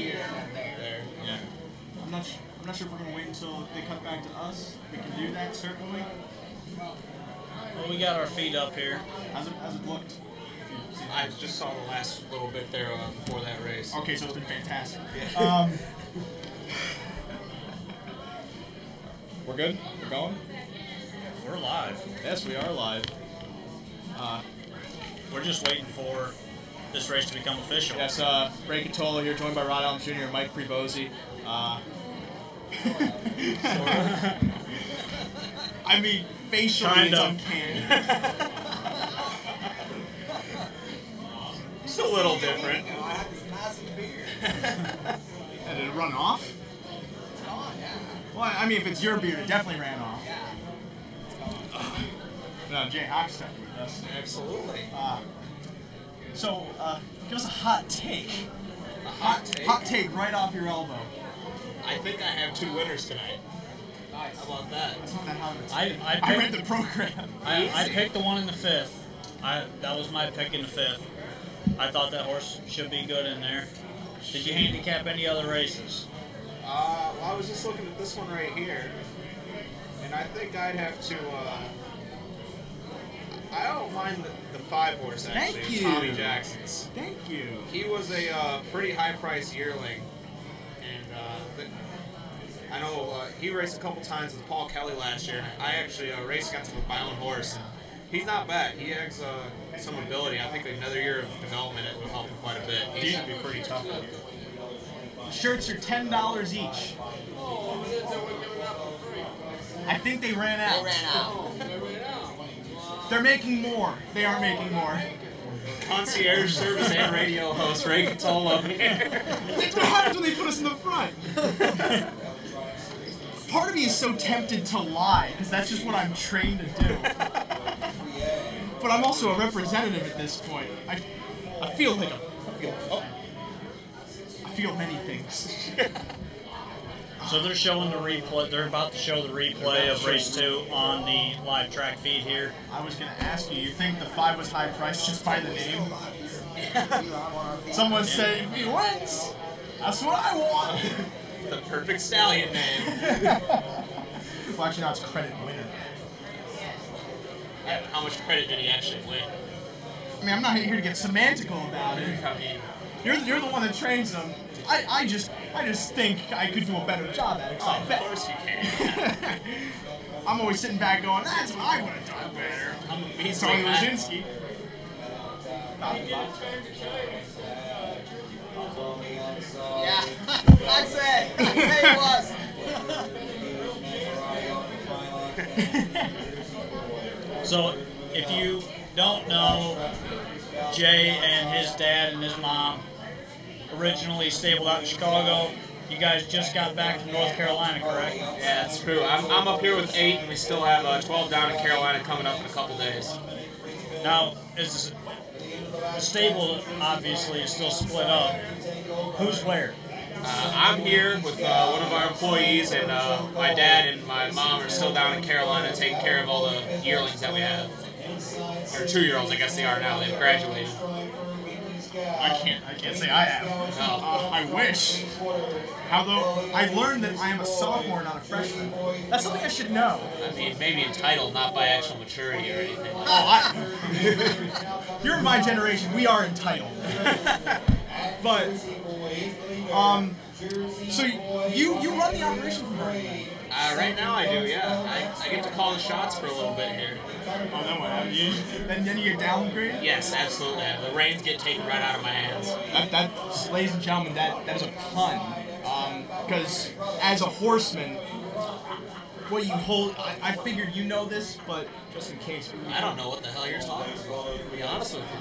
here and there. Yeah. I'm not sure if we're gonna wait until they cut back to us. We can do that certainly. Well, we got our feet up here. How's it looked? I just saw the last little bit there before that race. Okay, so it's been fantastic. Yeah. We're good? We're going? We're live. Yes, we are live. We're just waiting for this race to become official. Yes, Ray Catola here, joined by Ron Allen Jr. and Mike Prebosi. I mean, facially, Kind it's of. uncanny. Just a little different. I had this massive beer. And did it run off? It's gone, yeah. Well, I mean, if it's your beer, it definitely ran off. Yeah. It's gone. No, Jay Hockstetter with us. Absolutely. So, give us a hot take. A hot take? Hot take right off your elbow. I think I have 2 winners tonight. Nice. How about that? That's not that hot of a I take. I read picked, the program. I picked the one in the 5th. That was my pick in the 5th. I thought that horse should be good in there. Did you handicap any other races? Well, I was just looking at this one right here, and I think I'd have to. I don't mind the 5 horse actually. Thank you. Tommy Jackson's. Thank you. He was a pretty high priced yearling, and I know he raced a couple times with Paul Kelly last year. I actually raced against him with my own horse. And he's not bad. He has some ability. I think another year of development it will help him quite a bit. He should be pretty tough. Shirts are $10 each. I think they ran out. They ran out. They're making more. They are making more. Concierge service and radio host Ray Catola here. That's what happens when they put us in the front. Part of me is so tempted to lie, because that's just what I'm trained to do. But I'm also a representative at this point. I feel like I feel many things. So they're showing the replay. They're about to show the replay of race 2 on the live track feed here. I was going to ask you think the 5 was high priced just by the name? Someone said, if he wins, that's what I want. The perfect stallion name. Well, actually, now it's credit winner. How much credit did he actually win? I mean, I'm not here to get semantical about it. I mean, You're the one that trains them. I just think I could do a better job at it. 'Cause I of bet. course you can. I'm always sitting back going, that's what I would have done better. He's Tony like, Lazinski. Yeah. That's it. There he was. So if you don't know, Jay and his dad and his mom originally stabled out in Chicago. You guys just got back from North Carolina, correct? yeah, that's true. I'm up here with 8, and we still have 12 down in Carolina coming up in a couple days. Now, is the stable obviously is still split up. Who's where? I'm here with one of our employees, and my dad and my mom are still down in Carolina taking care of all the yearlings that we have. Or 2-year-olds, I guess they are now. They've graduated. I can't say I have. I wish. Although I learned that I am a sophomore, not a freshman. That's something I should know. I mean, maybe entitled, not by actual maturity or anything. You're in my generation. We are entitled. But so you run the operation from Vernon? Right now I do, yeah. I get to call the shots for a little bit here. Oh, then what? Then you get downgraded? Yes, absolutely. The reins get taken right out of my hands. That, ladies and gentlemen, that is a pun. Because as a horseman, what you hold, I figured you know this, but just in case. I don't know what the hell you're talking about, to be honest with you.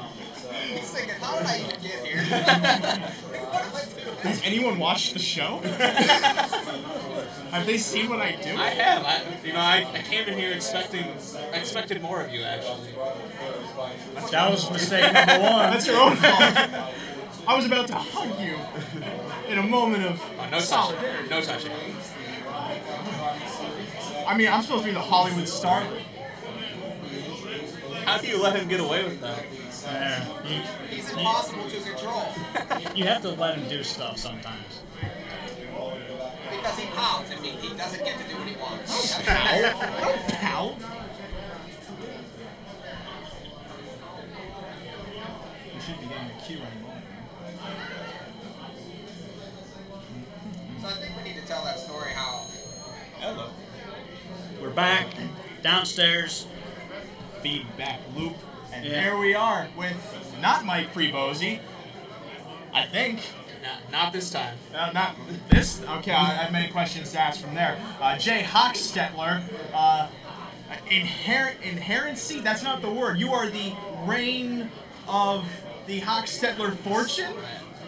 He's thinking, how did I even get here? What am I doing? Has anyone watched the show? Have they seen what I do? I have. I came in here expected more of you, actually. That was mistake number 1. That's your own fault. I was about to hug you in a moment of No solidarity. touching. No touching. I mean, I'm supposed to be the Hollywood star. How do you let him get away with that? He's impossible to control. You have to let him do stuff sometimes. Because he pouts if he doesn't get to do what he wants. Don't pout. We should be getting a cue any moment. So I think we need to tell that story how... Hello. We're back downstairs. Feedback loop. And Yeah. here we are with not Mike Prebozy. I think. Not this time. Not this? Okay, I have many questions to ask from there. Jay Hochstetler. Inherency? That's not the word. You are the reign of the Hochstetler fortune?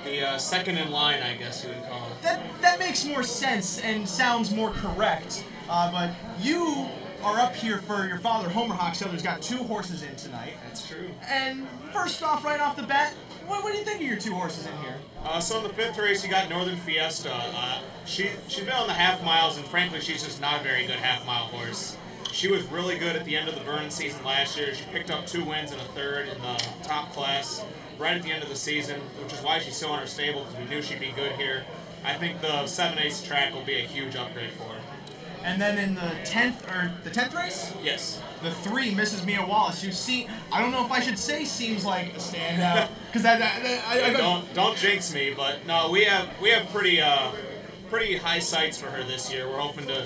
The second in line, I guess you would call it. That makes more sense and sounds more correct. But you are up here for your father, Homer Hochstetler's got 2 horses in tonight. That's true. And first off, right off the bat, what do you think of your 2 horses in here? So in the 5th race, you got Northern Fiesta. She's been on the half miles, and frankly, she's just not a very good half-mile horse. She was really good at the end of the Vernon season last year. She picked up 2 wins and a 3rd in the top class right at the end of the season, which is why she's still in her stable, because we knew she'd be good here. I think the 7/8 track will be a huge upgrade for her. And then in the 10th race? Yes. The 3, Mrs. Mia Wallace, who I don't know if I should say seems like a standout, because don't jinx me, but no, we have pretty high sights for her this year. We're hoping to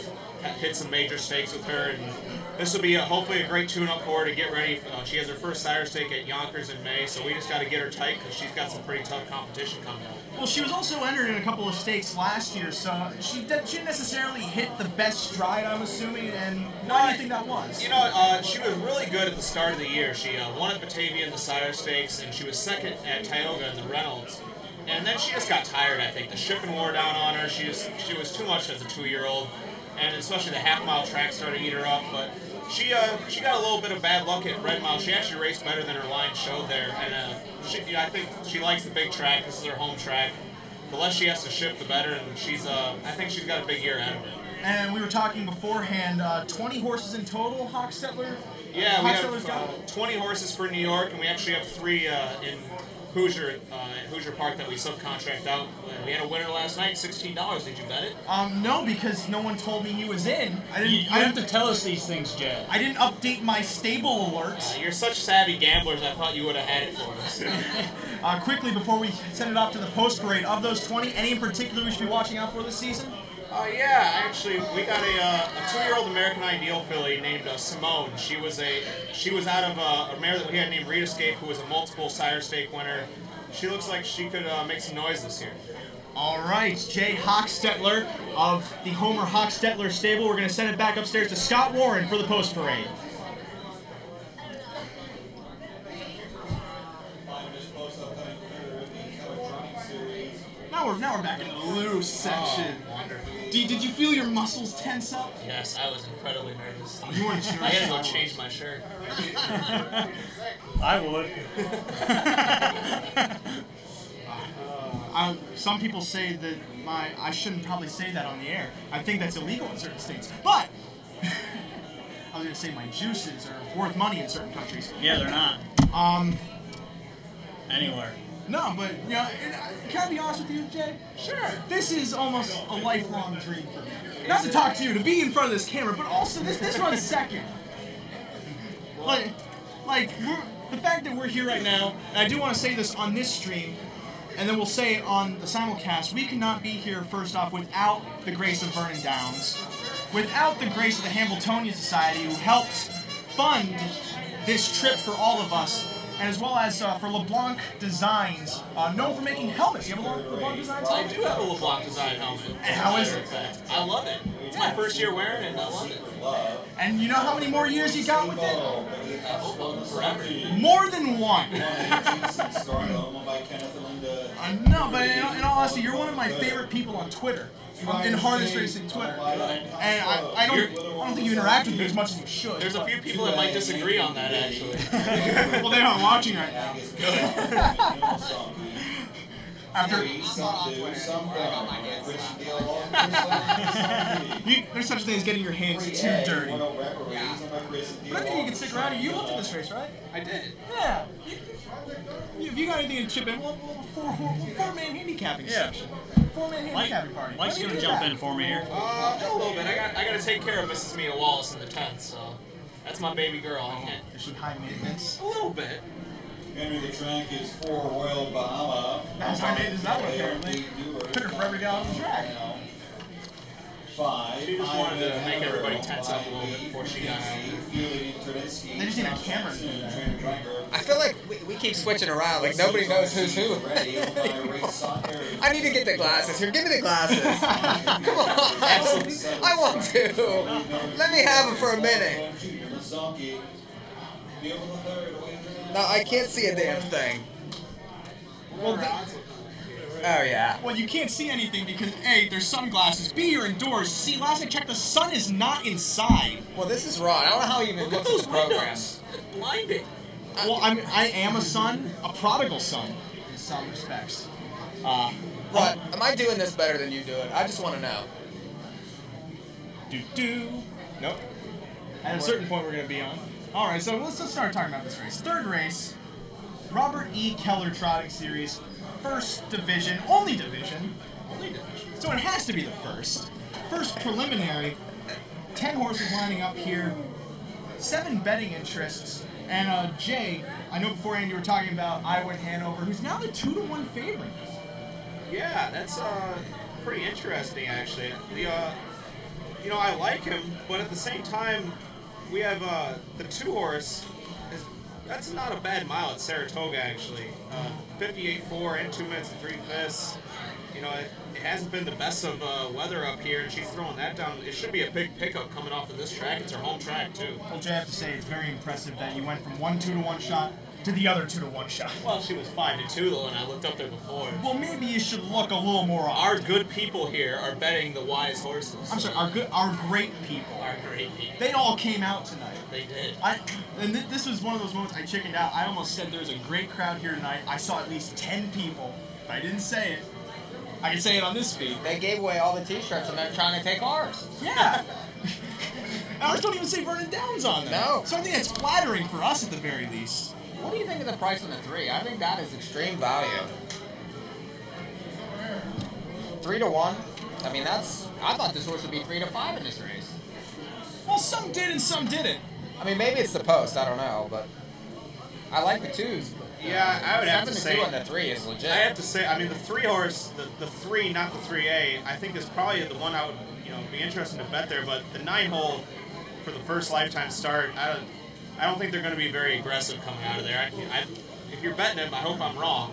hit some major stakes with her, and this will be hopefully a great tune-up for her to get ready. She has her first sire stake at Yonkers in May, so we just got to get her tight because she's got some pretty tough competition coming up. Well, she was also entered in a couple of stakes last year, so she didn't necessarily hit the best stride, I'm assuming, and why do you think that was? You know, she was really good at the start of the year. She won at Batavia in the sire stakes, and she was second at Tioga in the Reynolds. And then she just got tired, I think. The shipping wore down on her. She was too much as a 2-year-old, and especially the half-mile track started to eat her up, but she got a little bit of bad luck at Red Mile. She actually raced better than her line showed there, and I think she likes the big track. This is her home track. The less she has to ship, the better, and I think she's got a big year out of it. And we were talking beforehand, 20 horses in total, Hochstetler? Yeah, we have 20 horses for New York, and we actually have 3 in Hoosier Park that we subcontract out. We had a winner last night, $16. Did you bet it? No, because no one told me he was in. You have to tell us these things, Jay. I didn't update my stable alerts. You're such savvy gamblers, I thought you would have had it for us. Quickly, before we send it off to the post parade, of those 20, any in particular we should be watching out for this season? Yeah, actually, we got a 2-year-old American Ideal filly named Simone. She was out of a mare that we had named Reed Escape, who was a multiple sire stake winner. She looks like she could make some noise this year. All right, Jay Hochstetler of the Homer Hochstetler stable. We're going to send it back upstairs to Scott Warren for the post parade. Now we're back in the loose section. Oh, wonderful. Did you feel your muscles tense up? Yes, I was incredibly nervous. You weren't sure. I gotta go change my shirt. I would. Some people say that I shouldn't probably say that on the air. I think that's illegal in certain states. But I was gonna say my juices are worth money in certain countries. Yeah, they're not. Anywhere. No, but can I be honest with you, Jay? Sure. This is almost a lifelong dream for me. Not to talk to you, to be in front of this camera, but also this runs second. The fact that we're here right now, and I do want to say this on this stream, and then we'll say it on the simulcast, we could not be here, first off, without the grace of Vernon Downs, without the grace of the Hambletonian Society, who helped fund this trip for all of us, and as well as for LeBlanc Designs, known for making helmets. You have a LeBlanc Designs I helmet? do have a LeBlanc design helmet. And how is it? I love it. It's my first year wearing it, and I love it. And you know how many more years you got with it? Forever. More than one. No, but in all honesty, you're one of my favorite people on Twitter. In harness racing Twitter. And I don't think you interact with me as much as you should. There's a few people that might disagree on that, actually. Well, they're not watching right now. After there's such a thing as getting your hands too dirty. But I think you can stick around. You looked at this race, right? I did. Yeah. If you got anything to chip in, we'll four-man handicapping section. Four-man handicapping party. Mike's gonna jump in for me here. A little bit. I gotta take care of Mrs. Mia Wallace in the 10th, so that's my baby girl. I can't. Is she high maintenance? A little bit. Entering the track is 4 Royal Bahama. That's high maintenance, that one, apparently. Took her forever to get off the track. 5. She just wanted to make everybody tense up a little bit before she got out. They just need a camera to do that. I feel like we keep switching around. Like nobody knows who's who. I need to get the glasses here. Give me the glasses. Come on. I want to. Let me have them for a minute. No, I can't see a damn thing. Well, Oh, yeah. well, you can't see anything because A, there's sunglasses. B, you're indoors. C, last I checked, the sun is not inside. Well, this is wrong. I don't know how he even looks at the program. It's blinding. Well, I am a son, a prodigal son, in some respects. But am I doing this better than you do it? I just want to know. Nope. At a certain point, we're going to be on. All right, so let's start talking about this race. Third race, Robert E. Keller Trotting Series, first division, only division. So it has to be the first. First preliminary, 10 horses lining up here, 7 betting interests, and Jay, I know beforehand you were talking about Iowa and Hanover, who's now the 2-1 favorite. Yeah, that's pretty interesting actually. I like him, but at the same time, we have the 2-horse. That's not a bad mile at Saratoga actually. 58.4 in 2 minutes and 3/5. It hasn't been the best of weather up here, and she's throwing that down. It should be a big pickup coming off of this track. It's her home track too. Well, Jay, I have to say it's very impressive that you went from one 2-1 shot to the other 2-1 shot. Well, she was 5-2 though, and I looked up there before. Well, maybe you should look a little more on. Our good people here are betting the wise horses. I'm sorry, our great people. Our great people. They all came out tonight. They did. This was one of those moments I chickened out. I almost said there's a great crowd here tonight. I saw at least 10 people. If I didn't say it, I can say it on this feed. They gave away all the T-shirts and they're trying to take ours. Yeah. Ours don't even say Vernon Downs on them. No. So I think that's flattering for us at the very least. What do you think of the price on the 3? I think that is extreme value. 3-1. I mean, I thought this horse would be 3-5 in this race. Well, some did and some didn't. I mean, maybe it's the post. I don't know, but I like the 2s. Yeah, I would have to say 7-2 on the 3 is legit. I have to say, I mean, the 3-horse, the 3, not the 3A, I think is probably the one I would, be interested to bet there. But the 9-hole for the first lifetime start, I don't think they're going to be very aggressive coming out of there. If you're betting them, I hope I'm wrong.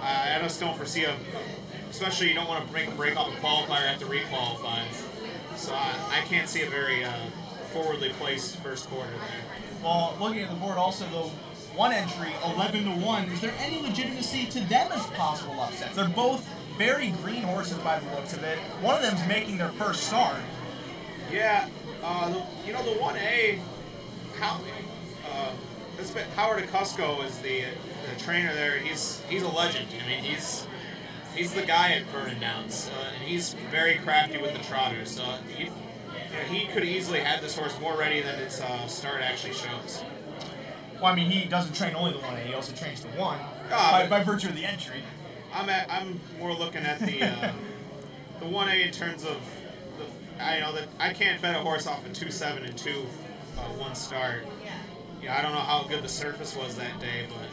I just don't foresee especially you don't want to make a break off a qualifier after requalify. So I can't see a very forwardly placed first quarter there. Well, looking at the board also, though, one entry, 11-1, is there any legitimacy to them as possible upsets? They're both very green horses by the looks of it. One of them's making their first start. Yeah, the 1A, Howard Acusco is the trainer there. He's a legend. I mean, he's the guy at Vernon Downs, and he's very crafty with the trotters. So he could easily have this horse more ready than its start actually shows. Well, I mean, he doesn't train only the 1A, he also trains the 1 by virtue of the entry. I'm more looking at the 1A in terms of I can't bet a horse off a 2-7 and 2 1 start. I don't know how good the surface was that day, but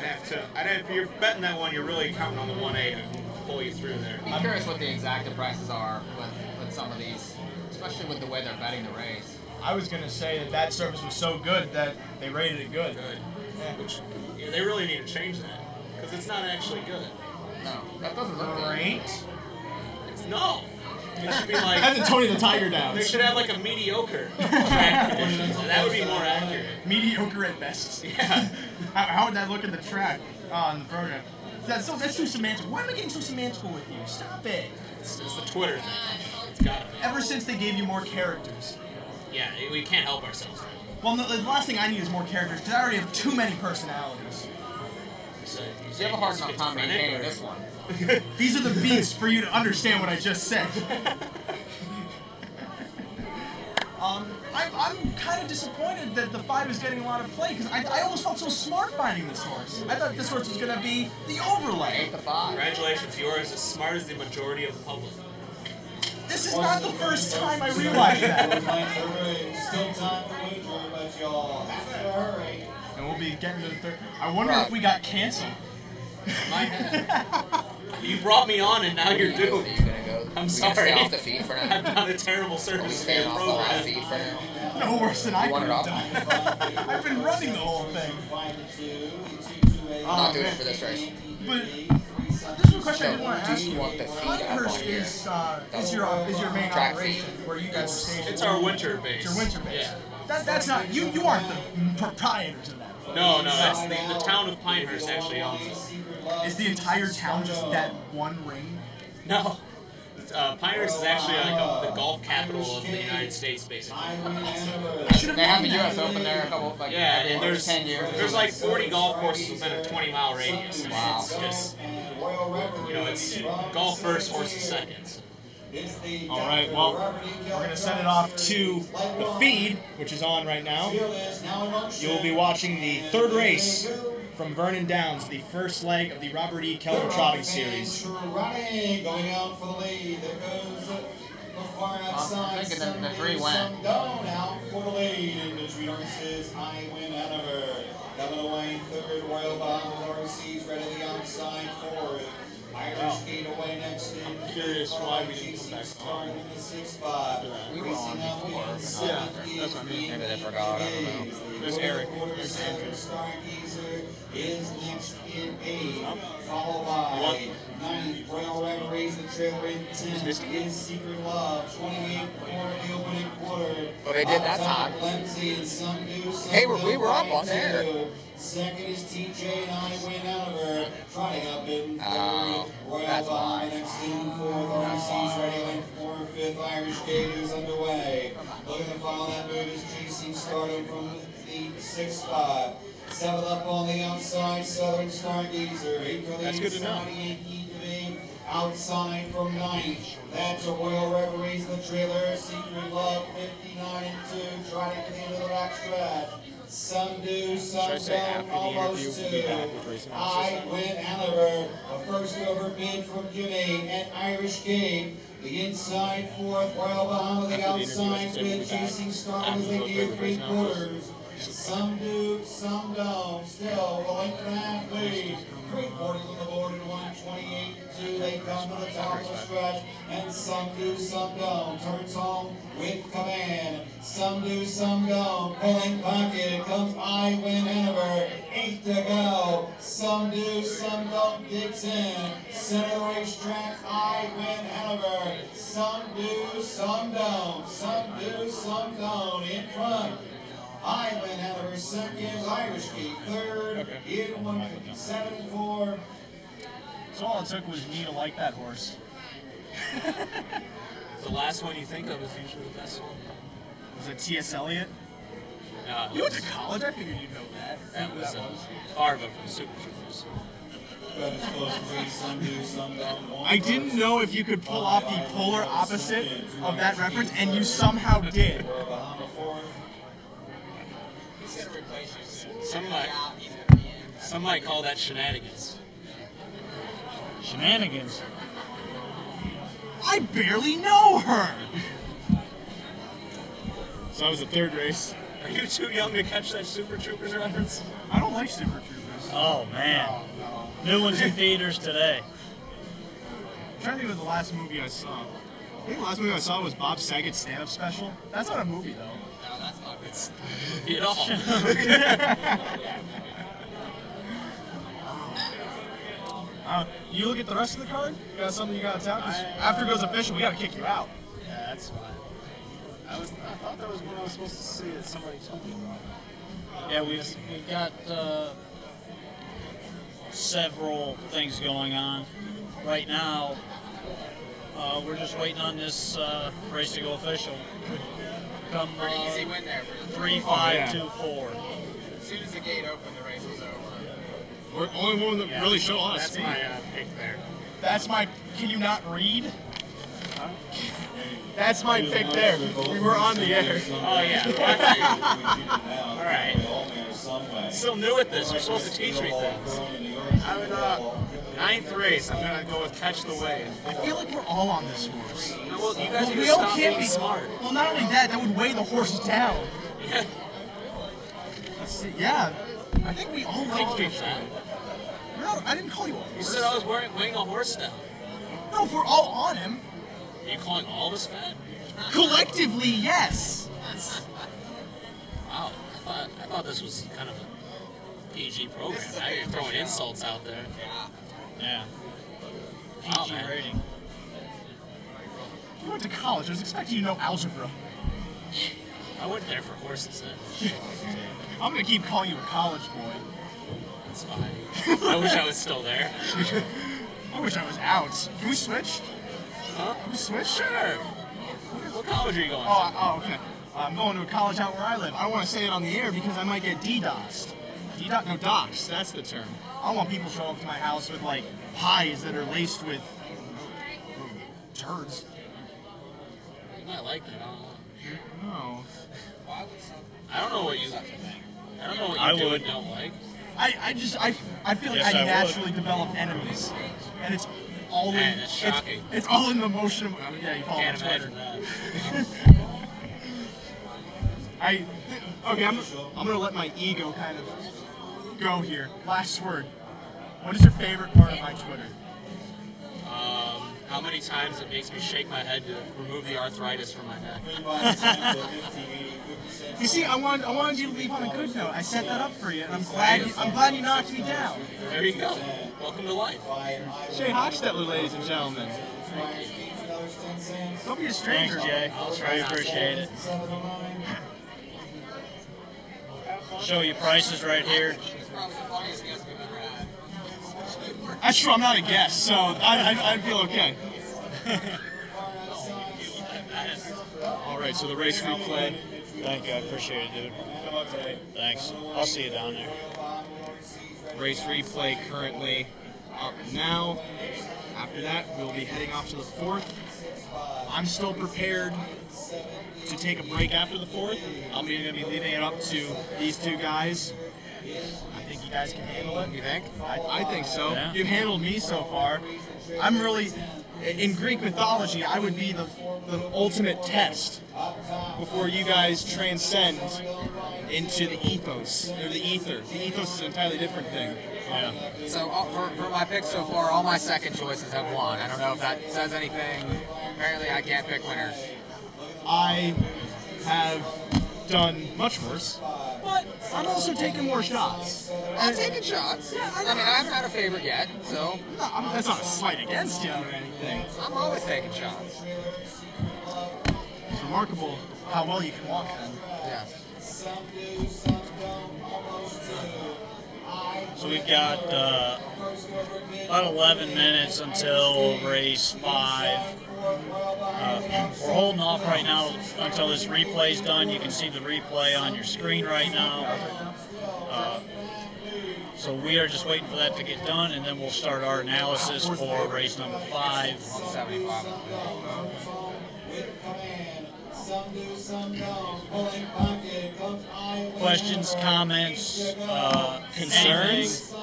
if you're betting that one, you're really counting on the 1A to pull you through there. I'm curious what the exact prices are with some of these, especially with the way they're betting the race. I was going to say that service was so good that they rated it good. Yeah. Which they really need to change that because it's not actually good. No, that doesn't look Great. No. It should be like That's Tony the Tiger Downs. they should have like a mediocre track conditions. That would be more accurate. Mediocre at best. Yeah. How would that look in the track on the program? That's too semantical. Why am I getting so semantical with you? Stop it. It's the Twitter thing. It's gotta be. Ever since they gave you more characters. Yeah, we can't help ourselves. Well, no, the last thing I need is more characters because I already have too many personalities. You have a hard enough time maintaining this one. These are the beats for you to understand what I just said. I'm kind of disappointed that the 5 is getting a lot of play because I almost felt so smart finding this horse. I thought this horse was going to be the overlay. 8 to 5. Congratulations, you are as smart as the majority of the public. This is not the first time I realized that. Still time for wager, but y'all have to hurry. And we'll be getting to the third. I wonder if we got canceled. My head. You brought me on and now you're Are doomed. you gonna go? I'm we sorry. Stay off the feed for I've now. done a terrible Are we service to staying your off the live program. feed for now? No worse than I You want could it have up? done. I've been running the whole thing. I'm not doing it for this race. But this is a question I did want to Do ask you you. want the feed up Pinehurst on here? is your main Track operation feed. where you guys stage. It's our winter base. It's your winter base. Yeah. That's not you. You aren't the proprietors of that. No, that's the town of Pinehurst actually owns it. Is the entire town just that one ring? No. Pinehurst is actually like the golf capital of the United States, basically. I should have They have known the that. US Open there a couple, like Yeah, every and there's 10 years. there's like 40 golf courses within a 20-mile radius. Wow. It's just, it's golf first, horses second. All right, well, we're going to send it off to the feed, which is on right now. You'll be watching the third race from Vernon Downs, the first leg of the Robert E. Keller Trotting Series. Going out for the lead. There goes the far outside. I'm thinking the 3 went. Down out for the lead. And the treat horses, I win Hanover. Coming away third, Royal Bahama horses, ready to the outside fourth. Irish Gate away next in. Curious why we didn't come back Starting in the 6 spot. We were on before. Yeah, that's what I mean. Maybe they forgot. I don't know. There's Eric. There's Andrew. Stargazer is next in 8. Followed by 9th, Royal Reveries, the trailer in 10th is Secret Love. 28 quarter, the opening quarter. Well, they did that time. Lindsay and some do, some Hey, we do, were up on right there. to. Second is TJ and I win Hanover. Trotting up in third. Oh, Royal that's Bahama why. next in fourth. Overseas ready lane 4th, 5th. Irish Gate is underway. Looking to follow that move is chasing starting from the 6th spot. 7th up on the outside, Southern Stargazer. 8th That's good to know. Outside from 9th. That's a Royal Reveries, the trailer. Secret Love, 59 and 2. Trotting to the end of the back stretch. Some do, some don't, almost two. I win Hanover. A first over bid from Jimmy and Irish Gate. The inside 4th, Royal Bahama, the outside with chasing stars. They do 3/4. Some do, some don't. Still, the length and a half lead. 3/4 on the board at 128-2. They come to the top of the stretch. And some do, some don't. Turns home with command. Some do, some don't. Pulling pocket. Comes I win Hanover. 8 to go. Some do, some don't. Digs in. Center of the racetrack. I win Hanover. Some do, some don't. Some do, some don't. In front. I win Hanover second, Irish Gate third, in 157.4. So all it took was me to like that horse. The last one you think of is usually the best one. Was it T.S. Eliot? You went to college? I figured you'd know that. That was Farva from Super Troopers. But it's supposed to be some do, some don't. I didn't know if you could pull off the polar opposite of that reference, and you somehow did. Bahama fourth. Some might call that shenanigans. Shenanigans. I barely know her! So that was the third race. Are you too young to catch that Super Troopers reference? I don't like Super Troopers. Oh, man. New ones in theaters today. I'm trying to think of the last movie I saw. I think the last movie I saw was Bob Saget's stand-up special. That's not a movie, though. It's at all. You look at the rest of the card? You got something you got to tell? 'Cause after it goes official, we got to kick you out. Yeah, that's fine. I thought that was what I was supposed to see that somebody told me about. Yeah, we've got several things going on. Right now, we're just waiting on this race to go official. Come Pretty easy win there. 3, 5, 2, 4. As soon as the gate opened, the race was over. We're the only one that really showed a lot of That's speed. my pick there. That's my. Can you not read? That's my pick there. We were on the air. Oh, yeah. All right. Still new at this. You're supposed to teach me things. I would, ninth race, I'm going to go with Catch the Wave. I feel like we're all on this horse. Well, you guys need to we all stop can't being be smart. Well, not only that, that would weigh the horse down. Yeah. Yeah, I think we all Think like me fat. No, I didn't call you a You horse. said I was weighing a horse down. No, if we're all on him, Are you calling all of us fat? collectively, yes. Wow. I thought this was kind of a PG program. Now you're throwing insults out there. Yeah. Wow, PG man. rating. You went to college. I was expecting you to know algebra. I went there for horses then. I'm gonna keep calling you a college boy. That's fine. I wish I was still there. I wish I was out. Can we switch? Huh? Can we switch? Sure. What college are you going to? Oh, okay. I'm going to a college out where I live. I don't want to say it on the air because I might get DDoSed. No, doxed. That's the term. I don't want people showing up to my house with, like, pies that are laced with turds. You might like that. No. I don't know what you. I don't know what you I do would. and don't like. I feel like Yes, I I would. naturally develop enemies. And it's all Man, in... that's shocking. It's all in the motion of... Yeah, you follow me on Can't Twitter. imagine that. Okay, I'm gonna let my ego kind of go here. Last word. What is your favorite part of my Twitter? How many times it makes me shake my head to remove the arthritis from my neck. You see, I wanted you to leave on a good note. I set that up for you, and I'm glad you knocked me down. There you go. Welcome to life. Shay Hochstetler, ladies and gentlemen. Don't be a stranger. Thanks, Jay. I'll try I not to. appreciate it. Show you prices right here. That's true. I'm not a guest, so I feel okay. All right, so the race replay. Thank you. I appreciate it, dude. Thanks. I'll see you down there. Race replay currently up now. After that, we'll be heading off to the 4th. I'm still prepared to take a break after the 4th. I'm going to be leaving it up to these two guys. I think you guys can handle it. You think? I think so. Yeah. You've handled me so far. I'm really, in Greek mythology, I would be the ultimate test before you guys transcend into the ethos, or the ether. The ethos is an entirely different thing. Yeah. So for my picks so far, all my second choices have won. I don't know if that says anything. Apparently, I can't pick winners. I have done much worse, but I'm also taking more shots. I'm taking shots. I mean, I haven't had a favorite yet, so That's not a slight against you or anything. I'm always taking shots. It's remarkable how well you can walk then. Yes. So we've got about 11 minutes until race 5. We're holding off right now until this replay's done. You can see the replay on your screen right now. So we are just waiting for that to get done, and then we'll start our analysis for race number 5. 75. Questions, comments, Concerns?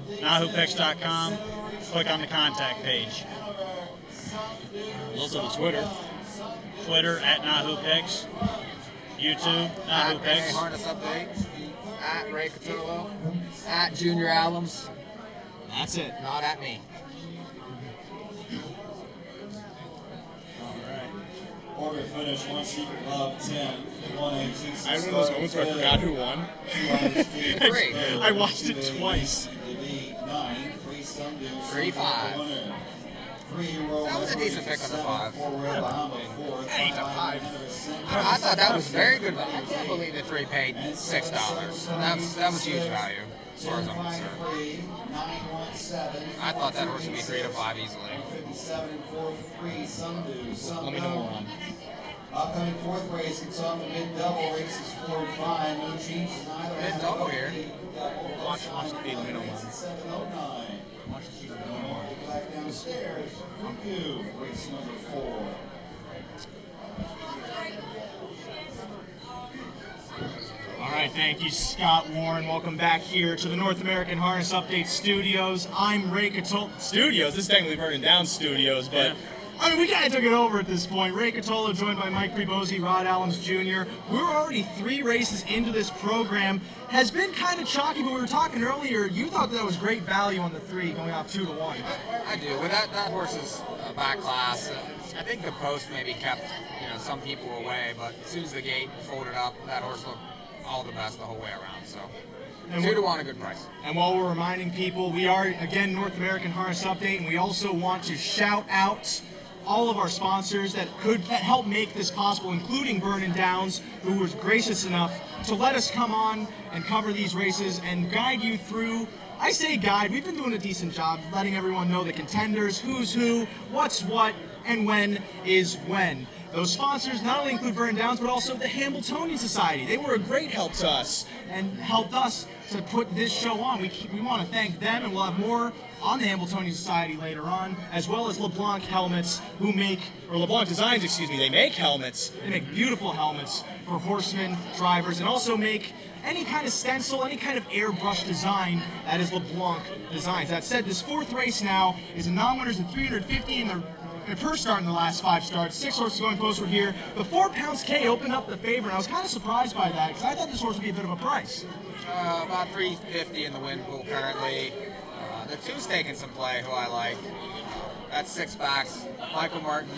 anything, NAHUPicks.com. Click on the contact page. Also the Twitter. Twitter at NAHUPicks. YouTube, At NAHUPicks. Harness Update. At Ray Catullo. At Junior Allums. That's it. Not at me. Order finish, one secret love, 10, 182. I had one of those moments where I forgot who won. Three. I watched it twice. 3-5. That was a decent pick on the 5. 8 to 5. I thought that was very good value. I can't believe the 3 paid $6. That was huge value, as far as I'm concerned. I thought that horse would be 3 to 5 easily. Let me know more on. Upcoming fourth race, it's on the mid-double, races 4 and 5. No changes either. Mid-double here. Watch the feed, let me know one. 709. Watch the feed, let me know one. Back downstairs. Review, race number 4. All right, thank you, Scott Warren. Welcome back here to the North American Harness Update Studios. I'm Ray Catola. Studios? This is technically Vernon Down Studios, but I mean, we kind of took it over at this point. Ray Catola joined by Mike Prebosi, Rod Allums Jr. We're already 3 races into this program. Has been kind of chalky, but we were talking earlier. You thought that was great value on the 3, going off 2 to 1. I do. With that horse's back class, I think the post maybe kept some people away, but as soon as the gate folded up, that horse looked all the best the whole way around. So And 2 to 1, a good price. And while we're reminding people, we are, again, North American Harness Update, and we also want to shout out all of our sponsors that help make this possible, including Vernon Downs, who was gracious enough to let us come on and cover these races and guide you through. I say guide, we've been doing a decent job letting everyone know the contenders, who's who, what's what, and when is when. Those sponsors not only include Vernon Downs, but also the Hambletonian Society. They were a great help to us and helped us to put this show on. We want to thank them, and we'll have more on the Hambletonian Society later on, as well as LeBlanc Helmets, LeBlanc Designs, excuse me, they make helmets. They make beautiful helmets for horsemen, drivers, and also make any kind of stencil, any kind of airbrush design that is LeBlanc Designs. That said, this 4th race now is a non-winners at 350 and they're per start in the last 5 starts. 6 horses going postward here. The 4 pounds K opened up the favor, and I was kind of surprised by that because I thought this horse would be a bit of a price. About 350 in the win pool currently. The 2's taking some play, who I like. That's 6 backs. Michael Martin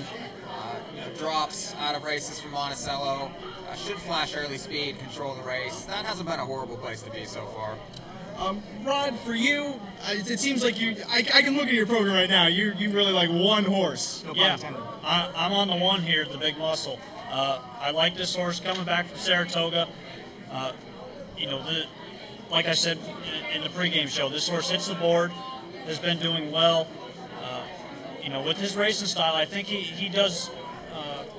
drops out of races from Monticello. Should flash early speed, control the race. That hasn't been a horrible place to be so far. Rod, for you, it seems like I can look at your program right now. You really like one horse. No Yeah, I'm on the 1 here, the Big Muscle. I like this horse coming back from Saratoga. Like I said in the pregame show, this horse hits the board, has been doing well. With his racing style, I think he does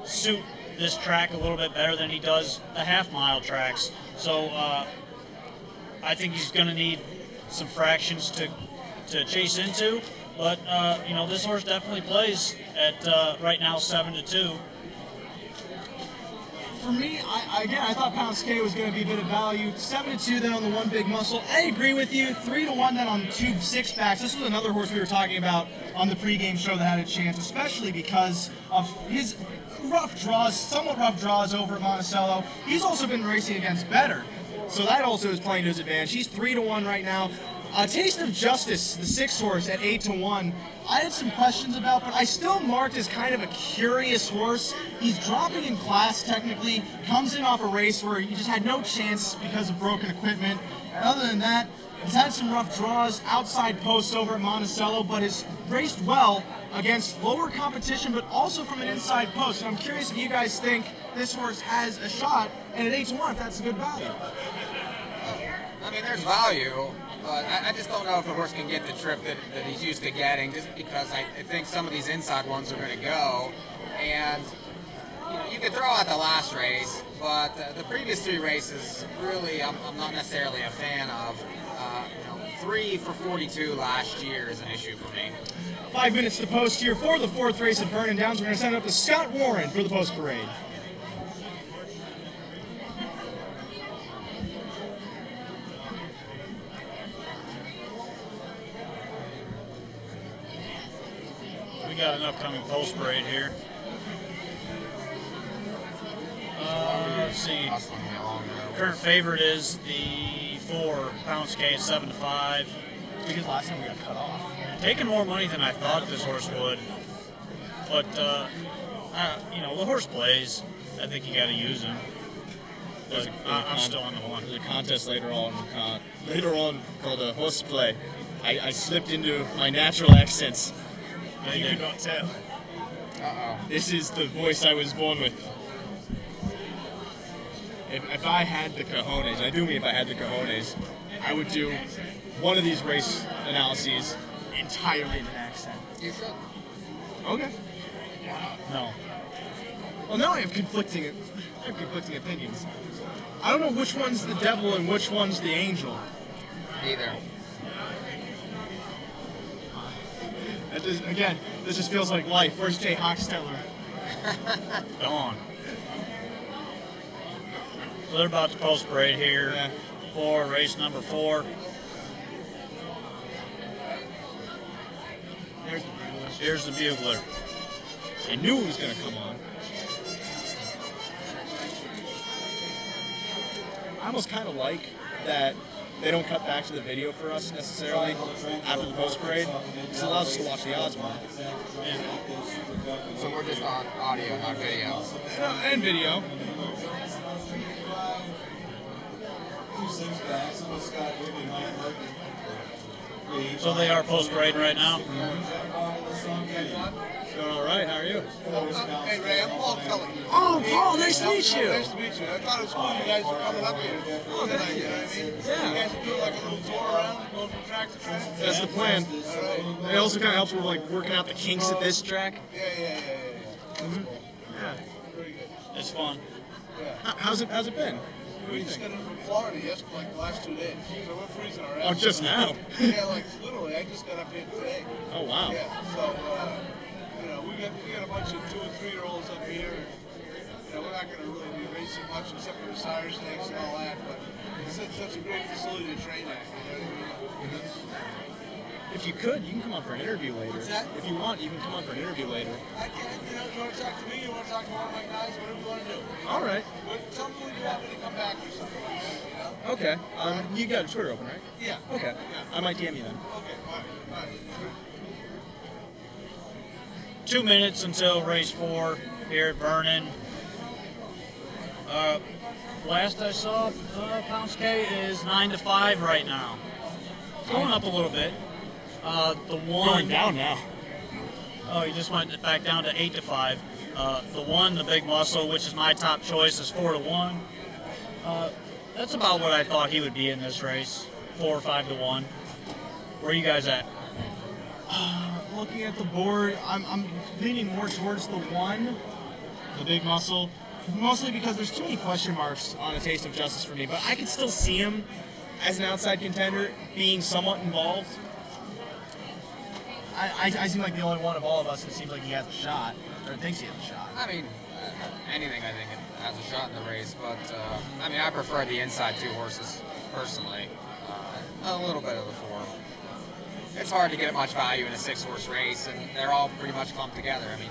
suit this track a little bit better than he does the half-mile tracks. So I think he's going to need some fractions to chase into. But, this horse definitely plays at right now 7 to 2. For me, I thought Pounds K was going to be a bit of value. 7 to 2 then on the 1 Big Muscle. I agree with you. 3 to 1 then on 2 6-backs. This was another horse we were talking about on the pregame show that had a chance, especially because of his somewhat rough draws over at Monticello. He's also been racing against better, so that also is playing to his advantage. He's 3 to 1 right now. Taste of Justice, the 6 horse at 8 to 1. I had some questions about, but I still marked as kind of a curious horse. He's dropping in class technically, comes in off a race where he just had no chance because of broken equipment. And other than that, he's had some rough draws, outside posts over at Monticello, but has raced well against lower competition, but also from an inside post. And I'm curious if you guys think this horse has a shot, and at 8 to 1, if that's a good value. I mean, there's value, but I just don't know if the horse can get the trip that he's used to getting, just because I think some of these inside ones are going to go. And you could throw out the last race, but the previous 3 races, really, I'm not necessarily a fan of. 3 for 42 last year is an issue for me. 5 minutes to post here for the 4th race at Vernon Downs. We're going to send it up to Scott Warren for the post parade. We got an upcoming post parade here. Let's see. Current favorite is the 4 Pounds K at 7 to 5. Because last time we got cut off. Taking more money than I thought this horse would. But, the horse plays. I think you got to use him. But I'm still on the 1. There's a contest later on called a horseplay. I slipped into my natural accents. You could not tell. Uh-oh. This is the voice I was born with. If I had the cojones, and I do mean if I had the cojones, I would do one of these race analyses Entirely in an accent. You should. Okay. No. Well, now I have conflicting opinions. I don't know which one's the devil and which one's the angel. Either. Again, this just feels like life. Where's Jay Hochsteller? Gone. So they're about to post parade here for race number 4. Here's the bugler. I knew it was going to come on. I almost kind of like that they don't cut back to the video for us necessarily after the post parade. It allows us to watch the odds more. So we're just on audio, not video. And video. So they are post parade right now. Doing all right. How are you? Hey Ray, I'm Paul Kelly. Oh, Paul, nice to meet you. Nice to meet you. I thought it was cool you guys were coming up here. Oh, thank you. You know what I mean? Yeah. You guys are doing like a little tour around, going from track to track. That's the plan. It also kind of helps with like working out the kinks at this track. Yeah. Yeah. Very good. It's fun. How's it been? We just got in from Florida yesterday, like the last 2 days. So we're freezing our Oh, ass. just now. Yeah, like literally, I just got up here today. Oh, wow. Yeah. So, you know, we got a bunch of 2 and 3-year-olds up here. You know, we're not going to really be racing much except for the sire stakes and all that. But it's such a great facility to train at. You know what I mean? If you could, you can come on for an interview later. What's that? If you want, you can come on for an interview later. I can, you know, if you want to talk to me, you want to talk to one of my guys, whatever you want to do. All right. But tell me when you want me to come back or something like that, you know? Okay. You got a Twitter open, right? Yeah. Okay. I might DM you then. Okay, all right. 2 minutes until race 4 here at Vernon. Last I saw, pounds K is 9 to 5 right now. Going up a little bit. The one Going down now. Oh, he just went back down to 8 to 5. The one, the big muscle, which is my top choice, is 4 to 1. That's about what I thought he would be in this race, 4 or 5 to 1. Where are you guys at? Looking at the board, I'm leaning more towards the 1, the big muscle, mostly because there's too many question marks on A Taste of Justice for me, but I can still see him as an outside contender being somewhat involved. I seem like the only one of all of us that seems like he has a shot, or thinks he has a shot. I mean, anything I think has a shot in the race, but I mean, I prefer the inside 2 horses personally. A little bit of the 4. It's hard to get much value in a 6-horse race, and they're all pretty much clumped together. I mean,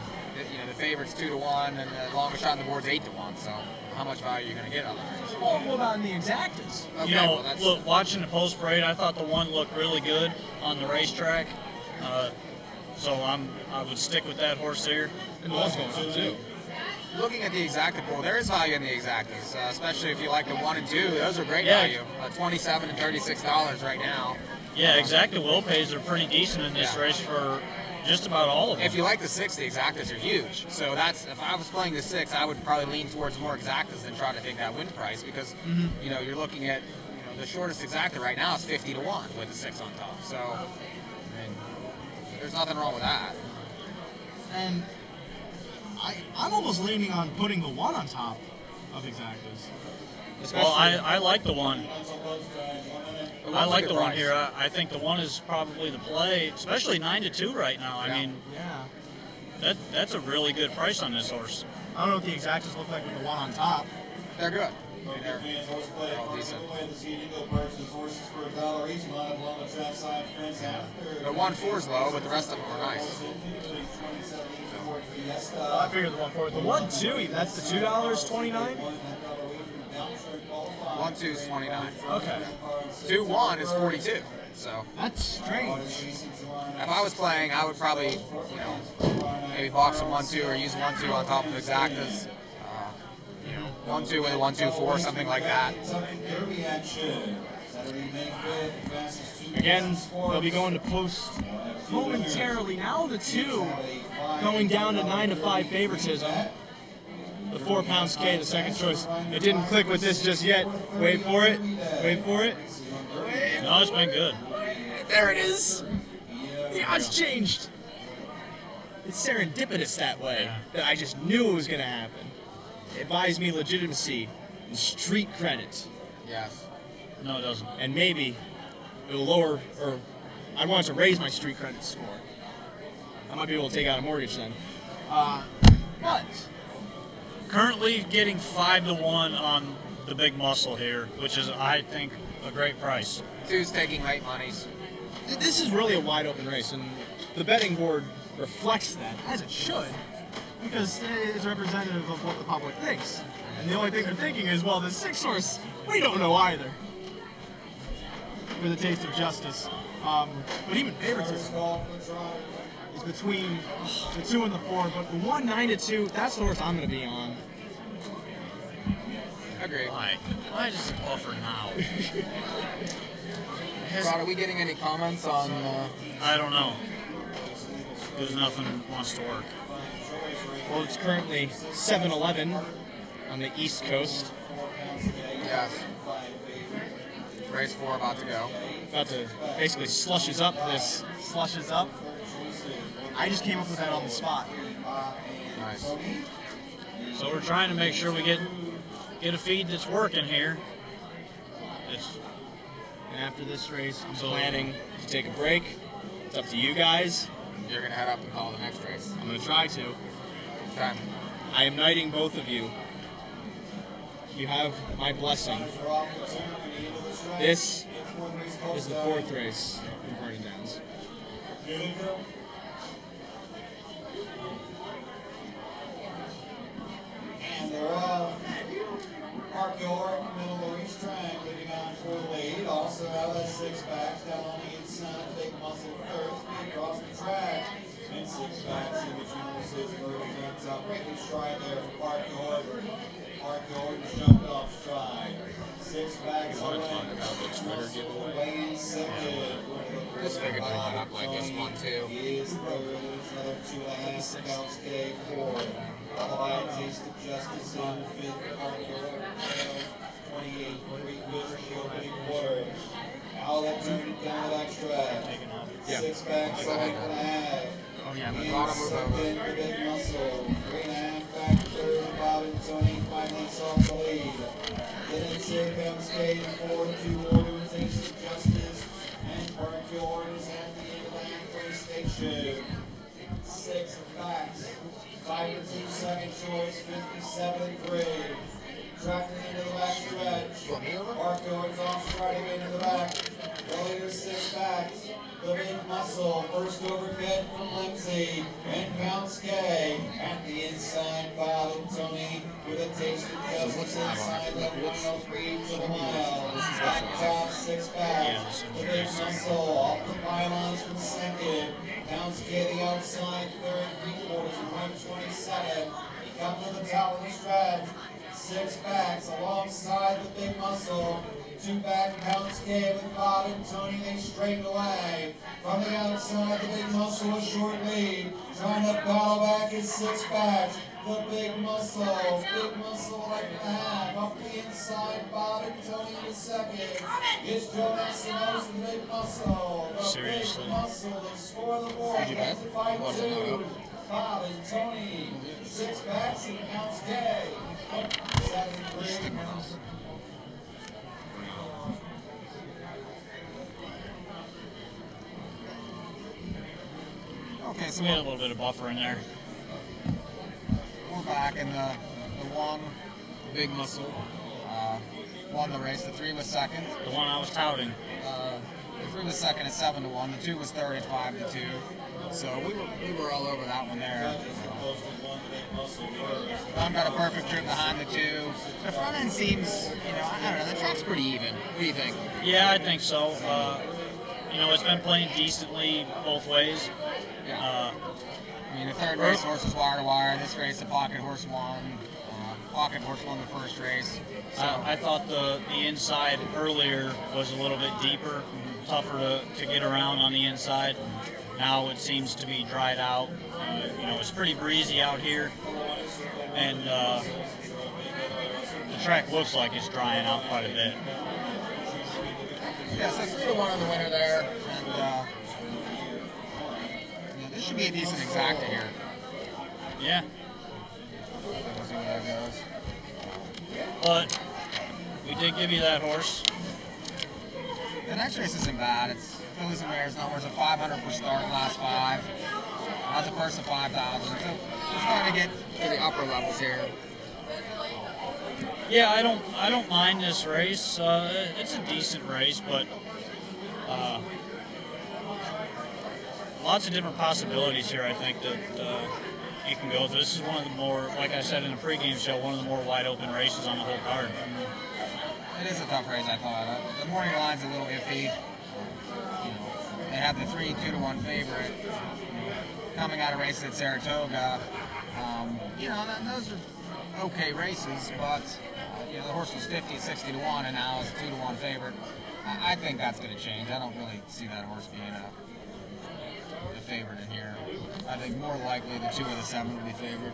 you know, the favorite's 2 to 1, and the longest shot on the board's 8 to 1. So, how much value are you going to get on the race? Well, what about in the exactas? Okay, You know, well, that's, look, watching the post parade, I thought the one looked really good on the racetrack. So I would stick with that horse there. And the one's going up too. looking at the exacta pool, there is value in the exactas, especially if you like the 1 and 2. Those are great Yeah. value. $27 and $36 right now. Yeah, exacta will pays are pretty decent in this Yeah. race for just about all of them. If you like the 6, the exactas are huge. So that's, if I was playing the 6, I would probably lean towards more exactas than try to take that win price because, you know, you're looking at, the shortest exacta right now is 50 to 1 with the 6 on top. So, I mean, there's nothing wrong with that. And I'm almost leaning on putting the 1 on top of exactas. Well, I like the 1. I like the 1 price. here. I think the 1 is probably the play, especially 9 to 2 right now. I mean, Yeah. that's a really good price on this horse. I don't know what the exactas look like with the 1 on top. They're good. I mean, they're all decent. The 1-4's low, but the rest of them are nice. I figured the 1 for it. The 1 2, that's the $2.29. 1-2 is 29. Okay. 2-1 is 42. So That's strange. if I was playing, I would probably, maybe box a 1-2 or use 1-2 on top of exactas. 1-2 with a 1-2-4, something like that. Again, they'll be going to post momentarily. Now the 2 going down to 9 to 5 favoritism. The 4 pounds K, the second choice. It didn't click with this just yet. Wait for it. Wait for it. No, it's been good. There it is. The odds changed. it's serendipitous that way, that I just knew it was going to happen. It buys me legitimacy and street credit. Yes. No, it doesn't. And maybe it will lower, or I want to raise my street credit score. I might be able to take out a mortgage then. But Currently getting 5-1 on the big muscle here, which is, I think, a great price. 2's taking late monies. this is really a wide open race, and the betting board reflects that, as it should, because it's representative of what the public thinks. And the only thing they're thinking is, well, the 6-horse, we don't know either. For the taste of justice. But even favoritism is between the 2 and the 4, but the 1, 9-2, that's the horse I'm going to be on. Agreed. Why does it buffer now? Rod, are we getting any comments on... I don't know. Because nothing wants to work. Well, it's currently 7-11 on the East Coast. Yes. Race 4 about to go. About to basically slushes up this. Slushes up. I just came up with that on the spot. Nice. So we're trying to make sure we get a feed that's working here. And after this race, I'm planning to take a break. It's up to you guys. You're going to head up and call the next race. I'm going to try to. Okay. I am knighting both of you. You have my blessing. This is the 4th race in Vernon Downs. And they're up. Mark York, middle of the racetrack, leading on for the lead. Also out of 6 backs down on the inside, big muscle third, across the track. And 6 backs in between the 6 birds. Up great stride there for Mark York. Mark York jumped off stride. 6 backs away. Away second. Just figured to line up like this one, too. Is third. There's another 2.5 bounce K forward. All taste of justice in 5th. Mark York. 28, 3 goes to the opening quarter. Outlet turning down the back stretch. 6 backs, 7.5. Oh, yeah, but Second, the big muscle. 3.5 back, third, Bob and Tony, 5 lengths off the lead. Then it's comes Kate, 4-2 order, taste of justice. And Park York is at the end of the halfway station. 6 backs. 5-2 second choice, 57-3. Tracking into the back stretch. Marco is off striding into the back. The leader 6 backs. The big muscle. First overcut from Lindsay. And Pounce K. At the inside, Bob and Tony with a taste of justice inside the 103 to the mile. Back top 6 backs. The big muscle off the pylons from second. Pounce K the outside third. 3/4 from 27. He comes to the top of the stretch. 6 backs alongside the big muscle. 2 back Pounce K with Bob and Tony. They straighten away. From the outside, the big muscle a short lead. Trying to battle back is 6 backs. The big muscle like the half. Up the inside, Bob and Tony in the second. It's Joe Nassinos and the big muscle. The big muscle, they score the board. That's a 5-2. Bob and Tony. 6 backs and Pounce K. 7-3. Okay, so We had a little bit of buffer in there. we're back in the 1, big muscle. Won the race. The 3 was second. The one I was touting. The 3 was second at 7-1. The 2 was third at 5-2. So we were all over that one there. One got a perfect trip behind the 2. The front end seems, I don't know, the track's pretty even. What do you think? Yeah, I think so. It's been playing decently both ways. The third race horse was wire to wire. This race, the pocket horse won. Pocket horse won the first race. So I thought the inside earlier was a little bit deeper, tougher to get around on the inside. Now it seems to be dried out. It's pretty breezy out here, and the track looks like it's drying out quite a bit. yeah, so 3-1 on the winner there, and This should be a decent exacta here. Yeah. Let's see where that goes. But we did give you that horse. The next race isn't bad. It's Fillies and Mares, numbers of 500 per start, last 5. That's a purse of 5,000. So we're starting to get to the upper levels here. Yeah, I don't mind this race. It's a decent race, but lots of different possibilities here. I think that you can go through. This is one of the more, like I said in the pregame show, one of the more wide open races on the whole card. It is a tough race, I thought. The morning line's a little iffy. They have the 3 2-to-1 favorite coming out of races at Saratoga. Those are okay races, but the horse was 50, 60 to 1, and now it's a 2-to-1 favorite. I think that's going to change. I don't really see that horse being the favorite in here. I think more likely the 2 or the 7 will be favored.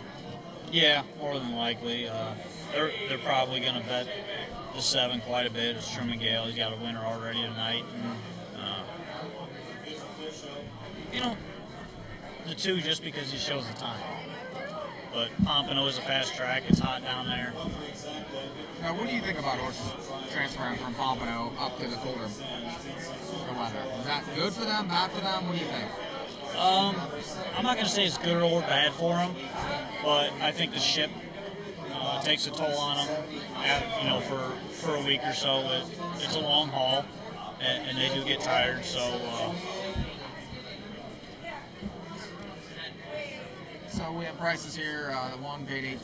Yeah, more than likely. They're probably going to bet the 7 quite a bit. It's Truman Gale. He's got a winner already tonight. And, the 2 just because he shows the time. But Pompano is a fast track. It's hot down there. Now, what do you think about horses transferring from Pompano up to the colder weather? Is that good for them, bad for them? What do you think? I'm not going to say it's good or bad for them, but I think the ship takes a toll on them. For a week or so, it's a long haul, and they do get tired. So we have prices here. The 1 paid $810,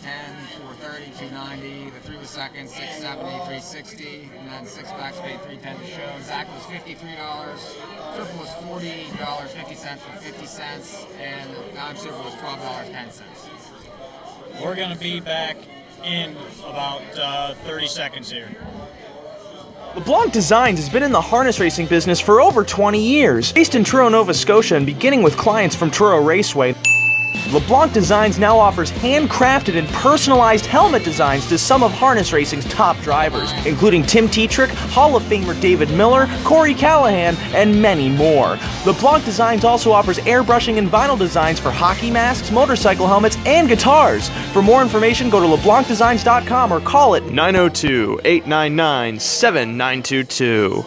430, 290. The 3 was second, 670, 360, and then 6 backs paid $310 to show. Exact was $53. Triple was $40.50 for 50 cents, and non-super was $12.10. We're going to be back in about 30 seconds here. LeBlanc Designs has been in the harness racing business for over 20 years. Based in Truro, Nova Scotia, and beginning with clients from Truro Raceway, LeBlanc Designs now offers handcrafted and personalized helmet designs to some of harness racing's top drivers, including Tim Tetrick, Hall of Famer David Miller, Corey Callahan, and many more. LeBlanc Designs also offers airbrushing and vinyl designs for hockey masks, motorcycle helmets, and guitars. For more information, go to leblancdesigns.com or call it 902-899-7922.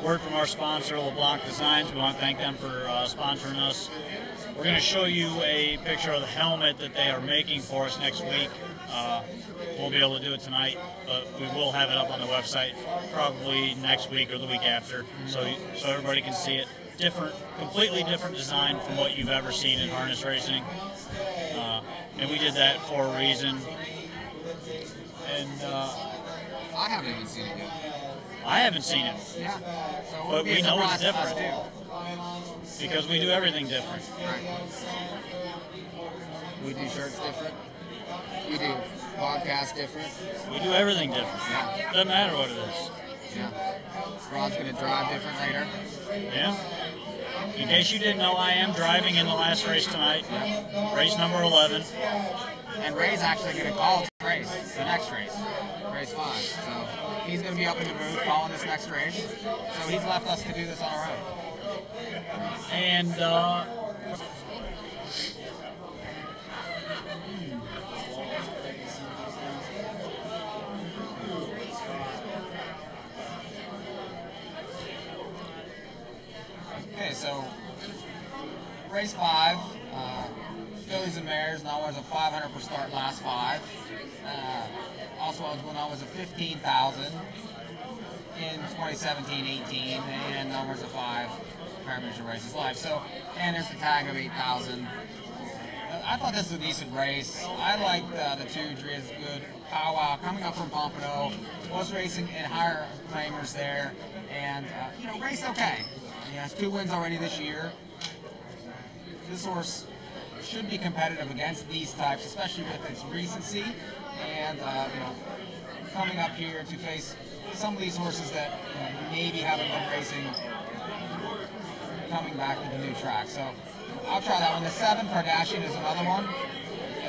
Word from our sponsor, LeBlanc Designs. We want to thank them for sponsoring us. We're going to show you a picture of the helmet that they are making for us next week. We'll be able to do it tonight, but we will have it up on the website probably next week or the week after, so everybody can see it. Completely different design from what you've ever seen in harness racing, and we did that for a reason. And I haven't even seen it yet. I haven't seen it. Yeah. So But we know it's different. Too. Because we do everything different. Right. We do shirts different. We do podcasts different. We do everything different. Yeah. Doesn't matter what it is. Yeah. Rod's going to drive different later. Yeah. In case you didn't know, I am driving in the last race tonight. Race number 11. And Ray's actually going to call the race, the next race, race 5. So he's going to be up in the booth calling this next race. So he's left us to do this on our own. And okay, so race 5. Fillies and Mares, now was a 500 per start last 5. Also eligible now was a 15,000 in 2017-18, and numbers of 5 Parameter races live. So, and there's the tag of 8,000. I thought this was a decent race. I liked the 2 Dria's good. Powwow coming up from Pompano was racing in higher claimers there, and raced okay. He has 2 wins already this year. This horse should be competitive against these types, especially with its recency, and coming up here to face some of these horses that maybe haven't been racing, coming back to the new track. So I'll try that one. The 7 Kardashian is another one.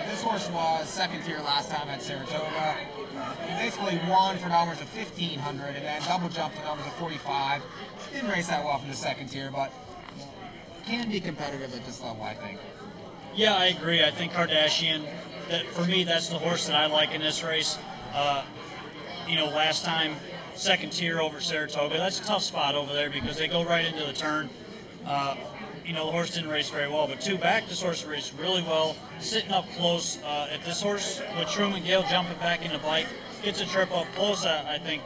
This horse was second tier last time at Saratoga. He basically won for numbers of 1,500 and then double jumped to numbers of 45. Didn't race that well from the second tier, but can be competitive at this level, I think. Yeah, I agree. I think Kardashian, that for me, that's the horse that I like in this race. Last time, second tier over Saratoga. That's a tough spot over there because they go right into the turn. The horse didn't race very well, but 2 back, this horse raced really well, sitting up close. If this horse with Truman Gale jumping back in the bike gets a trip up close, I think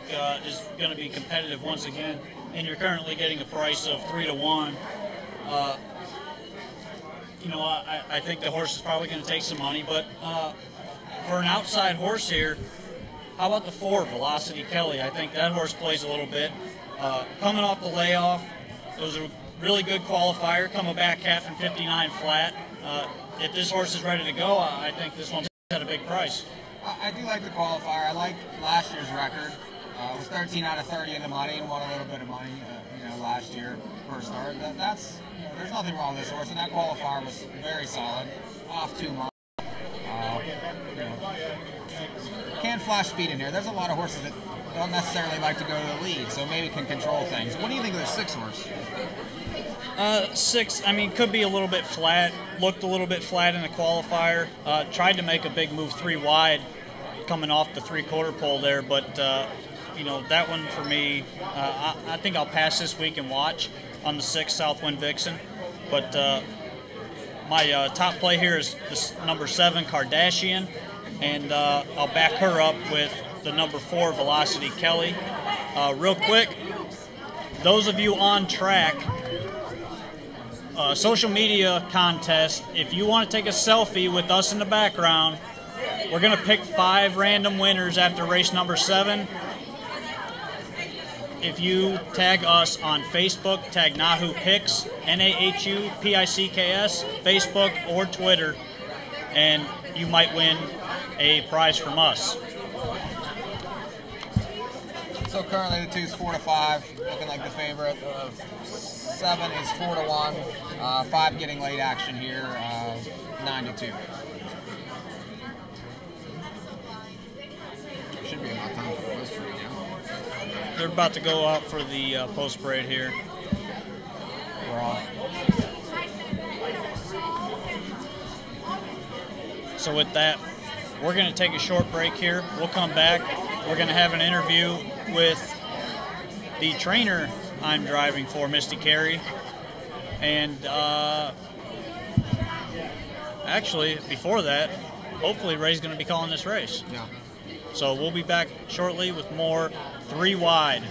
is going to be competitive once again. And you're currently getting a price of 3 to 1. I think the horse is probably going to take some money, but for an outside horse here, how about the 4, Velocity Kelly? I think that horse plays a little bit. Coming off the layoff, it was a really good qualifier, coming back half and 59 flat. If this horse is ready to go, I think this one's at a big price. I do like the qualifier. I like last year's record. It was 13 out of 30 in the money and won a little bit of money, last year per start. There's nothing wrong with this horse, and that qualifier was very solid, off 2 months. Can flash speed in here. There's a lot of horses that don't necessarily like to go to the lead, so maybe can control things. What do you think of the 6 horse? 6, could be a little bit flat. Looked a little bit flat in the qualifier. Tried to make a big move 3 wide coming off the 3/4 pole there, but that one for me, I think I'll pass this week and watch on the 6 Southwind Vixen. But my top play here is this number 7 Kardashian, and I'll back her up with the number 4 Velocity Kelly. Real quick, those of you on track, social media contest, if you want to take a selfie with us in the background, we're going to pick 5 random winners after race number 7. If you tag us on Facebook, tag NAHU Picks, NAHU PICKS, Facebook or Twitter, and you might win a prize from us. So currently the 2 is 4 to 5, looking like the favorite. 7 is 4 to 1. 5 getting late action here, 9 to 2. Should be about time for the post parade now. They're about to go out for the post parade here. We're off. So with that, we're going to take a short break here. We'll come back. We're going to have an interview with the trainer I'm driving for, Misty Carey. And actually, before that, hopefully Ray's going to be calling this race. Yeah. So we'll be back shortly with more 3 Wide.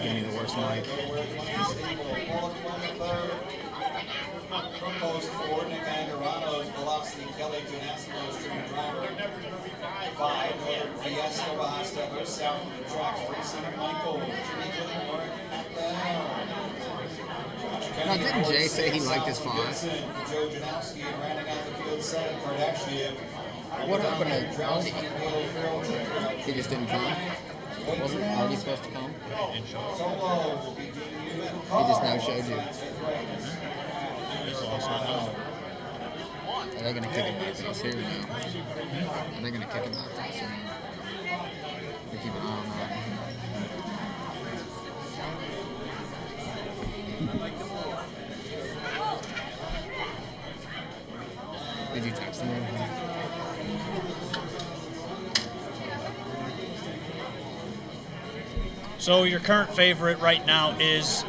Give me the worst mic. From post 4, Nick Angarano's Velocity Kelly Gymnasticos Junior Driver. 5, Northern Fiesta Bahastetler, South of the Tracks Racing Michael. Jimmy Whitmore at the helm. Now, didn't Jay say he liked his 5? Joe Janowski rounding out the field 7, Kardashian. What happened to Artie? He just didn't come? Wasn't Artie supposed to come? He just no-showed you. Are they going to kick him back to us? Here we go. Are they going to kick him back to us or not? We keep an eye on that. Did you text him or anything? So your current favorite right now is,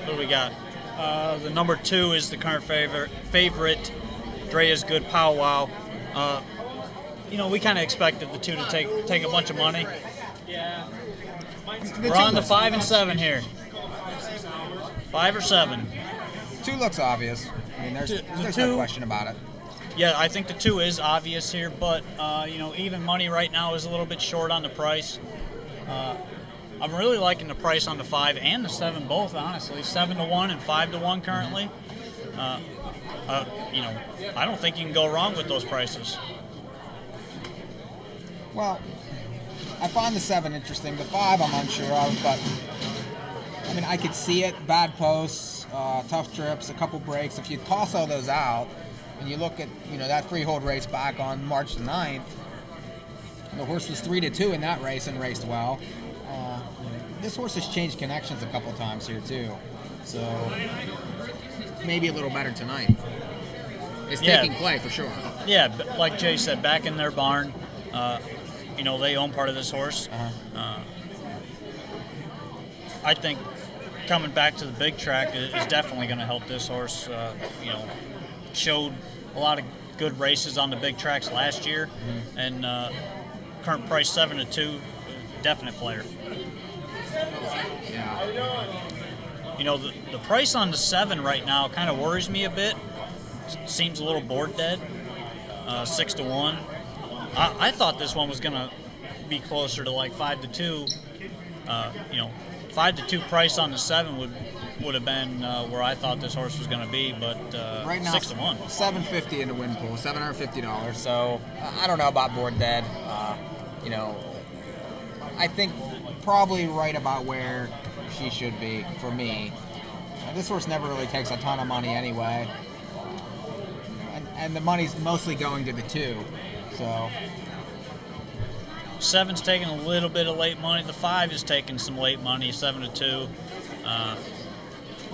what do we got? The number 2 is the current favorite, Drea's Good Powwow. We kind of expected the 2 to take a bunch of money. Yeah. We're on the 5 and 7 here. 5 or 7. 2 looks obvious. I mean, there's no question about it. Yeah, I think the 2 is obvious here, but you know, even money right now is a little bit short on the price. I'm really liking the price on the 5 and the 7 both, honestly. 7-1 and 5-1 currently. You know, I don't think you can go wrong with those prices. Well, I find the 7 interesting. The 5 I'm unsure of, but I mean, I could see it. Bad posts, tough trips, a couple breaks. If you toss all those out and you look at, you know, that freehold race back on March the 9th, the horse was 3-2 in that race and raced well. This horse has changed connections a couple times here too, so maybe a little better tonight. It's taking play for sure. Yeah, like Jay said, back in their barn, you know, they own part of this horse. I think coming back to the big track is definitely going to help this horse. You know, showed a lot of good races on the big tracks last year, and current price 7-2, definite player. Yeah. You know, the price on the 7 right now kind of worries me a bit. Seems a little board dead. 6-1. I thought this one was going to be closer to like 5-2. You know, 5-2 price on the 7 would have been where I thought this horse was going to be, but right now, 6-1. $750 in the win pool, $750. So I don't know about board dead. You know, I think probably right about where she should be for me. This horse never really takes a ton of money anyway, and the money's mostly going to the 2. So 7's taking a little bit of late money. The 5 is taking some late money, 7-2.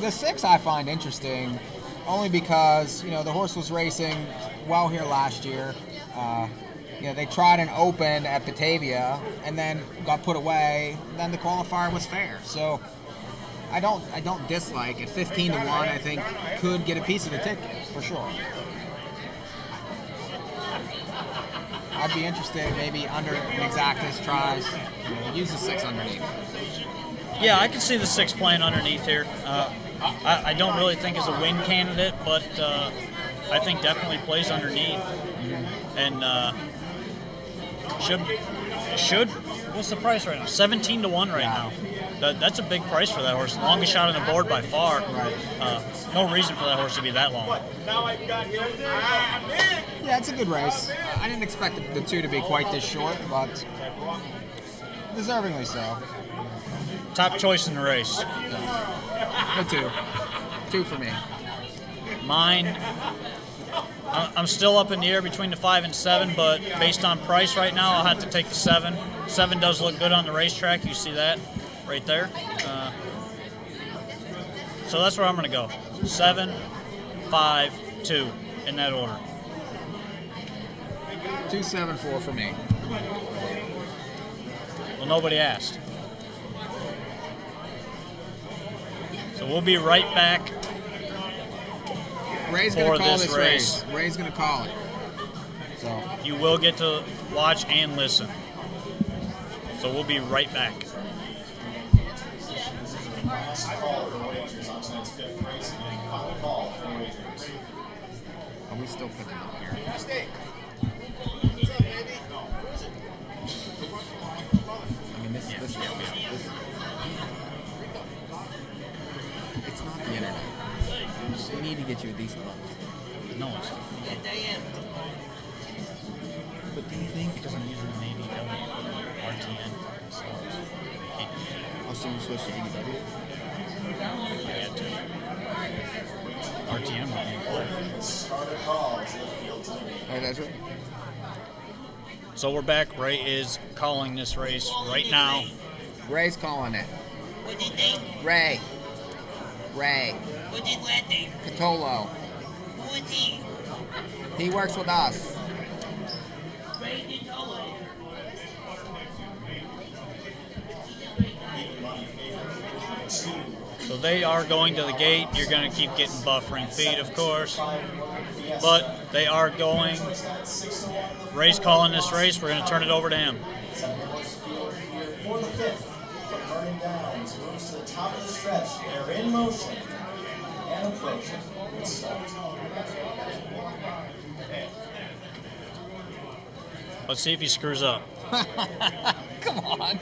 The 6 I find interesting, only because, you know, the horse was racing well here last year. You know, they tried an open at Batavia and then got put away. Then the qualifier was fair. So I don't dislike it. 15-1, I think, could get a piece of the ticket for sure. I'd be interested maybe under an exactus tries. You know, use the 6 underneath. Yeah, I can see the 6 playing underneath here. I don't really think is a win candidate, but I think definitely plays underneath. And should what's the price right now? 17-1 right now. That's a big price for that horse. Longest shot on the board by far. Right. No reason for that horse to be that long. Yeah, it's a good race. I didn't expect the 2 to be quite this short, but deservingly so. Top choice in the race. The 2. 2 for me. Mine, I'm still up in the air between the 5 and 7, but based on price right now, I'll have to take the 7. 7 does look good on the racetrack. You see that right there. So that's where I'm going to go. 7, 5, 2 in that order. 2, 7, 4 for me. Well, nobody asked. So we'll be right back. Ray's going to call this this race. Ray's going to call it. So You will get to watch and listen. So we'll be right back. Are we still picking up here? I mean, this it's not the internet. We need to get you a decent one. No, it's But do you think? because I'm using an ADW RTN. So I'll soon switch to ADW. RTN would be a play. Alright, that's right. So we're back. Ray is calling this race right now. Ray's calling it. What's his name? Ray. What's his last name? Catolo. Who is he? He works with us. Ray Ditolo. So they are going to the gate. You're going to keep getting buffering feed, of course. But they are going. Ray's calling this race. We're going to turn it over to him. For the 5th, Vernon Downs moves to the top of the stretch. They're in motion and approaching. Let's see if he screws up. Come on.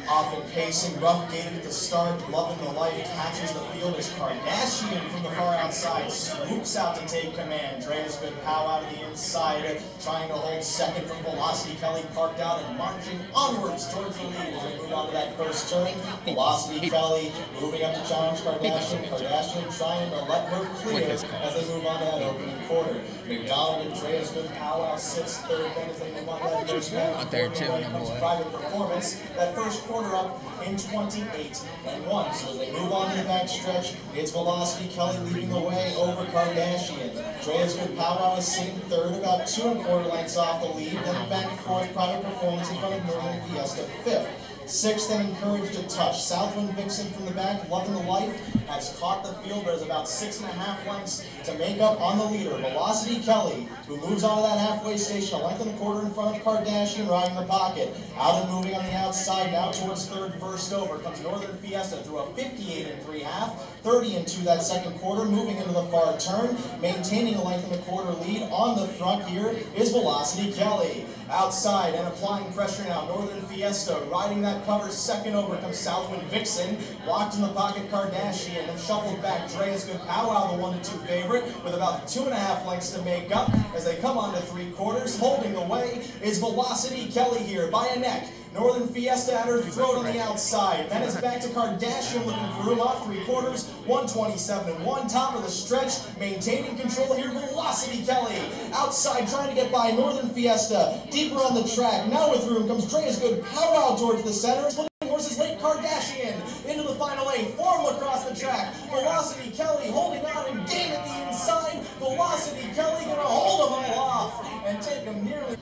Often pacing, rough gated at the start, loving the life, catches the field as Kardashian from the far outside swoops out to take command. Dre's good pow out of the inside, trying to hold second from Velocity. Kelly parked out and marching onwards towards the lead as they move on to that first turn. Velocity Kelly moving up to challenge Kardashian. Kardashian trying to let her clear as they move on to that opening quarter. McDonald and Dre's good pow out sits third then as they move on to that first quarter. Out there too, boy. Private performance. That first quarter up in 28-1. So as they move on to the back stretch, it's Velocity Kelly leading the way over Kardashian. Dre's good powwow is sitting third, about 2 1/4 lengths off the lead. Then back and forth, Private Performance in front of Northern Fiesta fifth. Sixth and Encouraged to Touch. Southwind Vixen from the back, loving the life, has caught the field, but is about 6.5 lengths to make up on the leader. Velocity Kelly, who moves on to that halfway station, a length and a quarter in front of Kardashian, riding the pocket. Out and moving on the outside, now towards third, first over, comes Northern Fiesta through a 58 3/2, 30 2 that second quarter, moving into the far turn, maintaining a length and a quarter lead. On the front here is Velocity Kelly. Outside and applying pressure now, Northern Fiesta riding that cover. Second over comes Southwind Vixen. Locked in the pocket, Kardashian, and shuffled back. Dre's good powwow, the 1-2 favorite, with about 2.5 lengths to make up as they come on to 3/4. Holding the way is Velocity Kelly here by a neck. Northern Fiesta at her throat on the outside. Then it's back to Kardashian looking for room off 3/4. 127-1, top of the stretch, maintaining control here. Velocity Kelly outside trying to get by Northern Fiesta. Deeper on the track. Now with room comes Dre's good powwow towards the center. Horses late Kardashian into the final 8. Form across the track. Velocity Kelly holding on and game at the inside. Velocity Kelly gonna hold them all off and take them nearly.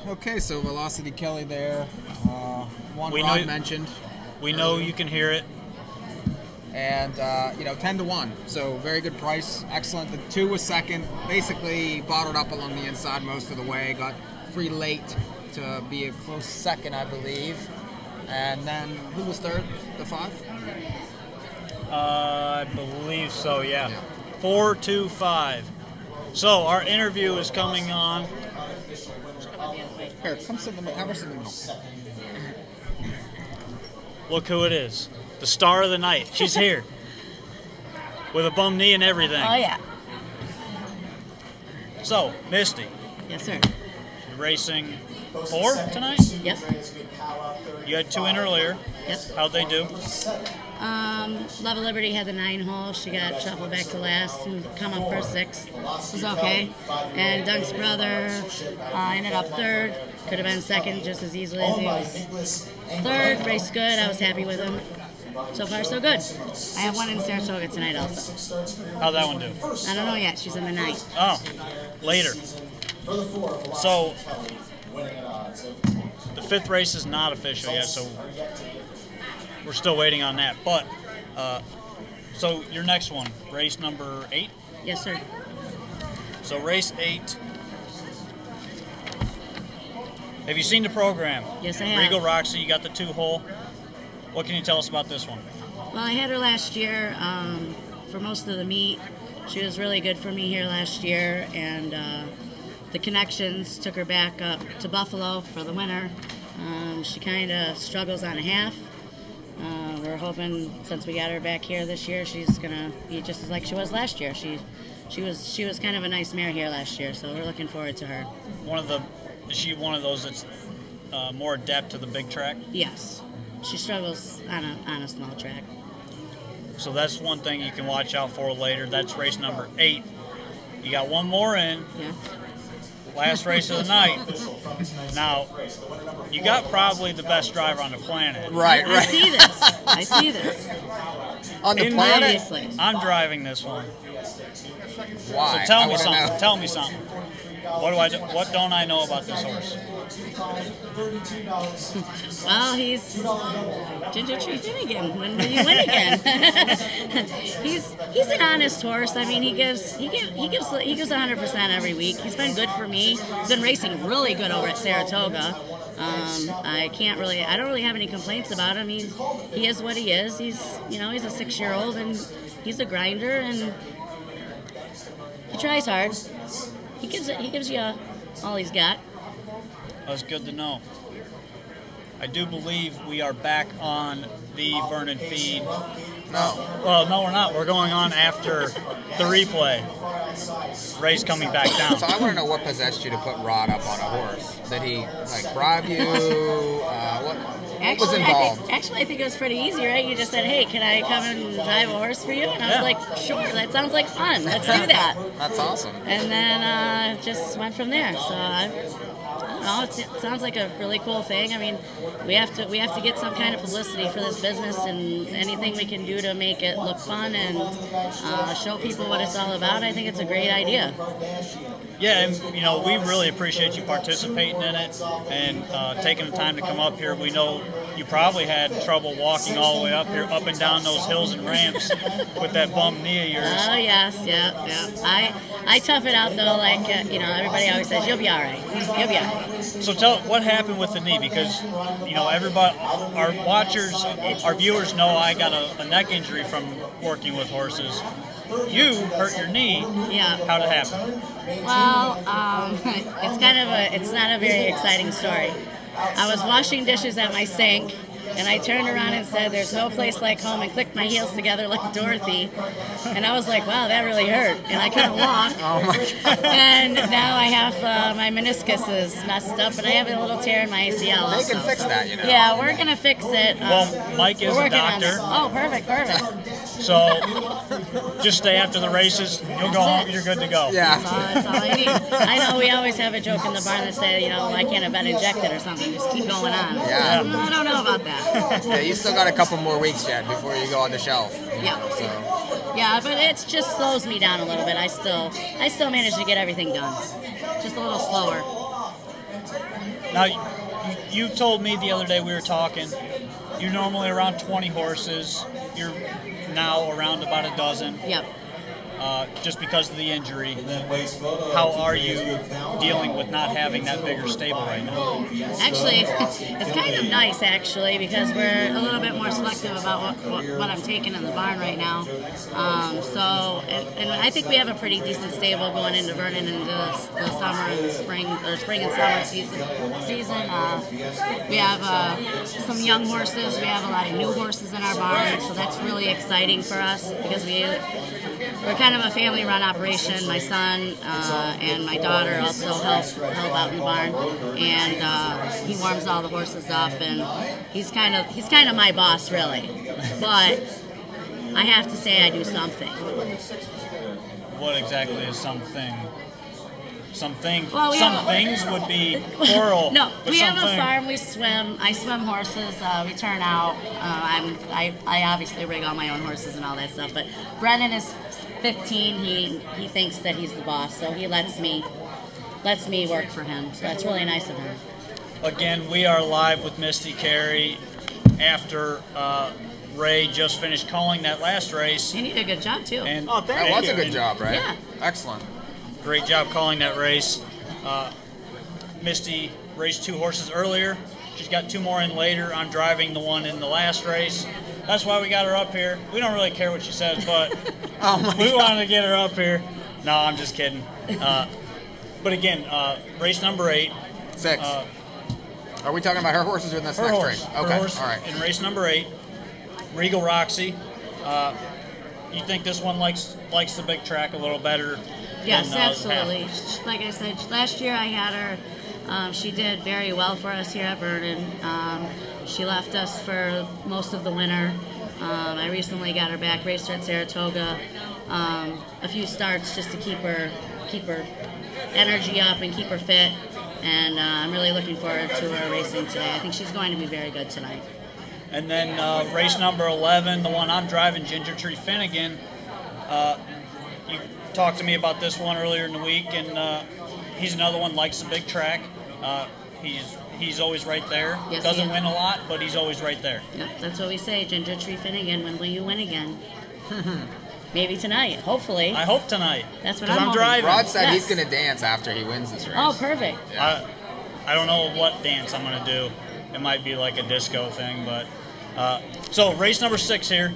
Okay, so Velocity Kelly there. One We Rod know- mentioned. We know you can hear it. And, 10-1. So very good price. Excellent. The 2 was second. Basically bottled up along the inside most of the way. Got free late to be a close second, I believe. And then who was third? The 5? I believe so, yeah. 4-2-5. So our interview is coming on. Here, come sit in the middle. Have her sit in the middle. Look who it is. The star of the night. She's here. With a bum knee and everything. Oh, yeah. So, Misty, Yes, sir. you're racing 4 tonight? Yep. You had 2 in earlier. Yep. How'd they do? Love of Liberty had the 9 hole. She got shuffled back to last and come up for 6th. It was okay. And Doug's brother ended up 3rd. Could have been 2nd just as easily as he was 3rd. Raced good. I was happy with him. So far, so good. I have one in Saratoga tonight also. How'd that one do? I don't know yet. She's in the 9th. Oh, later. So, the 5th race is not official yet, so we're still waiting on that. But, so your next one, race number 8? Yes, sir. So race 8. Have you seen the program? Yes, I have. Regal Roxy, you got the 2-hole. What can you tell us about this one? Well, I had her last year for most of the meet. She was really good for me here last year, and the connections took her back up to Buffalo for the winter. She kind of struggles on a half. We're hoping since we got her back here this year, she's gonna be just as like she was last year. She was kind of a nice mare here last year, so we're looking forward to her. Is she one of those that's more adept to the big track? Yes, she struggles on a small track. So that's one thing you can watch out for later. That's race number 8. You got one more in. Yeah. Last race of the night. Now, you got probably the best driver on the planet. Right. I see this. I see this. On the planet? Obviously. I'm driving this one. Why? So tell I me wanna something. know. Tell me something. What don't I know about this horse? Well, he's Ginger Tree Finnegan. When will you win again? he's an honest horse. I mean, he gives 100% every week. He's been good for me. He's been racing really good over at Saratoga. I don't really have any complaints about him. He is what he is. He's a 6-year-old and he's a grinder, and He tries hard. He gives you all he's got. That's good to know. I do believe we are back on the Vernon feed. No. Well, no, we're not. We're going on after the replay. Ray's coming back down. So I want to know what possessed you to put Rod up on a horse. Did he like bribe you? What was involved? I think it was pretty easy, right? You just said, "Hey, can I come and drive a horse for you?" And I was like, "Sure, that sounds like fun. Let's do that." That's awesome. And then just went from there. So I don't know. It sounds like a really cool thing. I mean, we have to get some kind of publicity for this business, and anything we can do to make it look fun and show people what it's all about. I think it's a great idea. Yeah, and we really appreciate you participating in it and taking the time to come up here. We know you probably had trouble walking all the way up here, up and down those hills and ramps with that bum knee of yours. Oh yes, yeah. I tough it out though. Like everybody always says, "You'll be all right. You'll be all right." So tell what happened with the knee, because everybody, our watchers, our viewers know I got a neck injury from working with horses. You hurt your knee. Yeah. How'd it happen? Well, it's not a very exciting story. I was washing dishes at my sink, and I turned around and said, "There's no place like home," and clicked my heels together like Dorothy. And I was like, "Wow, that really hurt." And I couldn't walk. Oh my God. And now I have my meniscus is messed up, and I have a little tear in my ACL. They Also. can fix that, Yeah, we're gonna fix it. Well, Mike is we're a working on doctor. it. Oh, perfect. So just stay after the races. You'll go home. You're good to go. Yeah. That's all I need. I know we always have a joke in the barn that say, why can't I been injected or something? Just keep going on. Yeah. I don't know about that. Yeah, you still got a couple more weeks yet before you go on the shelf. Yeah. So. Yeah, but it just slows me down a little bit. I still manage to get everything done. Just a little slower. Now, you told me the other day we were talking, you're normally around 20 horses. You're now around about a dozen. Yep. Just because of the injury. How are you dealing with not having that bigger stable right now? Actually, it's kind of nice, actually, because we're a little bit more selective about what I'm taking in the barn right now. And I think we have a pretty decent stable going into Vernon into the summer and spring and summer season. We have some young horses. We have a lot of new horses in our barn, so that's really exciting for us because we're kind of a family-run operation. My son and my daughter also help out in the barn, and he warms all the horses up, and he's kind of my boss, really. But I have to say I do something. What exactly is something? Something. Well, some things would be plural. No, we have something. a farm. We swim. I swim horses. We turn out. I obviously rig all my own horses and all that stuff. But Brennan is 15. He thinks that he's the boss, so he lets me work for him. So that's really nice of him. Again, we are live with Misty Carey after Ray just finished calling that last race. He did a good job too. And That was a good job, right? Yeah. Excellent. Great job calling that race. Misty raced 2 horses earlier. She's got 2 more in later. I'm driving the one in the last race. That's why we got her up here. We don't really care what she says, but we wanted to get her up here. No, I'm just kidding. But again, race number 8. 6. Are we talking about her horses or in this Her next horse. race? Her Okay, horse all right. in race number 8, Regal Roxy. You think this one likes the big track a little better? Yes, than, absolutely. Like I said, last year I had her. She did very well for us here at Vernon. She left us for most of the winter. I recently got her back, raced her at Saratoga. A few starts just to keep her energy up and keep her fit. And I'm really looking forward to her racing today. I think she's going to be very good tonight. And then race number 11, the one I'm driving, Ginger Tree Finnegan. You talked to me about this one earlier in the week, and he's another one likes the big track. He's always right there. Yes, Doesn't he is. win a lot, but he's always right there. Yep, that's what we say. Ginger Tree Finnegan, when will you win again? Maybe tonight, hopefully. I hope tonight. That's what 'cause I'm I'm hoping. driving. Rod said Yes. he's going to dance after he wins this race. Oh, perfect. Yeah. I don't know what dance I'm going to do. It might be like a disco thing, but... so, race number 6 here.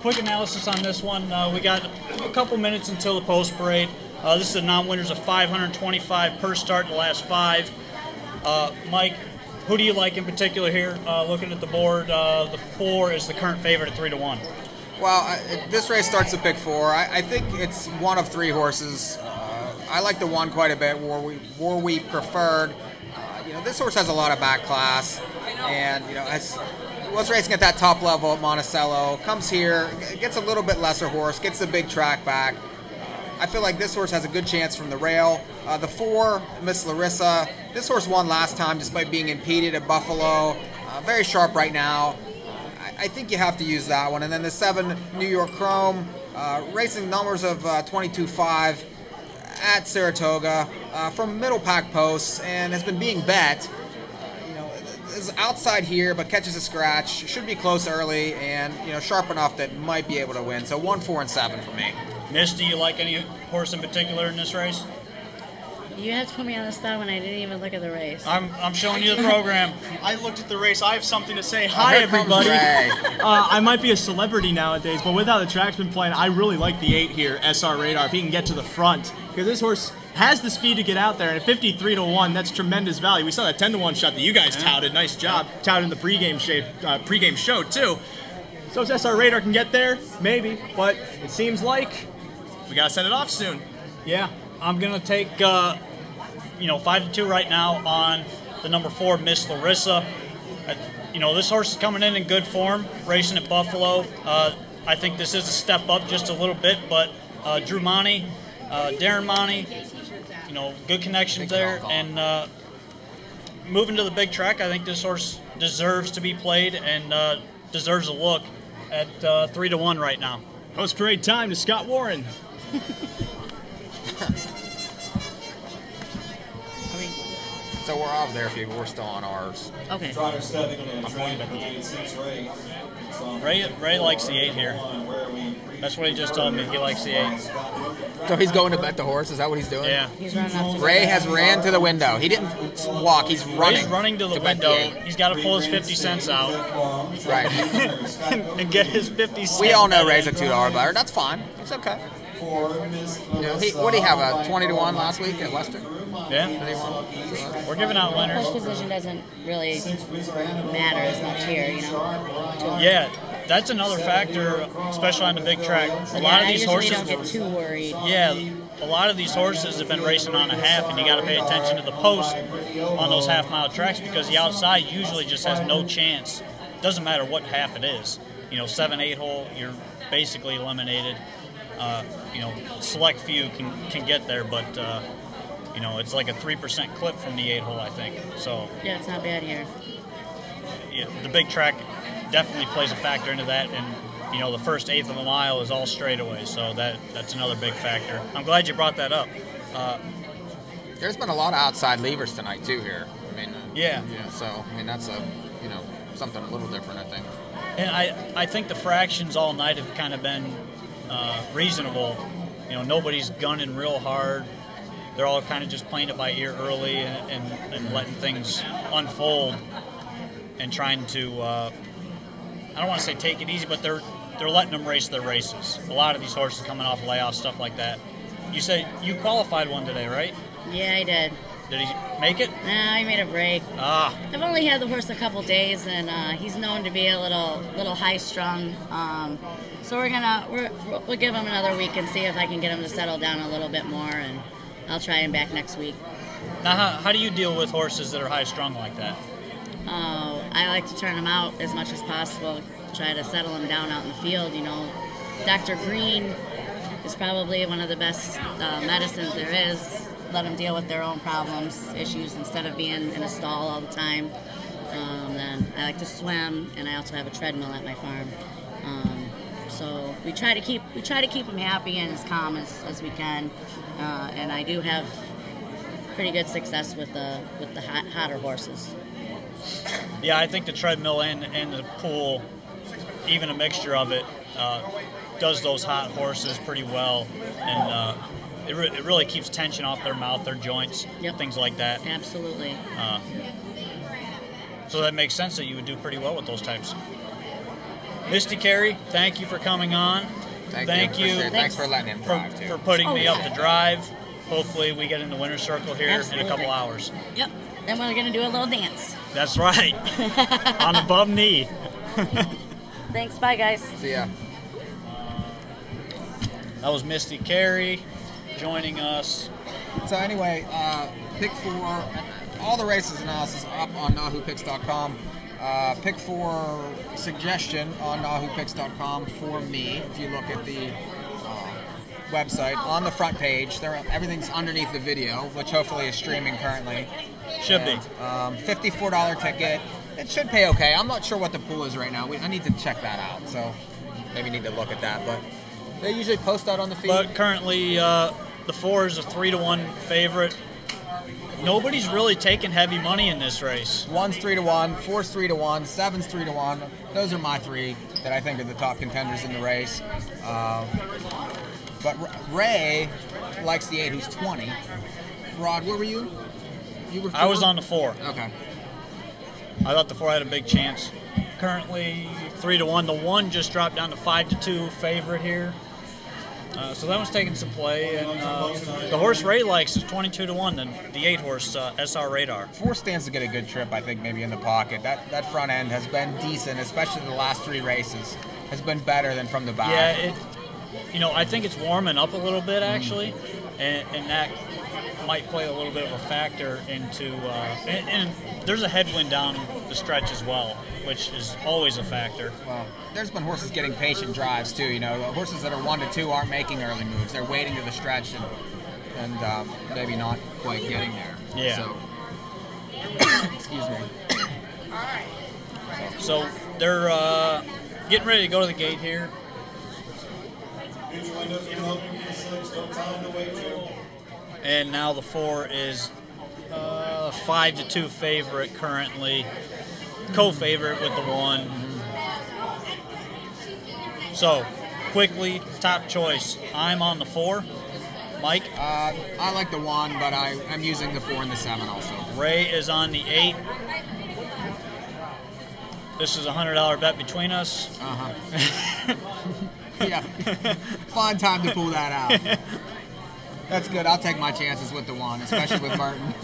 quick analysis on this one. We got a couple minutes until the post parade. This is the non-winners of 525 per start, the last 5. Mike, who do you like in particular here? Looking at the board, the 4 is the current favorite at 3-1. Well, this race starts at pick 4. I think it's one of 3 horses. I like the 1 quite a bit. War we preferred. This horse has a lot of back class, and was racing at that top level at Monticello. Comes here, gets a little bit lesser horse, gets the big track back. I feel like this horse has a good chance from the rail. The 4, Miss Larissa. This horse won last time despite being impeded at Buffalo. Very sharp right now. I think you have to use that one. And then the 7, New York Chrome, racing numbers of 22.5 at Saratoga from middle pack posts and has been being bet. Is outside here but catches a scratch. Should be close early and sharp enough that might be able to win. So 1, 4, and 7 for me. Miss, do you like any horse in particular in this race? You had to put me on the spot when I didn't even look at the race. I'm showing you the program. I looked at the race. I have something to say. Hi, Here comes everybody. Ray. I might be a celebrity nowadays, but with how the track's been playing, I really like the 8 here, SR Radar, if he can get to the front. Because this horse has the speed to get out there, and at 53-1, that's tremendous value. We saw that 10-1 shot that you guys touted. Nice job. Touted in the pregame show, too. So if SR Radar can get there, maybe. But it seems like we got to send it off soon. Yeah, I'm going to take 5-2 right now on the number 4, Miss Larissa. This horse is coming in good form, racing at Buffalo. I think this is a step up just a little bit, but Drew Monty, Darren Monty, good connections there. And moving to the big track, I think this horse deserves to be played and deserves a look at 3-1 right now. Post parade time to Scott Warren. So we're off there, but we're still on ours. Okay. Ray likes the 8 here. That's what he just told me. He likes the 8. So he's going to bet the horse? Is that what he's doing? Yeah. He's running up to the Ray window. has ran to the window. He didn't walk. He's running. Ray's running to the bet window. the 8. He's got to pull his 50 cents out Right. and get his 50 cents. We all know Ray's a $2 buyer. That's fine. It's okay. What did he have, a 20-1 last week at Western? Yeah. We're giving out winners. Post position doesn't really matter as much here, Yeah, that's another factor, especially on the big track. A lot of these I usually horses don't get too worried. Yeah, a lot of these horses have been racing on a half, and you got to pay attention to the post on those half-mile tracks because the outside usually just has no chance. Doesn't matter what half it is. 7, 8 hole, you're basically eliminated. Select few can get there, but it's like a 3% clip from the 8 hole, I think. So Yeah, it's not bad here. yeah, the big track definitely plays a factor into that, and the first 1/8 of a mile is all straightaway, so that's another big factor. I'm glad you brought that up. There's been a lot of outside levers tonight too here. Yeah. So that's something a little different, I think. And I think the fractions all night have kind of been reasonable. Nobody's gunning real hard. They're all kind of just playing it by ear early and letting things unfold and trying to, I don't want to say take it easy, but they're letting them race their races. A lot of these horses coming off layoffs, stuff like that. You said you qualified one today, right? Yeah, I did. Did he make it? Nah, I made a break. Ah. I've only had the horse a couple days, and he's known to be a little high-strung. So we'll give him another week and see if I can get him to settle down a little bit more, and I'll try him back next week. Now, how do you deal with horses that are high-strung like that? I like to turn them out as much as possible, try to settle them down out in the field. Dr. Green is probably one of the best medicines there is. Let them deal with their own problems, issues, instead of being in a stall all the time. Then I like to swim, and I also have a treadmill at my farm. So we try to keep them happy and as calm as we can. And I do have pretty good success with the hotter horses. Yeah, I think the treadmill and the pool, even a mixture of it, does those hot horses pretty well, and it really keeps tension off their mouth, their joints, Yep. things like that. Absolutely. So that makes sense that you would do pretty well with those types. Misty Carey, thank you for coming on. Thank you. Thanks for letting him drive, too. For putting me up the drive. Hopefully we get in the winner's circle here in a couple hours. Yep. Then we're going to do a little dance. That's right. On the bum knee. Thanks. Bye, guys. See ya. That was Misty Carey joining us. So anyway, pick 4, all the races analysis up on NAHUpicks.com. Pick 4 suggestion on NAHUpicks.com for me. If you look at the website, on the front page, everything's underneath the video, which hopefully is streaming currently. Should be. $54 ticket. It should pay okay. I'm not sure what the pool is right now. I need to check that out, so maybe need to look at that. But they usually post that on the feed. But currently, the 4 is a 3-to-1 favorite. Nobody's really taking heavy money in this race. 1's 3-to-1, 4's 3-to-1, 7's 3-to-1. Those are my 3 that I think are the top contenders in the race. But Ray likes the 8, who's 20. Rod, where were you? You were 4? I was on the 4. Okay. I thought the 4 had a big chance. Currently 3-to-1. The 1 just dropped down to 5-to-2 favorite here. So that one's taking some play. And the horse Ray likes is 22-to-1. The 8 horse SR Radar. 4 stands to get a good trip, I think, maybe in the pocket. That front end has been decent, especially the last 3 races. Has been better than from the back. Yeah, I think it's warming up a little bit actually, and that might play a little bit of a factor into. And there's a headwind down the stretch as well, which is always a factor. Well, there's been horses getting patient drives too. The horses that are 1-2 aren't making early moves. They're waiting to the stretch and maybe not quite getting there. Yeah. So, excuse me. So they're getting ready to go to the gate here. And now the 4 is 5-to-2 favorite currently, co-favorite with the 1. So, quickly, top choice. I'm on the 4. Mike? I like the 1, but I'm using the 4 and the 7 also. Ray is on the 8. This is a $100 bet between us. Uh-huh. Yeah. Fun time to pull that out. That's good. I'll take my chances with the 1, especially with Martin.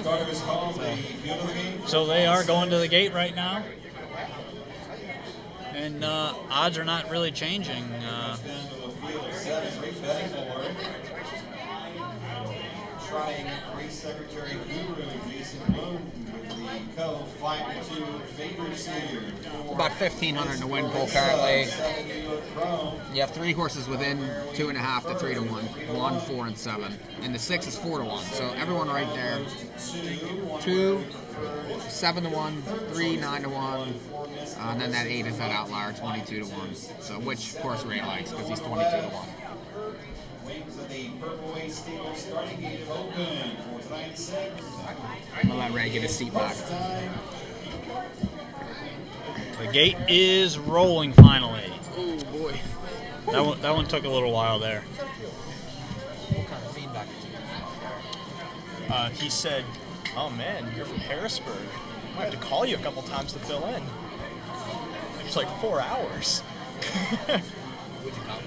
So they are going to the gate right now. And odds are not really changing. Trying race secretary Guru Jason Moon with the Co. 5-2 favorites here. About 1,500 in the win pool currently. You have 3 horses within 2.5 to 3-to-1. 1, 4, and 7. And the 6 is 4-to-1. So everyone right there. 2, 7-to-1, 3, 9-to-1. And then that 8 is that outlier, 22-to-1. So which, of course, Ray likes because he's 22-to-1. I'm gonna let Ray get his seat back. The gate is rolling finally. Oh boy. That one took a little while there. What kind of feedback did you get? He said, "Oh man, you're from Harrisburg. I might have to call you a couple times to fill in." It's like 4 hours. Would you come?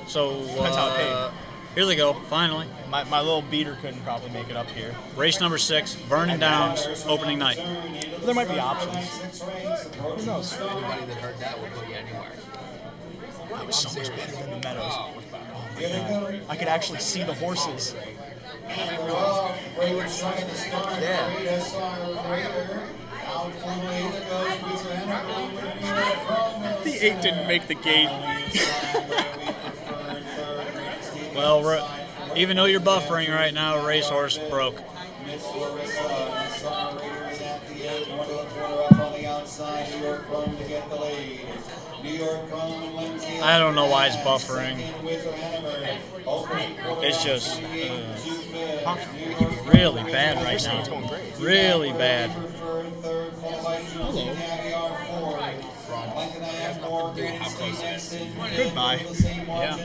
So Depends how it paid. here they go, finally. My little beater couldn't probably make it up here. Race number 6, Vernon Downs, opening night. There might be options. Who knows? Anybody that heard that would put you anywhere. That was so much better than the Meadows. Oh my God. I could actually see the horses. The 8 didn't make the gate. Well, even though you're buffering right now, a racehorse broke. I don't know why it's buffering. It's just really bad right now. Really bad. Goodbye. Yeah.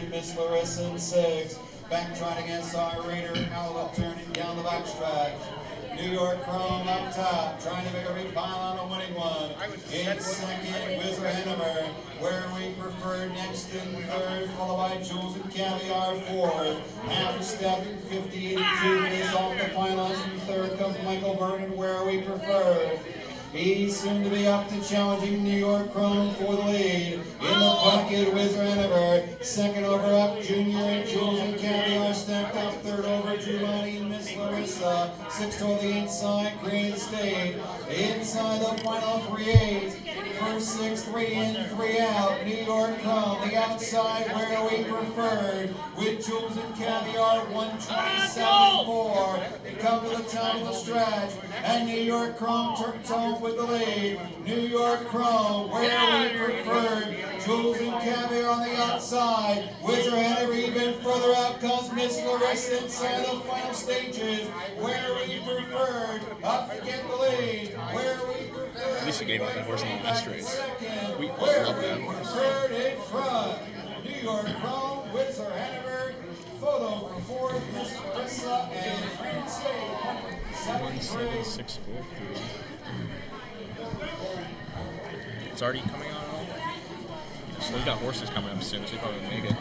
Back trying against our Raider, now turning down the backstretch. New York Chrome up top, trying to make a repile on a winning one. In second, Wizard Hanover. Where we prefer next in third, followed by Jules and Caviar fourth. Half a step, 58-2 is off the finalist. In third comes Michael Vernon, Where we prefer. He's soon to be up to challenging New York Chrome for the lead. In the pocket, Wizard Hanover. Second over up, Junior and Jules and Caviar stacked up. Third over, Giovanni and Miss Larissa. Sixth over the inside, Green State. Inside the final 3-8. First 6, 3 in, 3 out. New York Chrome. The outside, Where we preferred. With Jules and Caviar, 127-4. They come to the top of the stretch. And New York Chrome turns home with the lead. New York Chrome, Where we preferred. Jules and Caviar on the outside. Wizard Hanover even further out comes Miss Larissa inside the final stages. Where we preferred. Up to get the lead. Where we preferred. At least you gave up the horse in the last race. We Where love that we horse. preferred in front. New York Chrome, Wizard Hanover. Photo from fourth, Miss Larissa and Green State. 17643. It's already coming on. So we've got horses coming up soon, so we probably make it.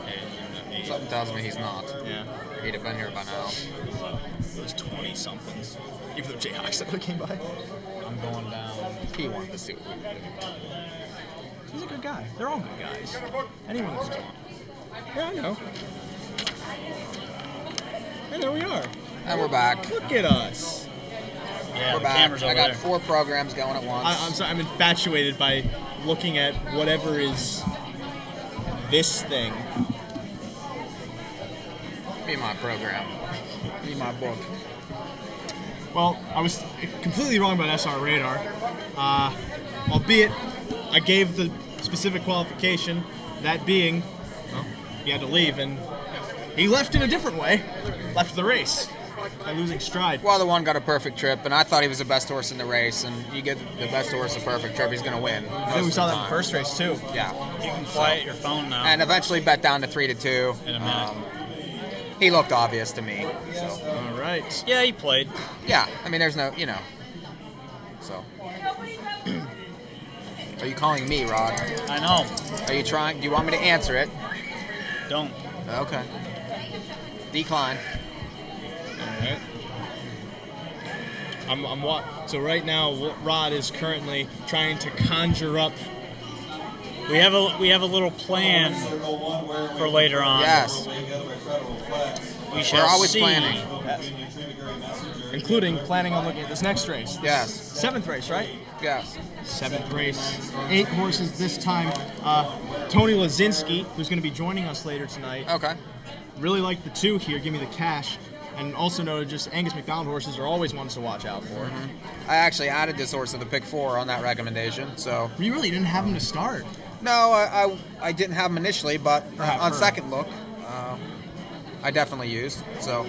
Something tells me he's not. Yeah. He'd have been here by now. It was 20-somethings. Even though Jayhawks never came by. I'm going down. He wanted to see what we were doing. He's a good guy. They're all good guys. Anyone is good. Yeah, I know. And there we are. And we're back. Look at us. Yeah, We're the back. camera's over I got there. 4 programs going at once. I'm sorry. I'm infatuated by looking at whatever is this thing. Be my program. Be my book. Well, I was completely wrong about SR Radar. Albeit, I gave the specific qualification, that being, well, he had to leave, and he left in a different way. Left the race by losing stride. Well, the one got a perfect trip, and I thought he was the best horse in the race, and you get the best horse a perfect trip, he's going to win. I think we saw that in the first race, too. Yeah. You can quiet your phone now. And eventually bet down to 3-2. In a minute. He looked obvious to me. So. All right. Yeah, he played. Yeah, I mean, there's no, So. Are you calling me, Rod? I know. Are you trying? Do you want me to answer it? Don't. Okay. Decline. All right. So right now, Rod is currently trying to conjure up. We have a little plan for later on. Yes. We shall We're always see. planning. Yes. Including planning on looking at this next race. Yes. 7th race, right? Yes. 7th race. 8 horses this time. Tony Lazinski, who's going to be joining us later tonight. Okay. Really like the 2 here. Give me the cash. And also noted just Angus McDonald horses are always ones to watch out for. I actually added this horse to the pick 4 on that recommendation. So. You really didn't have him to start. No, I didn't have him initially, but on second look, I definitely used. So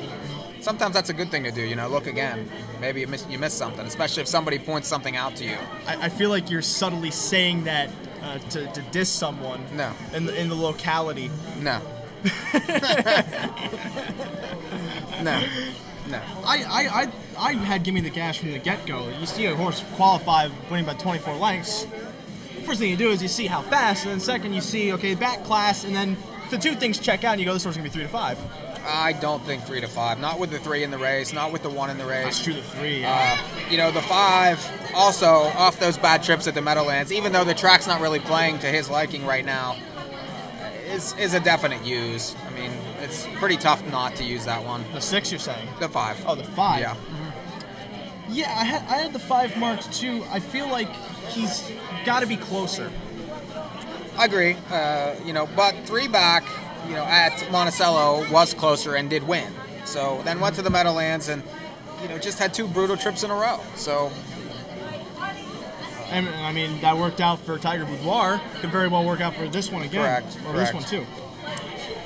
sometimes that's a good thing to do. Look again. Maybe you miss something, especially if somebody points something out to you. I feel like you're subtly saying that to diss someone. No. In the locality. No. No. I had Gimme the Cash from the get-go. You see a horse qualify winning by 24 lengths. First thing you do is you see how fast, and then second you see, okay, back class, and then the 2 things check out, and you go, this horse is going to be 3-5. I don't think 3-5. Not with the 3 in the race. Not with the 1 in the race. That's true, the 3, yeah. The 5, also, off those bad trips at the Meadowlands, even though the track's not really playing to his liking right now, is a definite use. I mean, it's pretty tough not to use that one. The 6, you're saying? The 5. Oh, the 5. Yeah. Yeah, I had the 5 marked too. I feel like he's got to be closer. I agree. But 3 back, at Monticello was closer and did win. So then went to the Meadowlands and, just had 2 brutal trips in a row. So. And, I mean, that worked out for Tiger Boudoir. Could very well work out for this one again. Correct. Or this one too.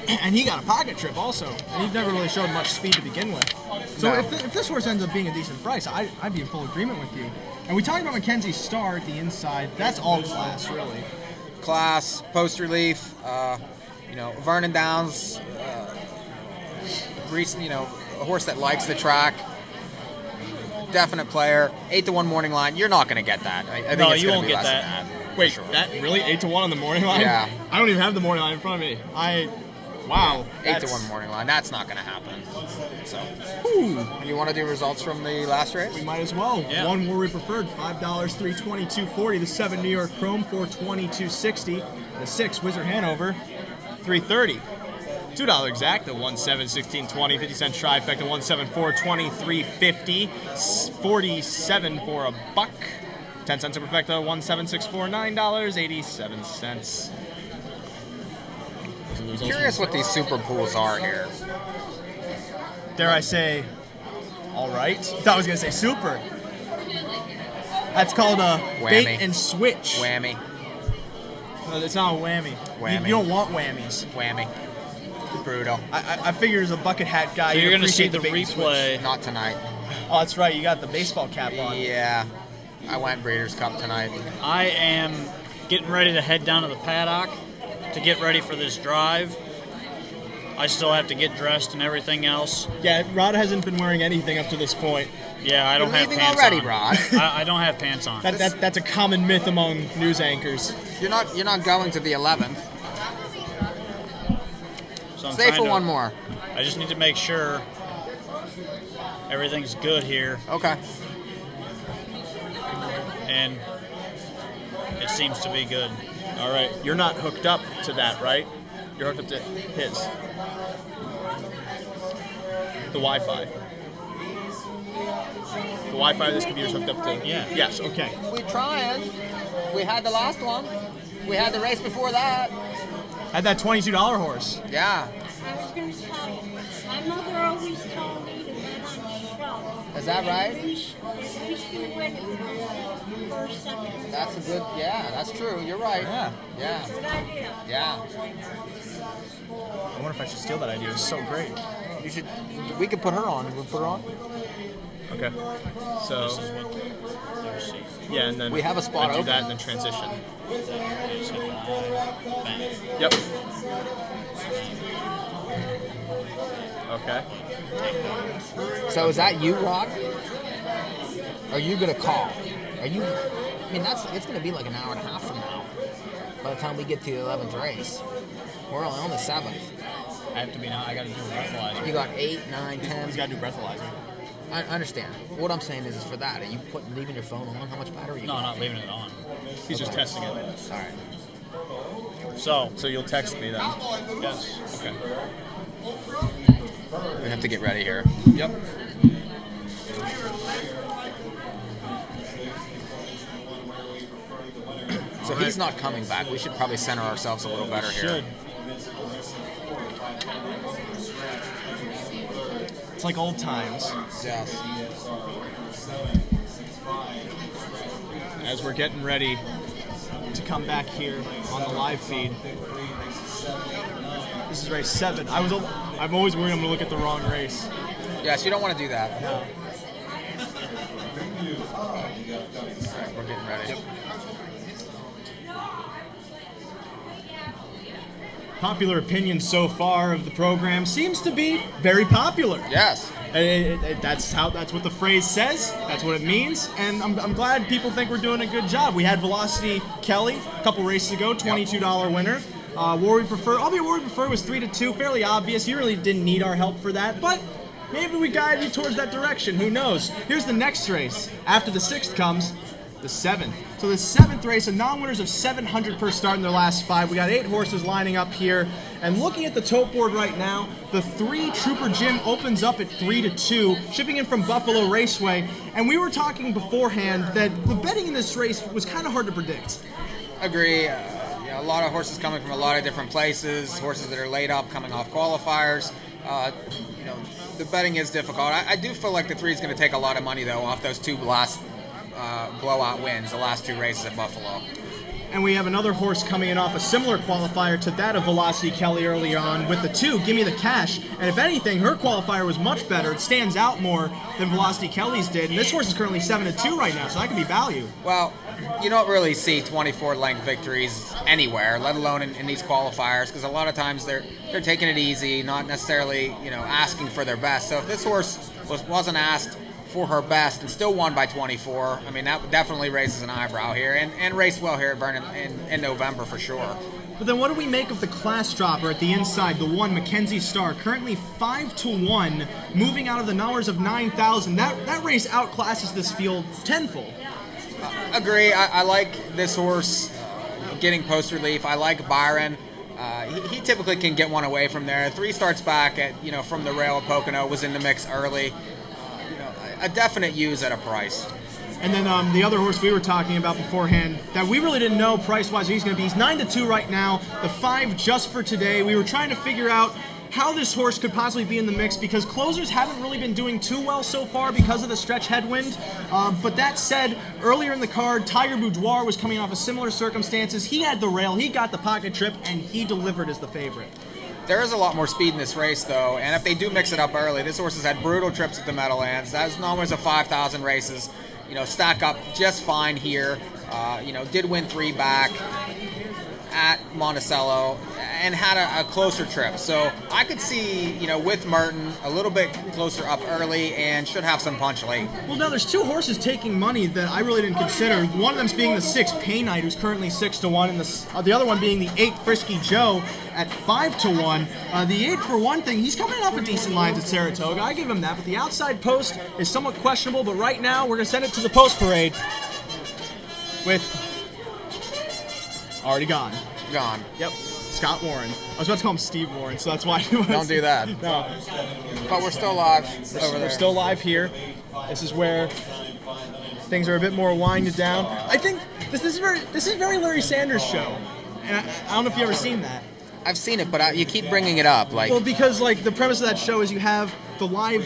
And he got a pocket trip also. And he never really showed much speed to begin with. So No. if this horse ends up being a decent price, I'd be in full agreement with you. And we talked about Mackenzie Starr at the inside. That's all class, really. Class, post relief, Vernon Downs, recent, a horse that likes the track. definite player. 8-1 morning line. You're not going to get that. I think No, it's you gonna won't be get less that. than that. Wait, for sure. that really 8-1 on the morning line? Yeah. I don't even have the morning line in front of me. Wow. 8-1 morning line. That's not going to happen. So, Ooh, you want to do results from the last race? we might as well. Yeah. 1 War We Preferred, $5, $320, $240. The 7 New York Chrome, $420, $260. The 6 Wizard Hanover, $330. $2 exact, the 1 7 16 20 50 cent trifecta, 1 7 4 20 350, 47 for a buck, 10 cents a perfecta, 1 7 6 4 $9 87 cents. Curious what these super pools are here. Dare I say, all right? I thought I was gonna say super. That's called a bait Whammy. and switch. Whammy. No, it's not a whammy. Whammy. You don't want whammies. Whammy. Brutal. I figure as a bucket hat guy, So you're going to see the bait and switch. replay. Not tonight. Oh, that's right. You got the baseball cap on. Yeah. I went Breeders' Cup tonight. I am getting ready to head down to the paddock to get ready for this drive. I still have to get dressed and everything else. Yeah, Rod hasn't been wearing anything up to this point. Yeah, I don't You're have leaving pants already, on. Rod. I don't have pants on. That's a common myth among news anchors. You're not going to the 11th. So I'm Stay trying for to- one more. I just need to make sure everything's good here, Okay. and it seems to be good. All right, you're not hooked up to that, right? You're hooked up to his. The Wi-Fi. The Wi-Fi of this computer's hooked up to. Yeah. Yes. Okay. We trying. We had the last one. We had the race before that. Had that $22 horse. Yeah. I was going to tell you, my mother always told me to bet on the show. Is that right? At least you win if you're first, second. That's a good. Yeah, that's true. You're right. Yeah. Yeah. Good idea. Yeah. I wonder if I should steal that idea. It was so great. You should. We could put her on. We'll put her on. Okay. So This is what they're seeing. yeah, and then We have a spot I do open. that and then transition. It's hit bang. Yep. Okay. So is that you, Rod? Are you gonna call? Are you? I mean, it's gonna be like an hour and a half from now. By the time we get to the 11th race, we're only on the 7th. I have to be now. I got to do breathalyzer. You got 8, 9, 10. He's got to do breathalyzer. I understand. What I'm saying is for that, are you leaving your phone on? How much battery? You No, I'm got? not leaving it on. He's just testing it. All right. So, you'll text me then. yes. Okay. We have to get ready here. Yep. So he's not coming back. We should probably center ourselves a little better here. Should. It's like old times. Yes. As we're getting ready to come back here on the live feed. This is race 7. I'm always worried I'm going to look at the wrong race. Yes, you don't want to do that. No. We're getting ready. Popular opinion so far of the program seems to be very popular. Yes. That's what the phrase says. That's what it means, and I'm glad people think we're doing a good job. We had Velocity Kelly a couple races ago, $22 winner. War We Prefer. Albeit War We Prefer was 3-2, fairly obvious. You really didn't need our help for that, but maybe we guided you towards that direction. Who knows? Here's the next race. After the 6th comes the 7th. So the 7th race, a non-winners of 700 per start in their last 5. We got 8 horses lining up here. And looking at the tote board right now, the 3 Trooper Jim opens up at 3-2, shipping in from Buffalo Raceway. And we were talking beforehand that the betting in this race was kind of hard to predict. Agree. A lot of horses coming from a lot of different places, horses that are laid up coming off qualifiers. The betting is difficult. I do feel like the 3 is going to take a lot of money, though, off those 2 last blowout wins, the last 2 races at Buffalo. And we have another horse coming in off a similar qualifier to that of Velocity Kelly early on with the 2, Gimme the Cash. And if anything, her qualifier was much better. It stands out more than Velocity Kelly's did. And this horse is currently 7-2 right now, so that could be value. Well, you don't really see 24-length victories anywhere, let alone in these qualifiers, because a lot of times they're taking it easy, not necessarily asking for their best. So if this horse wasn't asked for her best and still won by 24. I mean, that definitely raises an eyebrow here, and raced well here at Vernon in November for sure. But then what do we make of the class dropper at the inside, the one Mackenzie Starr, currently 5-1, moving out of the numbers of 9,000. That race outclasses this field tenfold. Agree. I like this horse getting post relief. I like Byron. He typically can get one away from there. 3 starts back at from the rail of Pocono, was in the mix early. A definite use at a price. And then the other horse we were talking about beforehand that we really didn't know price-wise he's going to be. He's 9-2 right now. The 5 just for today. We were trying to figure out how this horse could possibly be in the mix because closers haven't really been doing too well so far because of the stretch headwind. But that said, earlier in the card, Tiger Boudoir was coming off of similar circumstances. He had the rail, he got the pocket trip, and he delivered as the favorite. There is a lot more speed in this race, though, and if they do mix it up early, this horse has had brutal trips at the Meadowlands. That's almost a 5,000 races. Stack up just fine here. Did win 3 back at Monticello and had a closer trip. So I could see, with Merton, a little bit closer up early and should have some punch late. Well, now there's 2 horses taking money that I really didn't consider. One of them's being the 6 Pay Knight, who's currently 6-1, and the other one being the 8 Frisky Joe at 5-1. The 8 for one thing, he's coming off a decent lines at Saratoga. I give him that, but the outside post is somewhat questionable. But right now, we're going to send it to the post parade with already gone. Gone. Yep. Scott Warren. I was about to call him Steve Warren, so that's why. Don't do that. No. But we're still live over there. We're still live here. This is where things are a bit more winded down. I think this is very Larry Sanders show, and I don't know if you've ever seen that. I've seen it, but you keep bringing it up. Well, because the premise of that show is you have the live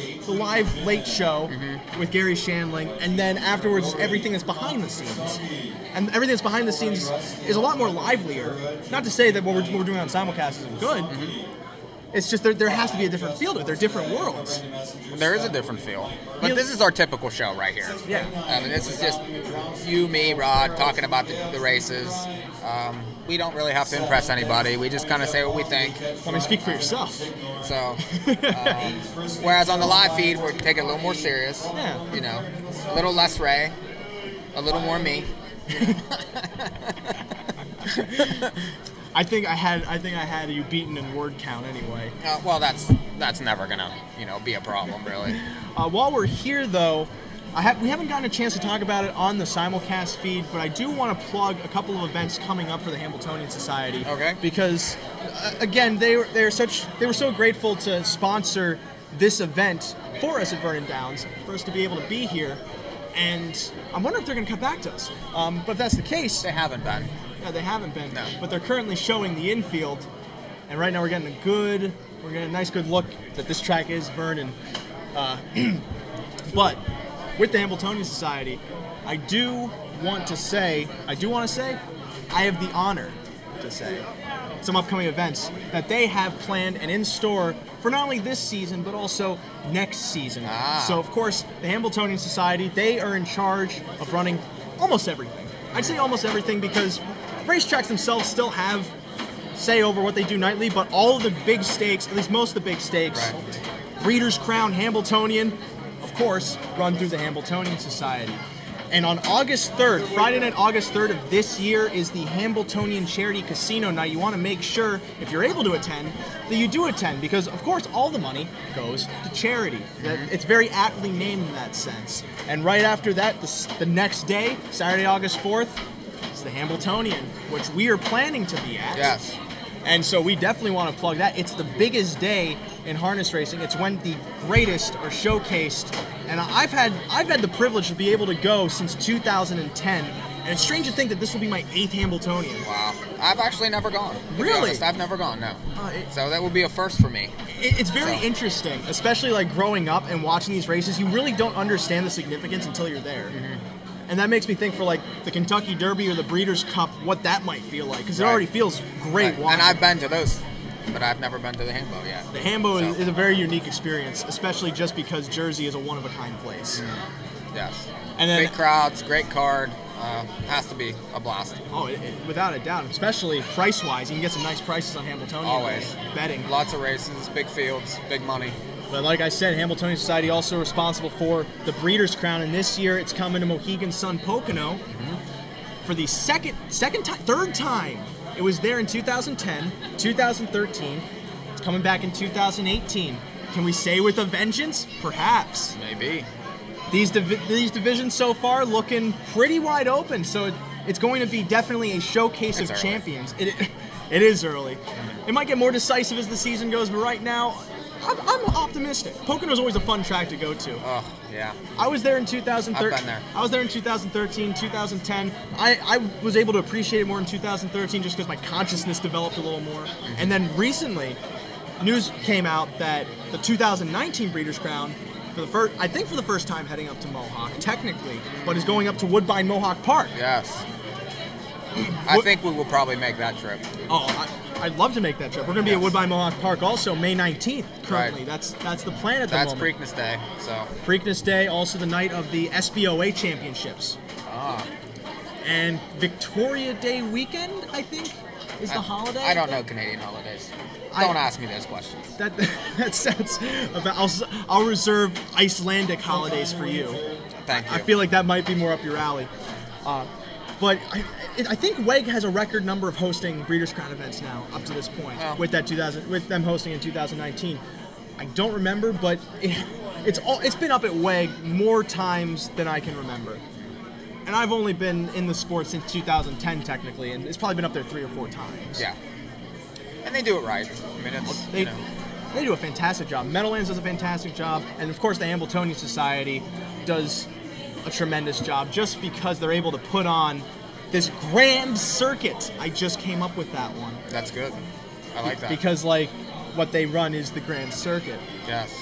late show with Gary Shandling, and then afterwards everything that's behind the scenes. And everything that's behind the scenes is a lot more livelier. Not to say that what we're doing on simulcast isn't good. It's just there has to be a different feel to it. They're different worlds. There is a different feel. But this is our typical show right here. Yeah. I mean, this is just you, me, Rod, talking about the races. We don't really have to impress anybody. We just kind of say what we think. I mean, speak for yourself. So, whereas on the live feed, we take it a little more serious. Yeah. A little less Ray, a little more me. I think I had you beaten in word count anyway. Well, that's never gonna be a problem really. While we're here though, we haven't gotten a chance to talk about it on the simulcast feed, but I do want to plug a couple of events coming up for the Hambletonian Society. Okay. Because again, they were so grateful to sponsor this event for us at Vernon Downs, for us to be able to be here. And I'm wondering if they're going to come back to us. But if that's the case... They haven't been. Yeah, they haven't been. No. But they're currently showing the infield. And right now we're getting a nice good look that this track is Vernon. But with the Hambletonian Society, I do want to say, I have the honor to say some upcoming events that they have planned and in store for not only this season, but also next season. So, of course, the Hambletonian Society, they are in charge of running almost everything. I'd say almost everything because racetracks themselves still have say over what they do nightly, but all of the big stakes, at least most of the big stakes, right. Breeders' Crown, Hambletonian, of course, run through the Hambletonian Society. And on August 3rd, Friday night, August 3rd of this year, is the Hambletonian Charity Casino Night. You want to make sure, if you're able to attend, that you do attend, because, of course, all the money goes to charity. It's very aptly named in that sense. And right after that, the next day, Saturday, August 4th, is the Hambletonian, which we are planning to be at. Yes. And so we definitely want to plug that. It's the biggest day in harness racing. It's when the greatest are showcased. And I've had the privilege to be able to go since 2010. And it's strange to think that this will be my 8th Hambletonian. Wow. I've actually never gone. Really? I've never gone, no. So that would be a first for me. It's very interesting, especially like growing up and watching these races. You really don't understand the significance until you're there. And that makes me think for like the Kentucky Derby or the Breeders' Cup, what that might feel like, because it already feels great watching. And I've been to those, but I've never been to the Hambo yet. The Hambo is a very unique experience, especially just because Jersey is a one-of-a-kind place. Yes. And then, big crowds, great card, has to be a blast. Oh, without a doubt, especially price-wise. You can get some nice prices on Hambletonian. Always. Betting. Lots of races, big fields, big money. But like I said, Hamiltonian Society also responsible for the Breeders' Crown, and this year it's coming to Mohegan Sun Pocono for the third time. It was there in 2010, 2013. It's coming back in 2018. Can we say with a vengeance? Perhaps. Maybe. These divisions so far looking pretty wide open, so it's going to be definitely a showcase of champions. It is early. It might get more decisive as the season goes, but right now, I'm optimistic. Pocono's always a fun track to go to. Oh, yeah. I was there in 2013. I've been there. I was there in 2013, 2010. I was able to appreciate it more in 2013 just because my consciousness developed a little more. And then recently, news came out that the 2019 Breeders' Crown, for the first time heading up to Mohawk, technically, but is going up to Woodbine Mohawk Park. Yes. I think we will probably make that trip. Oh, I'd love to make that trip. We're going to be at Woodbine Mohawk Park also May 19th currently. Right. That's the plan at the moment. That's Preakness Day. So Preakness Day, also the night of the SBOA Championships. And Victoria Day weekend, I think, is the holiday. I don't know Canadian holidays. Don't ask me those questions. That's about. I'll reserve Icelandic holidays for you. Thank you. I feel like that might be more up your alley. But I think WEG has a record number of hosting Breeders' Crown events now up to this point. Oh. With them hosting in 2019. I don't remember, but it's been up at WEG more times than I can remember. And I've only been in the sport since 2010 technically, and it's probably been up there 3 or 4 times. Yeah. And they do it right. I mean, it's, they do a fantastic job. Meadowlands does a fantastic job, and of course the Hamiltonian Society does a tremendous job just because they're able to put on this grand circuit. I just came up with that one. That's good. I like that. Because what they run is the grand circuit. Yes.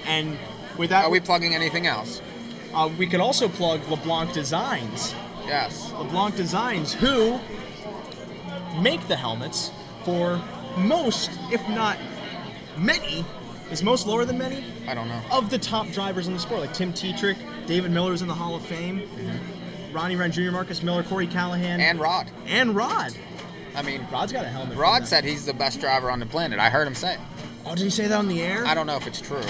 And with that, are we plugging anything else? We could also plug LeBlanc Designs. Yes. LeBlanc Designs, who make the helmets for most, if not many, is most lower than many? I don't know. Of the top drivers in the sport, like Tim Tetrick, David Miller's in the Hall of Fame, Ronnie Wren Jr., Marcus Miller, Corey Callahan. And Rod. I mean, Rod's got a helmet. Rod said he's the best driver on the planet. I heard him say it. Oh, did he say that on the air? I don't know if it's true.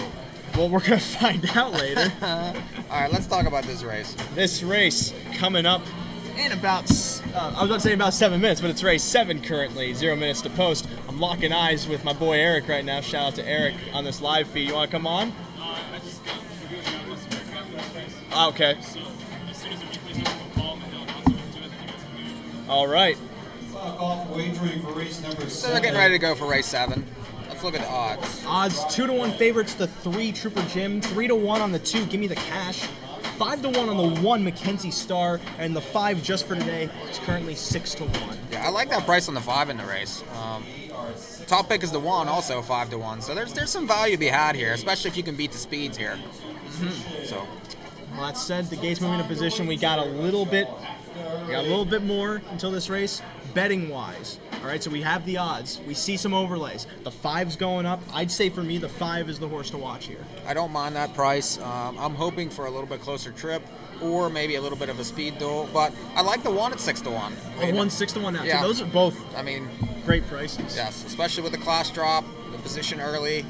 Well, we're going to find out later. All right, let's talk about this race. This race coming up in about, I was about to say about 7 minutes, but it's race 7 currently, 0 minutes to post. I'm locking eyes with my boy Eric right now. Shout out to Eric on this live feed. You want to come on? Okay. All right. So we're getting ready to go for race 7. Let's look at the odds. Odds 2-1 favorites, the 3 Trooper Jim, 3-1 on the 2 Gimme the Cash, 5-1 on the 1 Mackenzie Star, and the 5 just for today is currently 6-1. Yeah, I like that price on the 5 in the race. Top pick is the 1, also 5-1. So there's some value to be had here, especially if you can beat the speeds here. So. Well, that said, the gate's moving to position. We got a little bit more until this race, betting wise. All right, so we have the odds. We see some overlays. The 5's going up. I'd say for me, the 5 is the horse to watch here. I don't mind that price. I'm hoping for a little bit closer trip, or maybe a little bit of a speed duel. But I like the 1 at 6-1. Oh, 1's 6-1 now. Yeah. So those are both. I mean, great prices. Yes, especially with the class drop, the position early,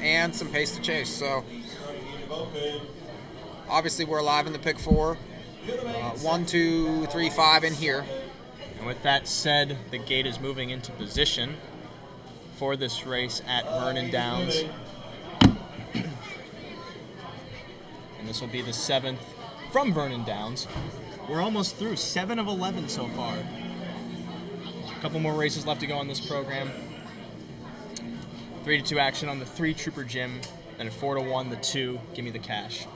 and some pace to chase. So obviously we're live in the pick 4. 1, 2, 3, 5 in here. And with that said, the gate is moving into position for this race at Vernon Downs. And this will be the 7th from Vernon Downs. We're almost through 7 of 11 so far. A couple more races left to go on this program. 3-2 action on the 3 Trooper Jim, and a 4-1 the 2 Gimme the Cash.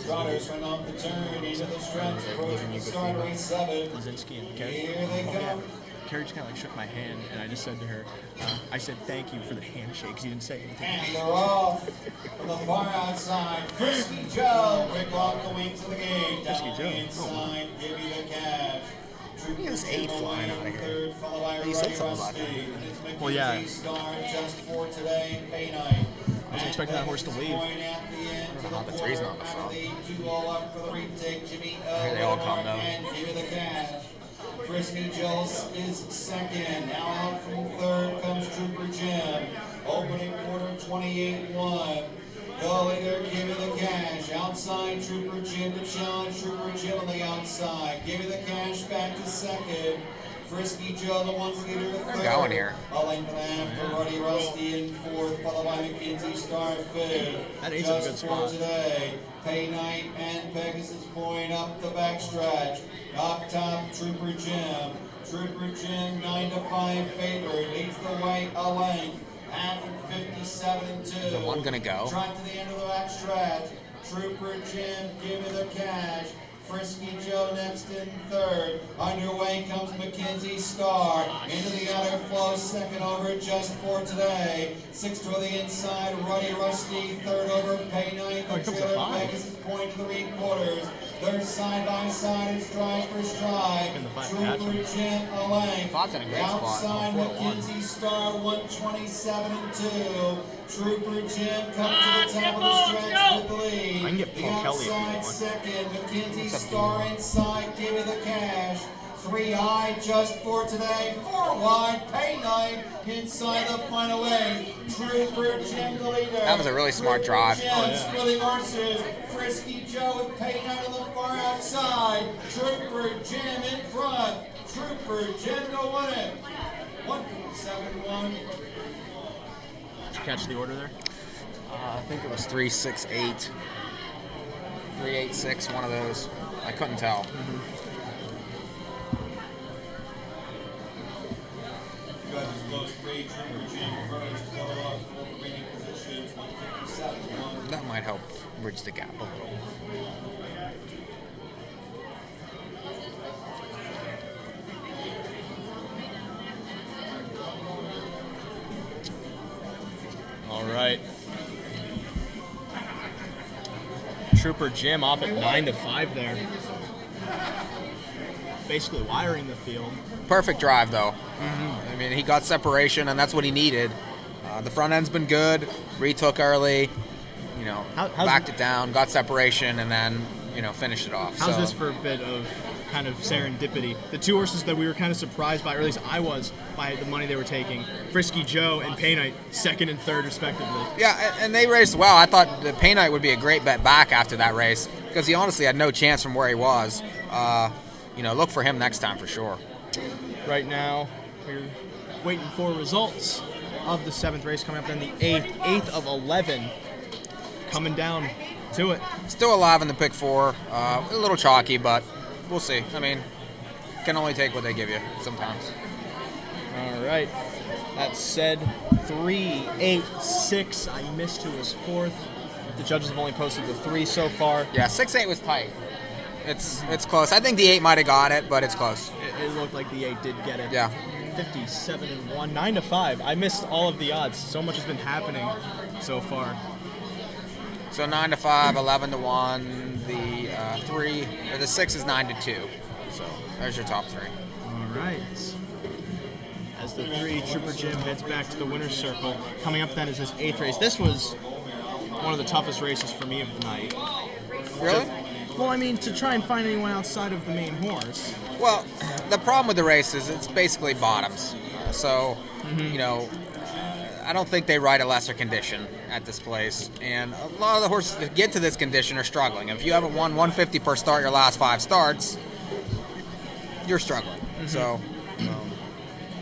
Trotters run off the turn into the stretch, approaching the start race 7. Lazinski and Carrie. Here they go. Carrie just kind of shook my hand, and I just said to her, I said thank you for the handshake, because you didn't say anything. And they're off from the far outside. Frisky Joe, quick off the wings of the gate. Down the inside, give me the cash. He has 8 flying out of here. He said something about that. Well, yeah. Just for today and pay night. I was expecting that horse to leave. The 3's not in the front. Here Here they all come though. Frisky Joe is second. Now out from third comes Trooper Jim. Opening quarter 28-1. The leader, Give Me the Cash. Outside, Trooper Jim to challenge. Trooper Jim on the outside. Give Me the Cash back to second. Frisky Joe, the one's leader, third. We're going here. A length and a half for Ruddy Rusty in fourth, followed by McKinsey Star fifth. That ain't a good spot. Today, Pay Night and Pegasus Point up the backstretch. Up top, Trooper Jim. Trooper Jim, 9-5 favorite, leads the way a length. Half 57-2. Is the one gonna go? Drive to the end of the backstretch. Trooper Jim, Give Me the Cash. Frisky Joe next in third. Underway comes McKenzie Star. Into the outer flow, second over just for today. Sixth to the inside, Ruddy Rusty. Third over, Pay Night. Oh, he comes to five. Pegasus Point to the 3/4. Third side by side is stride for stride. In the five Trooper catch. Jim a length. Fogg's in a great spot. Outside 4-1. McKenzie Star 127-2. Trooper Jim comes to the top of the stretch with the lead. I can get Paul Kelly if you Outside want. second, McKenzie Star inside, Give Me the Cash. 3 high just for today, 4 wide, Pay Night inside the final 8. Trooper Jim the leader. That was a really smart drive. Jim splitting horses. Frisky Joe with Pay Night on the far outside. Trooper Jim in front. Trooper Jim to win it. 147-1. Did you catch the order there? I think it was 3-6-8. 3-8-6, one of those. I couldn't tell. That might help bridge the gap a little. All right. Trooper Jim off at 9-5 there. Basically wiring the field. Perfect drive, though. I mean, he got separation, and that's what he needed. The front end's been good. Retook early. You know, backed it down, got separation, and then, you know, finished it off. How's So- this for a bit of kind of serendipity? The two horses that we were kind of surprised by, or at least I was, by the money they were taking, Frisky Joe and Pay Night, second and third respectively. Yeah, and they raced well. I thought the Pay Night would be a great bet back after that race because he honestly had no chance from where he was. You know, look for him next time for sure. Right now, we're waiting for results of the 7th race coming up, then the 8th of 11 coming down to it. Still alive in the pick 4. A little chalky, but we'll see. I mean, can only take what they give you sometimes. All right. That said, 3-8-6. I missed who was 4th. The judges have only posted the 3 so far. Yeah, 6-8 was tight. It's close. I think the 8 might have got it, but it's close. It looked like the 8 did get it. Yeah. 57-1, 9-5. I missed all of the odds. So much has been happening so far. So 9-5, 11-1. The 3 or the 6 is 9-2. So there's your top 3. All right. As the 3, Trooper Jim heads back to the winner's circle. Coming up then is this 8th race. This was one of the toughest races for me of the night. Really? Well, I mean, to try and find anyone outside of the main horse. Well, the problem with the race is it's basically bottoms. You know, I don't think they ride a lesser condition at this place. And a lot of the horses that get to this condition are struggling. If you haven't won 150 per start your last 5 starts, you're struggling. So,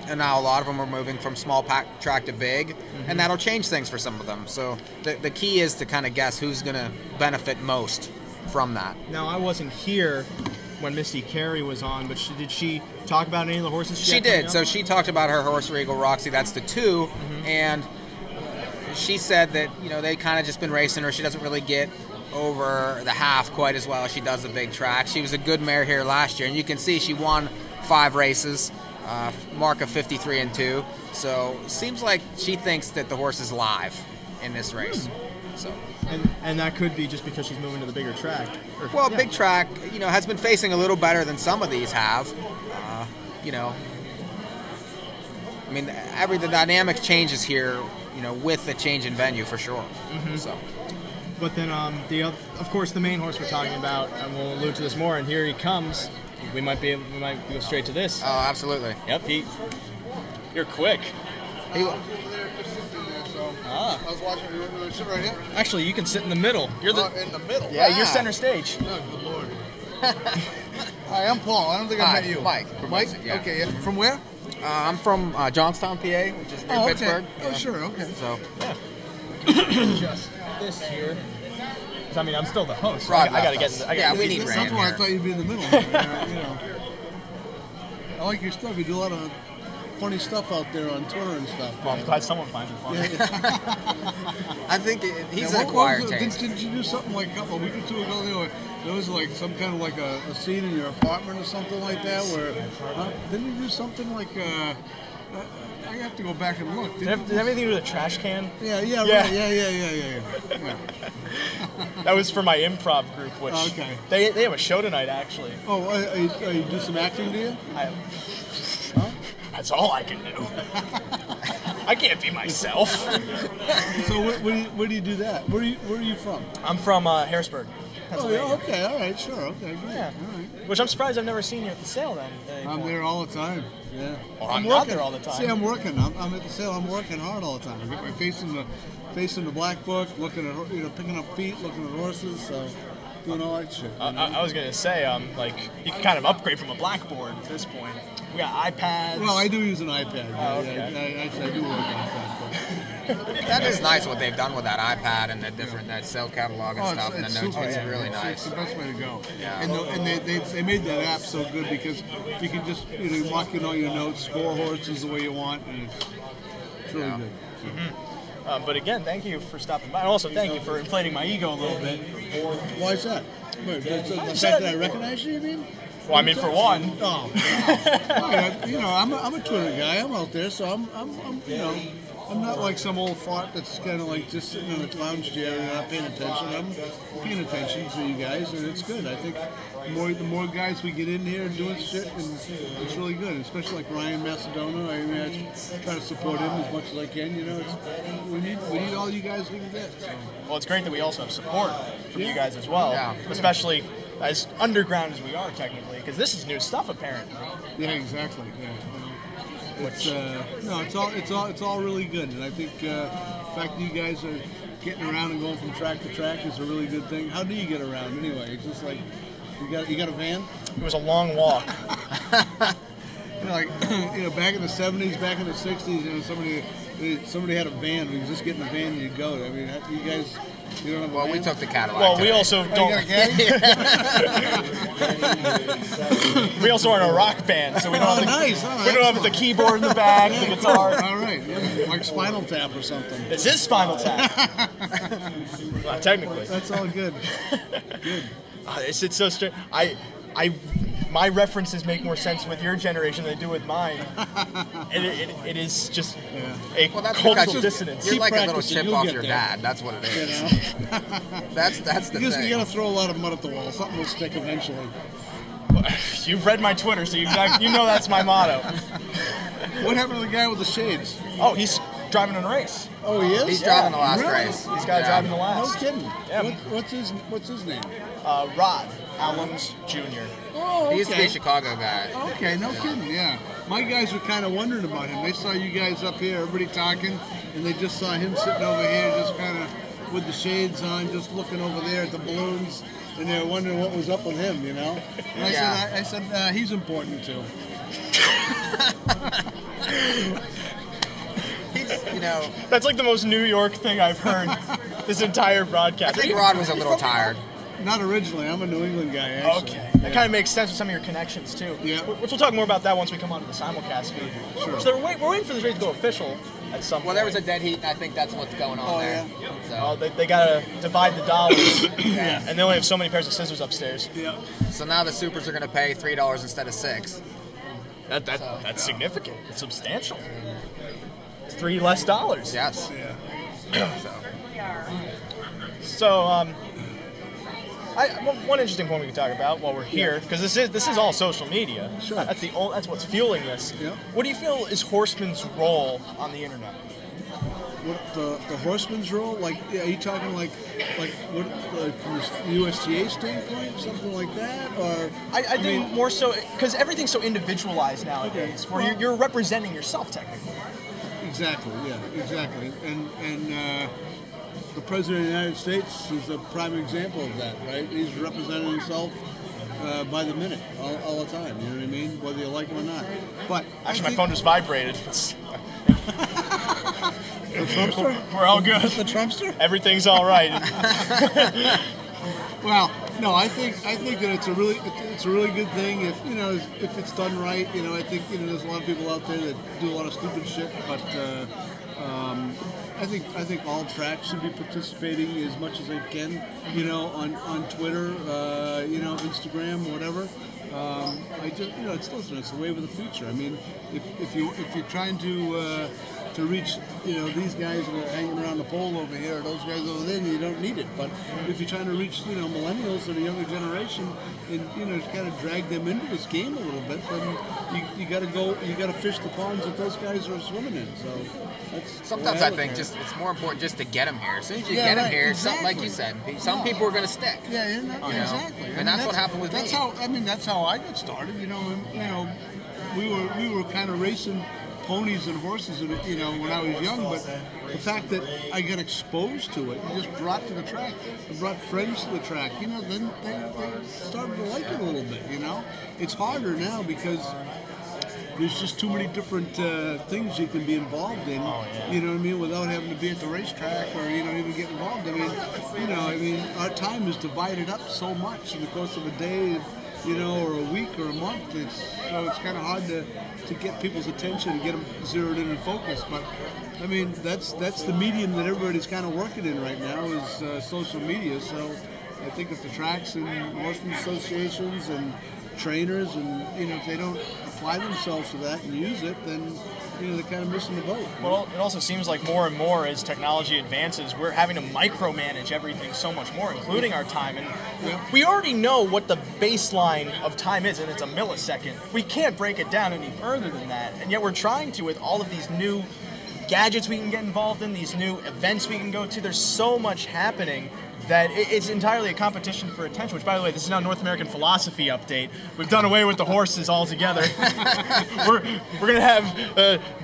and now a lot of them are moving from small pack track to big, and that'll change things for some of them. So the key is to kind of guess who's going to benefit most from that. Now, I wasn't here when Misty Carey was on, but did she talk about any of the horses She had coming did. up? So she talked about her horse Regal Roxy. That's the 2, and she said that, you know, they kind of just been racing her. She doesn't really get over the half quite as well as she does the big track. She was a good mare here last year, and you can see she won 5 races, mark of 53-2. So seems like she thinks that the horse is live in this race. So. And that could be just because she's moving to the bigger track. Well, big track, you know, has been facing a little better than some of these have. You know, I mean, the dynamic changes here, you know, with the change in venue for sure. So. But then, of course, the main horse we're talking about, and we'll allude to this more, and here he comes, we might go straight to this. Oh, absolutely. Yep, you're quick. Over there, just sitting there, so I was watching. You want to sit right here? Actually, you can sit in the middle. You're In the middle. yeah, you're center stage. Oh, good lord. Hi, I'm Paul. I don't think I met you. Mike. Mike? Yeah. Okay, yeah. From where? I'm from Johnstown, PA, which is near Pittsburgh. Oh, sure, okay. So, Just this here. 'Cause, I mean, I'm still the host. So Rod I gotta left get. us. I Yeah, gotta we keep need this- Ray. That's why I thought you'd be in the middle. You know. I like your stuff. You do a lot of funny stuff out there on Twitter and stuff. Well, I'm glad someone finds it funny. I think he's Yeah, an what acquired was it? taste. Didn't you do something like a couple of weeks or two ago? There was like some kind of like a scene in your apartment or something like that where didn't you do something like I have to go back and look. Did it have anything to do with a trash can? Yeah, Yeah. right. Yeah. That was for my improv group, which Okay. they have a show tonight actually. Oh, you do some acting, do you? That's all I can do. I can't be myself. So where do you do that? Where are you from? I'm from Harrisburg, Oh, Pennsylvania. yeah, okay, all right, sure, okay, great. Yeah. All right. Which I'm surprised I've never seen you at the sale then. I'm there all the time. Yeah. Well, I'm not there all the time. See, I'm working. I'm at the sale. I'm working hard all the time. I get my face in the black book, looking at picking up feet, looking at horses, so doing all that shit. I was gonna say, like, you can kind of upgrade from a blackboard at this point. We got iPads. Well, I do use an iPad. Oh, Yeah, okay. I do work on iPad. That is nice what they've done with that iPad and that cell catalog and Oh, stuff and the notes. super. It's Yeah, really it's nice. the best way to go. Yeah. And they made that app so good because you can just lock in all your notes, score horses the way you want, and it's really good. But again, thank you for stopping by. And also, thank you for inflating my ego a little bit. Why is that? Wait, the fact that I recognize you mean? Well, I mean, for one. Oh, I'm a Twitter guy. I'm out there, so I'm not like some old fart that's kind of like just sitting in a lounge chair and not paying attention. I'm paying attention to you guys, and it's good. I think the more guys we get in here doing shit, and it's really good. Especially like Ryan Macedonia. I mean, I try to support him as much as I can. We need all you guys we can get. So. Well, it's great that we also have support from you guys as well. Yeah. Especially as underground as we are, technically, because this is new stuff, apparently. Yeah, exactly. Yeah. It's all really good, and I think the fact that you guys are getting around and going from track to track is a really good thing. How do you get around anyway? It's just like you got a van? It was a long walk. Back in the 70s, back in the 60s, somebody had a van. You just get in the van and you go. I mean, you guys. You don't have a Well, van? we took the Cadillac. Well, we today. also You don't. got a caddy? We also are in a rock band, so we don't Oh, have the, nice. Oh, we don't have the excellent. keyboard in the back, the guitar. All right. Yeah, like Spinal Tap or something. This is Spinal Tap. Technically. That's all good. Good. It's so strange. My references make more sense with your generation than they do with mine. And it is just a Well, that's cultural because dissonance. you're like a little practicing, chip you'll off get your there. dad. That's what it You is. know? That's the You thing. gotta throw a lot of mud at the wall. Something will stick eventually. You've read my Twitter, so you know that's my motto. What happened to the guy with the shades? Oh, he's driving in a race. Oh, he is? He's driving the last Really? race. He's got driving the No last. kidding. Yeah. What's his name? Rod Allums Jr. Oh, okay. He used to be a Chicago guy. Okay, no kidding, yeah. My guys were kind of wondering about him. They saw you guys up here, everybody talking, and they just saw him sitting over here just kind of with the shades on, just looking over there at the balloons, and they were wondering what was up with him, you know? And I said, he's important too. That's like the most New York thing I've heard this entire broadcast. I think Rod was a little tired. Not originally. I'm a New England guy, actually. Okay. That kind of makes sense with some of your connections, too. Yeah. Which we'll talk more about that once we come onto the simulcast feed. Sure. So we're waiting for this race to go official at some point. Well, there was a dead heat, and I think that's what's going on there. Oh, they got to divide the dollars. Yeah. And they only have so many pairs of scissors upstairs. Yeah. So now the supers are going to pay $3 instead of $6. That's significant. It's substantial. It's $3 less. Yes. Yeah. So, one interesting point we can talk about while we're here, because this is all social media. Sure. That's what's fueling this. Yeah. What do you feel is Horseman's role on the internet? what the horseman's role? Like, are you talking like what from the USTA standpoint, something like that, or? I think more so because everything's so individualized nowadays, where you're representing yourself technically. Exactly. Yeah. Exactly. And the President of the United States is a prime example of that, right? He's representing himself by the minute, all the time. You know what I mean? Whether you like him or not. But actually, my phone just vibrated. The Trumpster? We're all good. The Trumpster? Everything's all right. Well, no, I think that it's a really good thing if it's done right. I think there's a lot of people out there that do a lot of stupid shit, but I think all tracks should be participating as much as they can. On Twitter, Instagram, whatever. It's the wave of the future. I mean, if you're trying to reach these guys that are hanging around the pole over here, those guys over there, you don't need it. But if you're trying to reach millennials or the younger generation and kind of drag them into this game a little bit, then you got to fish the ponds that those guys are swimming in. So that's sometimes I think it's more important just to get them here. As soon as you get them here, exactly. Like you said, some people are going to stick. Yeah, exactly. And that's what happened with me. That's how I got started. We were kind of racing ponies and horses, when I was young. But the fact that I got exposed to it and just brought to the track, and brought friends to the track, then they started to like it a little bit. It's harder now because there's just too many different things you can be involved in. Oh, yeah. You know what I mean? Without having to be at the racetrack or even get involved. Our time is divided up so much in the course of a day, or a week or a month. It's kind of hard to get people's attention and get them zeroed in and focused. But that's the medium that everybody's kind of working in right now is social media. So I think if the tracks and horsemen associations and trainers and if they don't apply themselves to that and use it, then they're kind of missing the boat. Well, it also seems like more and more as technology advances, we're having to micromanage everything so much more, including our time. And we already know what the baseline of time is, and it's a millisecond. We can't break it down any further than that. And yet we're trying to with all of these new gadgets we can get involved in, these new events we can go to. There's so much happening that it's entirely a competition for attention, which, by the way, this is now North American Philosophy Update. We've done away with the horses altogether. We're going to have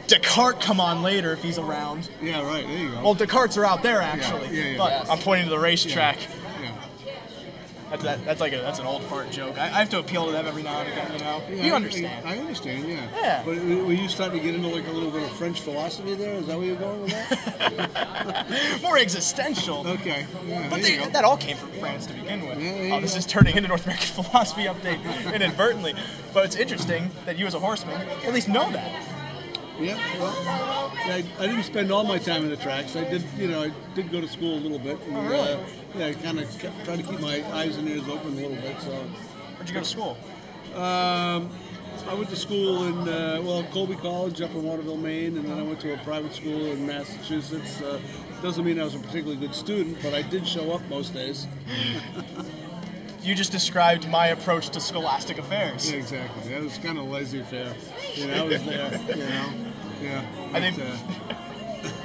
Descartes come on later if he's around. Yeah, right, there you go. Well, Descartes are out there, actually. Yeah. But I'm pointing to the racetrack. Yeah. That's an old fart joke. I have to appeal to them every now and again, Yeah, you understand. I understand, yeah. Yeah. But were you starting to get into like a little bit of French philosophy there? Is that where you're going with that? More existential. Okay. Yeah, But there you go. that all came from France to begin with. Yeah, This is turning into North American Philosophy Update inadvertently. But it's interesting that you as a horseman at least know that. Yeah, well, I didn't spend all my time in the tracks. I did go to school a little bit. And, really? I kind of tried to keep my eyes and ears open a little bit. So, Where'd you go to school? I went to school in Colby College up in Waterville, Maine, and then I went to a private school in Massachusetts. Doesn't mean I was a particularly good student, but I did show up most days. You just described my approach to scholastic affairs. Yeah, exactly. That was kind of laissez-faire. I was there. Yeah. I think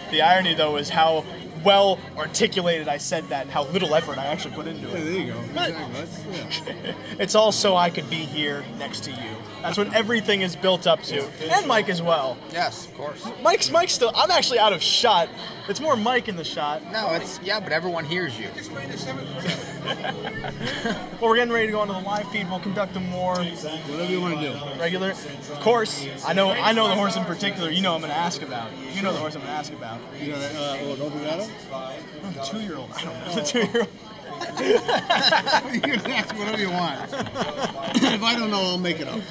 the irony, though, is how well articulated I said that and how little effort I actually put into it. Yeah, there you go. Exactly. It's all so I could be here next to you. That's what everything is built up to. And Mike as well. Yes, of course. Mike's still... I'm actually out of shot. It's more Mike in the shot. No, but everyone hears you. Well, we're getting ready to go into the live feed. We'll conduct them more... Whatever you want to do. Regular. Of course, I know the horse in particular I'm going to ask about. You know the horse I'm going to ask about. You got Obrigado? The 2-year-old. I don't know. The 2-year-old. You can ask whatever you want. If I don't know, I'll make it up.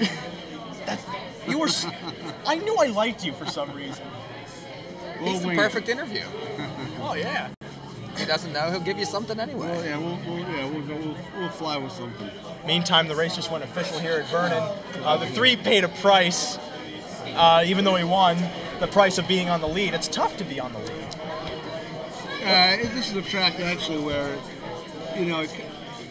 I knew I liked you for some reason. He's the perfect interview. Oh yeah. He doesn't know, he'll give you something anyway. Well, we'll fly with something. Meantime, the race just went official here at Vernon. The 3 paid a price, even though he won, the price of being on the lead. It's tough to be on the lead. This is a track actually where,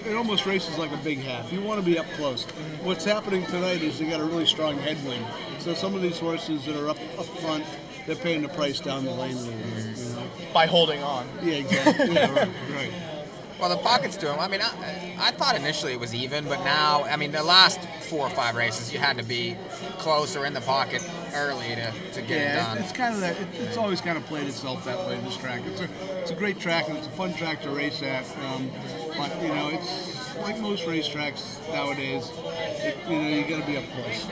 it almost races like a big half. You want to be up close. What's happening tonight is they got a really strong headwind. So some of these horses that are up front, they're paying the price down the lane a little bit. by holding on. Yeah, exactly. Yeah, right. Well, the pockets to him. I mean, I thought initially it was even, but now, I mean, the last 4 or 5 races, you had to be close or in the pocket early to get it done. It's kind of that. It's always kind of played itself that way. This track. It's a great track and it's a fun track to race at. But you know, it's like most racetracks nowadays. You got to be up close.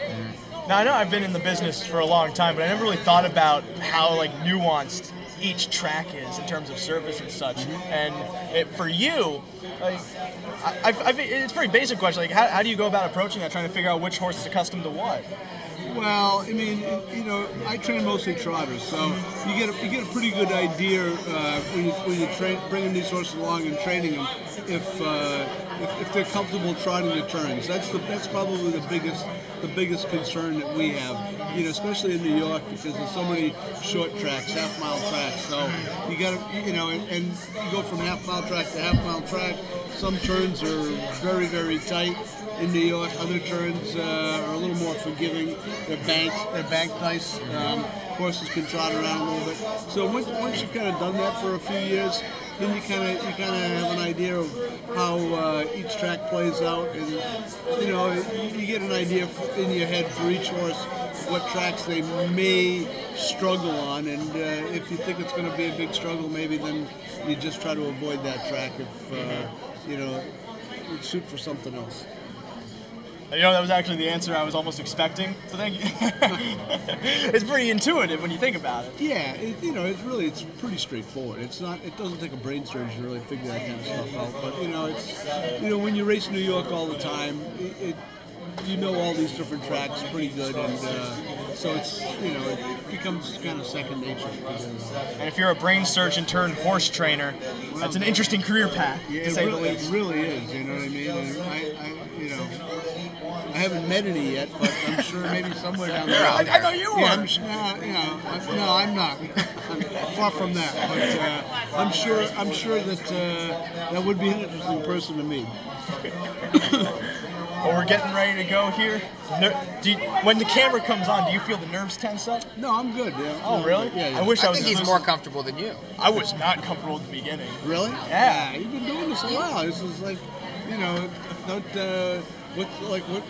Now I know I've been in the business for a long time, but I never really thought about how like nuanced each track is in terms of surface and such. And for you, like, it's a very basic question. Like, how do you go about approaching that, trying to figure out which horse is accustomed to what? Well, I mean, I train mostly trotters, so you get a pretty good idea when you bringing these horses along and training them if they're comfortable trotting the turns. That's probably the biggest concern that we have, especially in New York because there's so many short tracks, half-mile tracks. So you got to, and you go from half-mile track to half-mile track. Some turns are very, very tight in New York. Other turns are a little more forgiving. They're banked nice. Horses can trot around a little bit. So once you've kind of done that for a few years, then you kind of have an idea of how each track plays out, and you get an idea in your head for each horse what tracks they may struggle on, and if you think it's going to be a big struggle, maybe then you just try to avoid that track if you shoot for something else. That was actually the answer I was almost expecting, so thank you. It's pretty intuitive when you think about it. Yeah, it's pretty straightforward. It doesn't take a brain surgeon to really figure that kind of stuff out. But when you race New York all the time, all these different tracks pretty good, and so it becomes kind of second nature. And if you're a brain surgeon turned horse trainer, that's an interesting career path, to say the least. It really is. You know what I mean? And I haven't met any yet, but I'm sure maybe somewhere down there. I know you are. No, I'm not. I'm far from that. But I'm sure that that would be an interesting person to meet. Well, we're getting ready to go here. When the camera comes on, do you feel the nerves tense up? No, I'm good. Yeah. Oh, really? Yeah. I think he's more comfortable than you. I was not comfortable at the beginning. Really? Yeah. You've been doing this a while. This is like,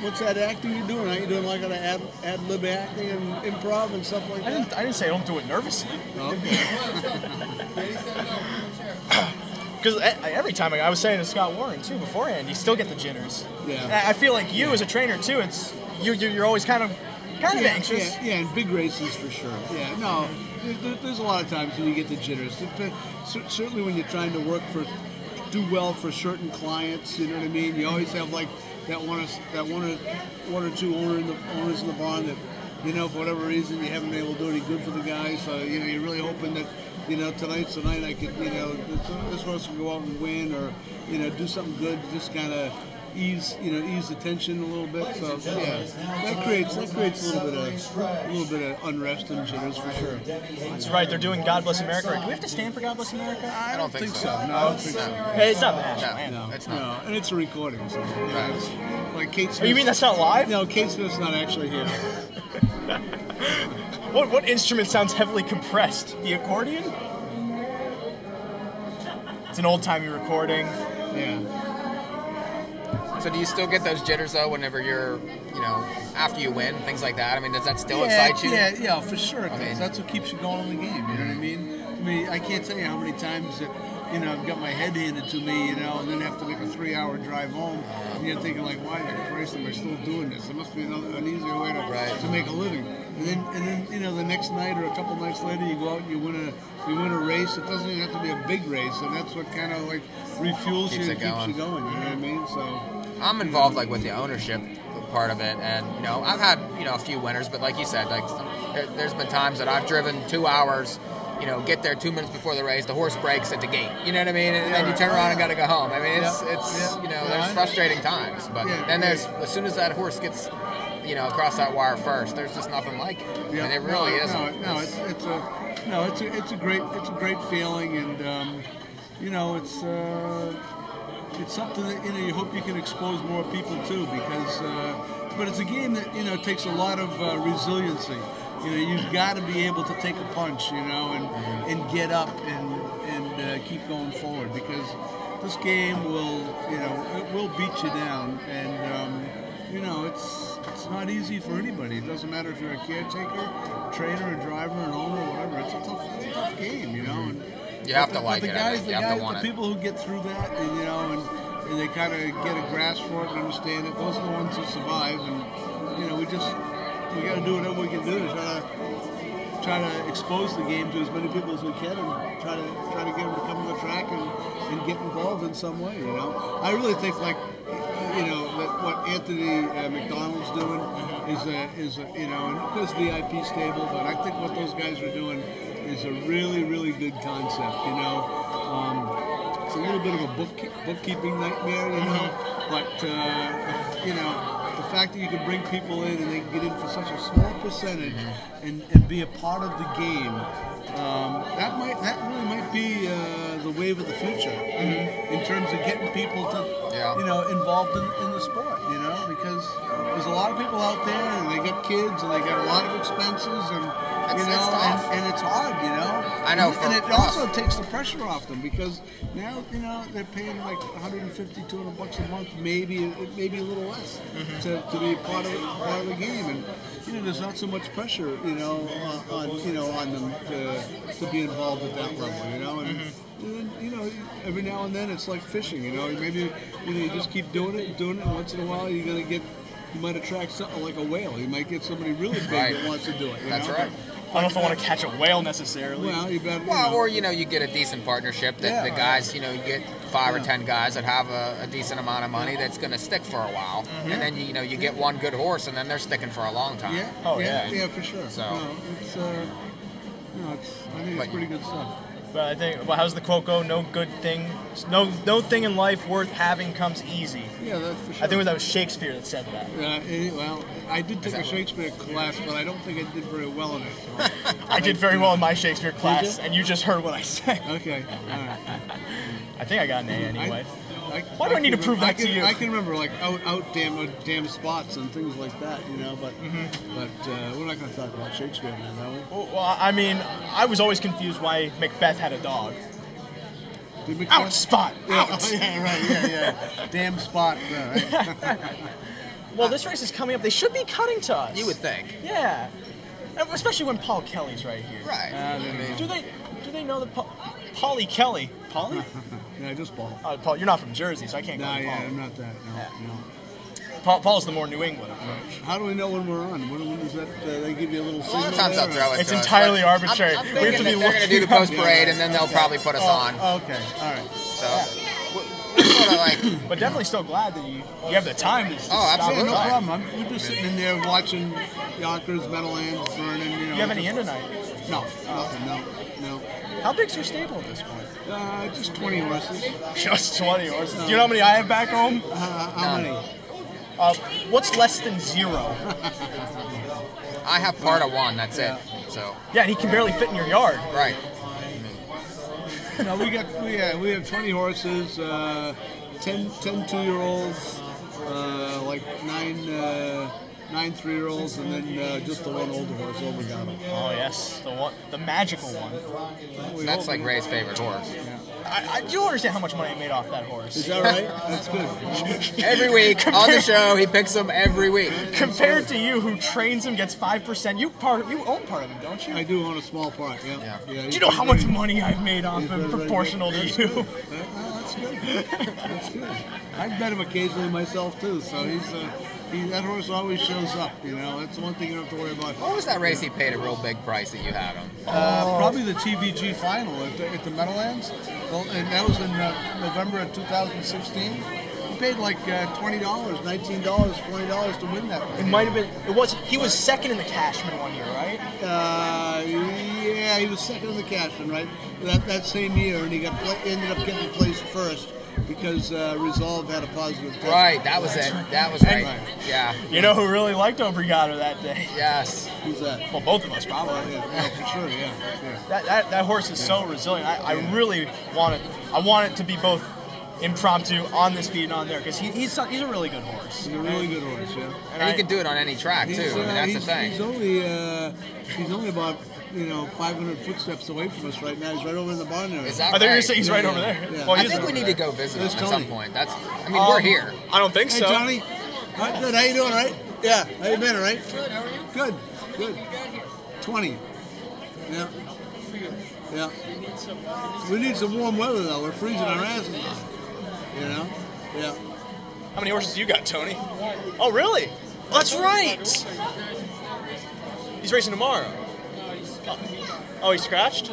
what's that acting you're doing? Are you doing like an ad-lib acting and improv and stuff like that? I didn't say I don't do it nervously. Okay. Because every time I was saying to Scott Warren too beforehand, you still get the jitters. Yeah. I feel like you as a trainer too. You're always kind of anxious. Yeah, in big races for sure. Yeah, no, there's a lot of times when you get the jitters. Certainly when you're trying to do well for certain clients, you know what I mean. You always have like that one or two owners in the barn that, for whatever reason you haven't been able to do any good for the guys. So you're really hoping that. Tonight's the night I could, this horse can go out and win, or, do something good to just kind of ease the tension a little bit. So yeah, that creates a little bit of unrest and jitters for sure. That's right. They're doing God Bless America. Do we have to stand for God Bless America? I don't think so. No, I don't think so. Hey, it's not the national anthem. No, it's not. No, and it's a recording. So it's like Kate Smith. Oh, you mean that's not live? No, Kate Smith's not actually here. What instrument sounds heavily compressed? The accordion? It's an old-timey recording. Yeah. So do you still get those jitters though whenever you're, after you win, things like that? I mean, does that still excite you? Yeah, for sure it does. That's what keeps you going in the game, you know what I mean? I can't tell you how many times that, I've got my head handed to me, and then have to make a 3-hour drive home, and you're thinking like, why the Christ am I still doing this? There must be an easier way to make a living. And then the next night or a couple nights later, you go out and you win a race. It doesn't even have to be a big race, and that's what kind of like refuels you and keeps you going. You know what I mean? So I'm involved like with the ownership part of it, and I've had a few winners, but like you said, like there's been times that I've driven 2 hours. Get there 2 minutes before the race, the horse breaks at the gate. You know what I mean? And then you turn around and got to go home. I mean, there's frustrating times, but then as soon as that horse gets, across that wire first, there's just nothing like it. Yeah. And it really isn't. It's a great feeling, and it's something that you hope you can expose more people to, because but it's a game that takes a lot of resiliency. you've got to be able to take a punch, and get up and keep going forward, because this game will, it will beat you down, and it's not easy for anybody. It doesn't matter if you're a caretaker, trainer, a driver, an owner, or whatever. It's a tough game, And you have to like the it. guys, You have to want the it. people who get through that, and they kind of get a grasp for it and understand it. Those are the ones who survive, and we got to do whatever we can do to try to expose the game to as many people as we can, and try to get them to come on the track and get involved in some way. I really think that what Anthony McDonald's doing is and because VIP stable, but I think what those guys are doing is a really, really good concept. It's a little bit of a bookkeeping nightmare, but the fact that you can bring people in and they can get in for such a small percentage and be a part of the game, that really might be the wave of the future in terms of getting people to involved in the sport, because there's a lot of people out there and they got kids and they got a lot of expenses and and it's hard, I know, and it also takes the pressure off them, because now they're paying like $150, $200 a month, maybe a little less to be part of the game, and there's not so much pressure on them to be involved at that level, and every now and then it's like fishing, maybe you just keep doing it, and once in a while you might attract something like a whale. You might get somebody really big that wants to do it. That's right. I don't know if I want to catch a whale necessarily. Well, you better. Or you get a decent partnership that the guys, you get 5 or 10 guys that have a decent amount of money that's going to stick for a while, and then you get one good horse, and then they're sticking for a long time. Yeah. Yeah, for sure. So I think it's pretty good stuff. But I think, how's the quote go? No thing in life worth having comes easy. Yeah, that's for sure. I think that was Shakespeare that said that. Well, I did take a Shakespeare class, but I don't think I did very well in it. So. I did very well in my Shakespeare class, and you just heard what I said. Okay, all right. I think I got an A anyway. Why do I need to prove that to you? I can remember out damn spots and things like that, but we're not going to talk about Shakespeare now, are we? Well, I mean, I was always confused why Macbeth had a dog. Out spot. Out. Yeah, right. Yeah. Damn spot. Right. Well, this race is coming up. They should be cutting to us. You would think. Yeah. Especially when Paul Kelly's right here. Right. Do they know that Paulie Kelly? Paulie? Yeah, just Paul. Paul, you're not from Jersey, so I can't call you Paul. I'm not that. No. Paul's the more New England approach. How do we know when we're on? When is that? They give you a little signal. A lot of times they'll throw it. It's entirely arbitrary. I'm thinking that they're going to do the post parade, and then they'll probably put us on. Okay, all right. So we're sort of like. But definitely still glad that you have the time to absolutely, no problem. We're just sitting in there watching Yonkers, Meadowlands, Vernon. You have any in tonight? No, nothing. No. How big's your stable at this point? Just 20 horses. Just 20 horses. Do you know how many I have back home? How many? What's less than 0? I have part of one. That's it. So. Yeah, and he can barely fit in your yard. Right. No, we have 20 horses, 10 2-year-olds, like 9 3-year-olds, and then just the one older horse, Obrigado. Oh yes, the magical one. That's like Ray's favorite horse. Yeah. I do understand how much money I made off that horse. Is that right? That's good. Every week on the show, he picks them every week. Compared to you, who trains him, gets 5%. You own part of him, don't you? I do own a small part. Yeah. Do you know how much money I've made off him proportional to you? That's good. That's good. I've met him occasionally myself too, so that horse always shows up. That's one thing you don't have to worry about. What was that race he paid a real big price that you had him? Probably the TVG final at the Meadowlands, and that was in November of 2016. He paid like $20, $19, $20 to win that race. It might have been. He was second in the Cashman one year, right? Yeah, he was second in the Cashman, right? That same year, and he ended up getting placed first. Because Resolve had a positive test. Right, that was it. That was right. Yeah. You know who really liked Obrigado that day? Yes. Who's that? Well, both of us probably. Yeah, for sure. Yeah. That horse is so resilient. I really want it. I want it to be both impromptu on this feed and on there because he's a really good horse. He's a really good horse, yeah. And he can do it on any track too. I mean, that's the thing. He's only about 500 footsteps away from us right now. He's right over in the barn there. Is that I thought you were right? saying he's right over there. Yeah. Well, I he is think we over need there. to go visit him There's at Tony. some point. We're here. I don't think Hey, so. Johnny. Good. How you doing? All right? Yeah. How you been? All right? Good, how are you? Good. When Good. did you get here? 20. Yeah. Yeah. You need some, We need some warm weather though. We're freezing our asses off. You know? Yeah. How many horses do you got, Tony? Oh, really? Oh, that's right. He's racing tomorrow. Oh, he scratched?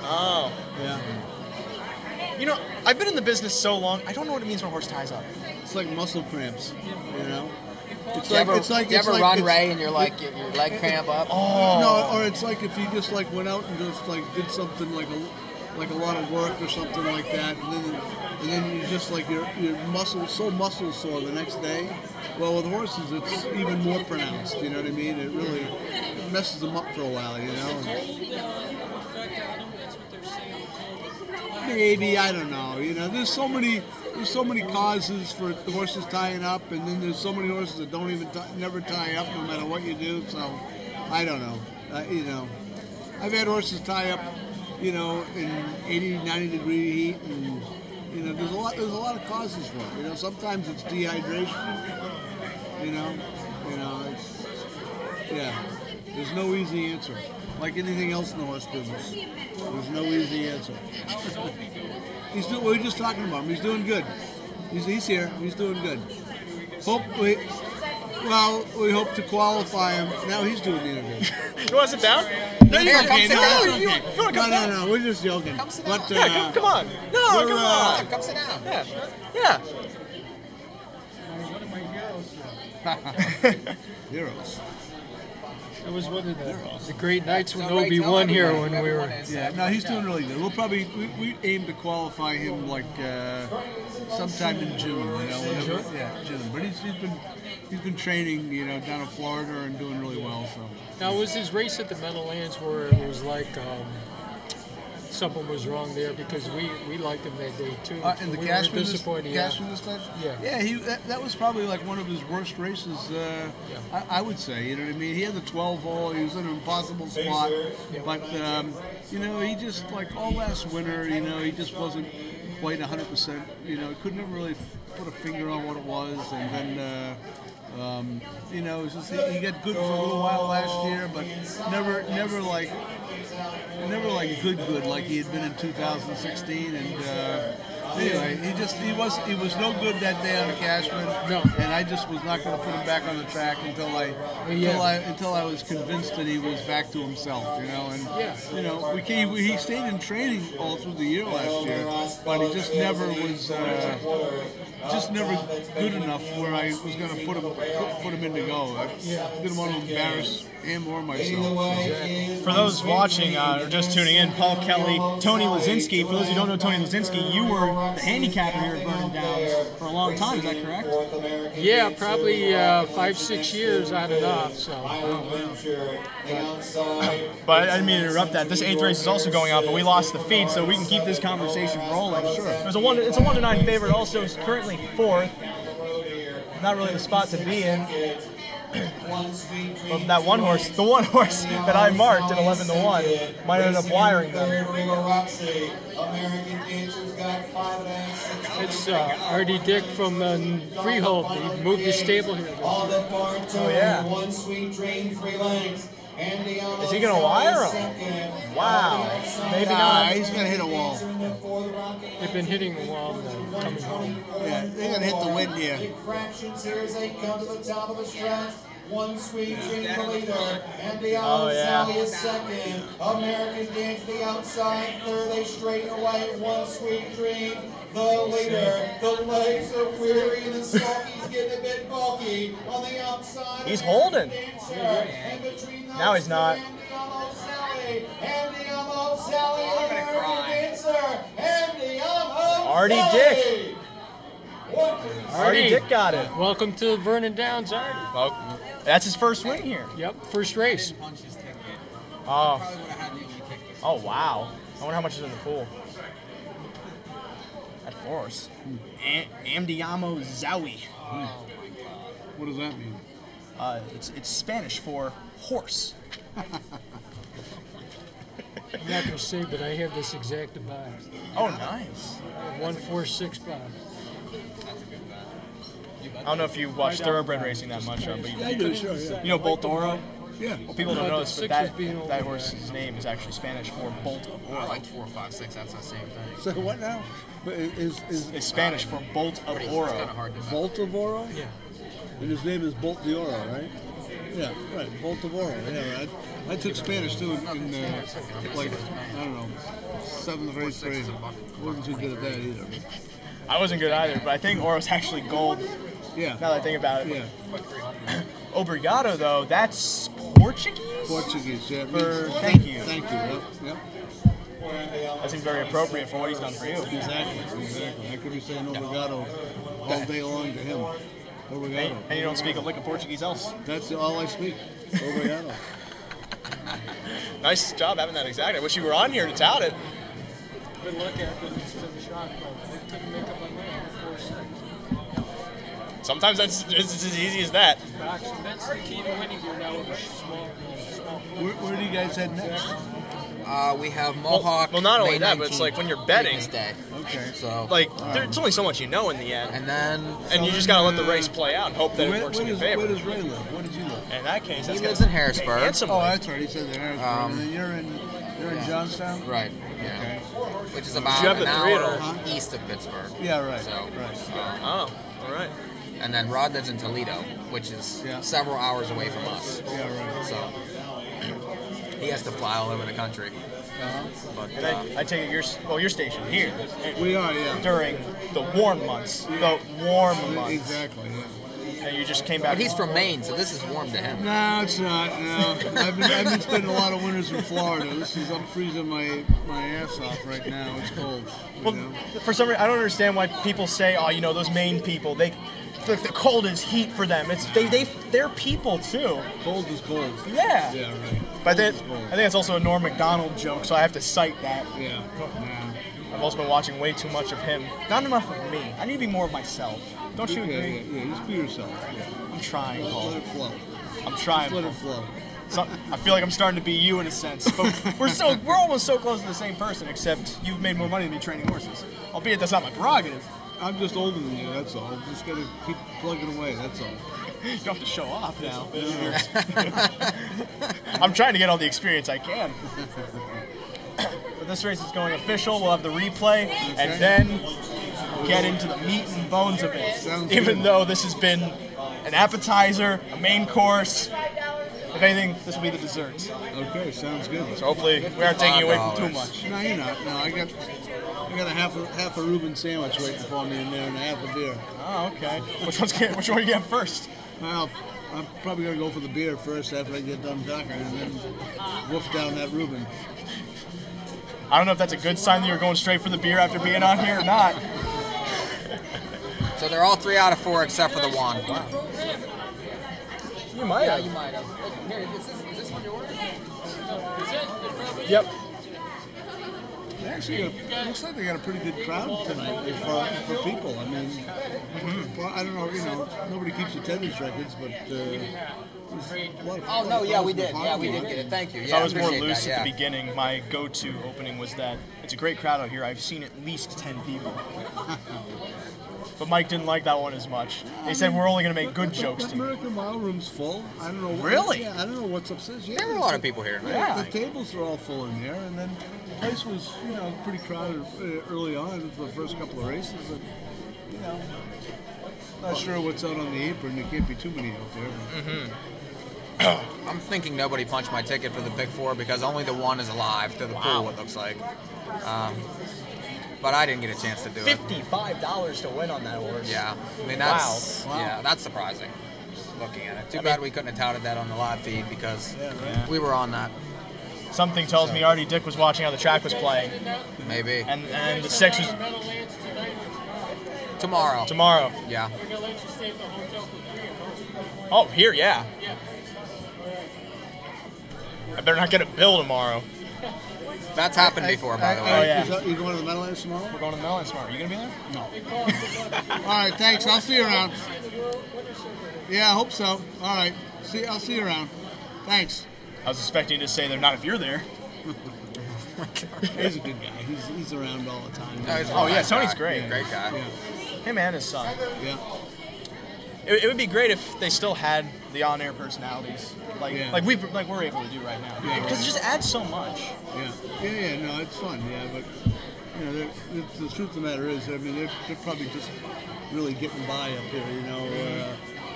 Oh. Yeah. You know, I've been in the business so long, I don't know what it means when a horse ties up. It's like muscle cramps. You know? It's Do you ever run Ray and your leg cramp up? Oh. No, or it's like if you just like went out and just like did something like a lot of work or something like that, and then you just like your muscle sore the next day. Well, with horses, it's even more pronounced. You know what I mean? It really messes them up for a while. You know. Maybe, I don't know. You know, there's so many causes for the horses tying up, and then there's so many horses that don't even never tie up no matter what you do. So I don't know. You know, I've had horses tie up, you know, in 80, 90 degree heat, and you know, there's a lot of causes for it. You know, sometimes it's dehydration. You know, it's There's no easy answer. Like anything else in the horse business, there's no easy answer. We were just talking about him. He's doing good. He's here. He's doing good. We hope to qualify him. Now he's doing the interview. You want to sit down? No, you Here, come okay. sit down. No, if you want to come down. No, we're just joking. Come sit down. But, Yeah, come on. No, come on. Come sit down. Yeah. Heroes. it was one of the great nights when So, Ray, Obi tell won here everybody when we what were. everyone is. Yeah, no, he's doing really good. We'll probably we aim to qualify him like sometime in June. You know, whenever, yeah, June. But he's been training, you know, down in Florida and doing really well. So Now, was his race at the Meadowlands where it was like something was wrong there because we liked him that day too. in the we Cashman, were disappointed. Cashman display? Yeah. That was probably like one of his worst races. I would say, you know what I mean. He had the 12 hole. He was in an impossible spot, but you know, he just like all last winter, you know, he just wasn't quite 100%. You know, couldn't really put a finger on what it was, and then. You know, it was just, he got good for a little while last year, but never like good like he had been in 2016. And anyway, he was no good that day on the Cashman. No. And I just was not going to put him back on the track until I was convinced that he was back to himself. You know, and you know, he stayed in training all through the year last year, but he just never was. Just never good enough where I was going to put him in to go. I didn't want to embarrass him or myself. For those watching or just tuning in, Paul Kelly, Tony Lazinski. For those who don't know Tony Lazinski, you were the handicapper here at Vernon Downs for a long time. Is that correct? Yeah, probably 5-6 years on and off. So. But I didn't mean to interrupt that. This 8th race is also going on, but we lost the feed, so we can keep this conversation rolling. Sure. It's a 1-9 favorite. Also, is currently 4th. Not really the spot to be in. But that one horse, the one horse that I marked at 11-1, might end up wiring them. It's R.D. Dick from Freehold. He moved his stable here. Oh yeah. Is he gonna wire him? Wow. Maybe not. He's gonna hit a wall. They've been hitting the wall coming home. Yeah, they're gonna hit the wind here. One Sweet Dream the leader, and the yeah. is second. American Dance the outside, third, they straighten away. One Sweet Dream, the leader. The legs are weary and the sulky's getting a bit bulky on the outside. He's holding. Now he's not. Artie Dick. Artie Dick got it. Welcome to Vernon Downs, Artie. Well, that's his first win here. Yep, first race. Oh. Oh, wow. I wonder how much is in the pool. At horse. Andiamo Zowie. What does that mean? It's Spanish for horse. I'm not going to say, but I have this exact box. Oh, nice. 146 box. I don't know if you watch thoroughbred racing that much, but Yeah, I do, sure, yeah. you know Bolt Oro? Yeah. Well, people don't But know the this, but six that, is being that overrun. horse's name is actually Spanish for Bolt of Oro. Like 4, 5, 6. That's the same thing. So what now? But It's Spanish for Bolt of It's Oro. kind of hard to Bolt of Oro? Yeah. And his name is Bolt de Oro, right? Yeah, right. Bolt of Oro. Yeah, right. I took Spanish too in like, I don't know, 7th or 8th grade. I wasn't too good at that either. I wasn't good either, but I think Oro's actually gold. Yeah. Now that I think about it. Yeah. Obrigado, though, that's Portuguese? Portuguese, yeah. Thank you. Thank you, yep. That seems very appropriate for what he's done for you. Exactly. I could be saying obrigado all day long to him. Obrigado. And you don't speak a lick of Portuguese else. That's all I speak. Obrigado. Nice job having that exact. I wish you were on here to tout it. Good luck after this shot. They couldn't make up on that 4-6. Sometimes it's as easy as that. That's the key to winning here now with a small. Where do you guys head next? We have Mohawk. Well, not only May that, but it's 19th, like when you're betting, Preakness Day. Okay. So like there's only so much you know in the end, and then and you just gotta let the race play out and hope that it works in your favor. Where does Ray live? Where does he live? In that case, he that's lives gonna in Harrisburg. pay handsomely. Oh, that's right. He said that Harrisburg. And then you're in Johnstown? Right. Yeah. Okay. Which is about you have an the three hour at all? east of Pittsburgh. Yeah, right. So, right. Oh, all right. and then Rod lives in Toledo, which is several hours away from us. Yeah, right. So he has to fly all over the country. But I take it you're stationed here. We are, yeah. During the warm months. The warm months. Exactly, yeah. And you just came back. But he's from Maine, so this is warm to him. No, it's not. No, I've been spending a lot of winters in Florida. I'm freezing my ass off right now. It's cold. Well, for some reason, I don't understand why people say, "Oh, those Maine people, the cold is heat for them." It's they're people too. Cold is cold. Yeah. Yeah, right. But I think it's also a Norm Macdonald joke, so I have to cite that. Yeah. I've also been watching way too much of him. Not enough of me. I need to be more of myself. Don't you agree? Yeah, just be yourself. Yeah. I'm trying, Paul. Let it flow. I'm trying. Just let it flow. So, I feel like I'm starting to be you in a sense. But we're almost so close to the same person, except you've made more money than me training horses. Albeit that's not my prerogative. I'm just older than you, that's all. Just gotta keep plugging away, that's all. You don't have to show off now. I'm trying to get all the experience I can. But this race is going official. We'll have the replay, and then get into the meat and bones of it. Even though this has been an appetizer, a main course. If anything, this will be the dessert. Okay, sounds good. So hopefully we aren't taking you away from too much. No, you're not. No, I got a half a Reuben sandwich waiting for me in there and a half a beer. Oh, okay. Which one you get first? Well, I'm probably gonna go for the beer first after I get done talking, and then wolf down that Reuben. I don't know if that's a good sign that you're going straight for the beer after being on here or not. So they're all 3 out of 4 except for the one. You might have. You might have. Here, is this one yours? Yep. They actually looks like they got a pretty good crowd tonight for people. I mean, well, I don't know, nobody keeps attendance records, but oh no, yeah, we did. Yeah, we did get it. Thank you. If Yeah, I was more appreciate loose that, at the beginning, my go-to opening was that it's a great crowd out here. I've seen at least 10 people. But Mike didn't like that one as much. They said we're only going to make good jokes to you. American Mile Room's full. I don't know. Really? Yeah, I don't know what's upstairs. Yeah, There were a lot of people here. Yeah, the tables are all full in there, and then the place was, pretty crowded early on for the first couple of races. And, not sure what's out on the apron. There can't be too many out there. Mm-hmm. I'm thinking nobody punched my ticket for the Pick 4 because only the one is alive to the pool, it looks like. But I didn't get a chance to do it. $55 to win on that horse. Yeah, I mean that's Wow. yeah, that's surprising. Looking at it, too bad we couldn't have touted that on the live feed because we were on that. Something tells me Artie Dick was watching how the track was playing. Maybe. And the 6 was Tomorrow. Yeah. We're gonna let you stay at the hotel for free. Oh, here, yeah. Yeah. I better not get a bill tomorrow. That's happened before, by the way. Oh, yeah. You going to the Meadowlands tomorrow? We're going to the Meadowlands tomorrow. Are you going to be there? No. All right, thanks. I'll see you around. Yeah, I hope so. All right. I'll see you around. Thanks. I was expecting you to say they're not if you're there. He's a good guy. He's around all the time. Oh, yeah, Tony's great. Yeah, great guy. Yeah. Him and his son. Yeah. It would be great if they still had the on-air personalities, like we're able to do right now, because it just adds so much. Yeah. No, it's fun. Yeah, but you know, the truth of the matter is, I mean, they're probably just really getting by up here, you know,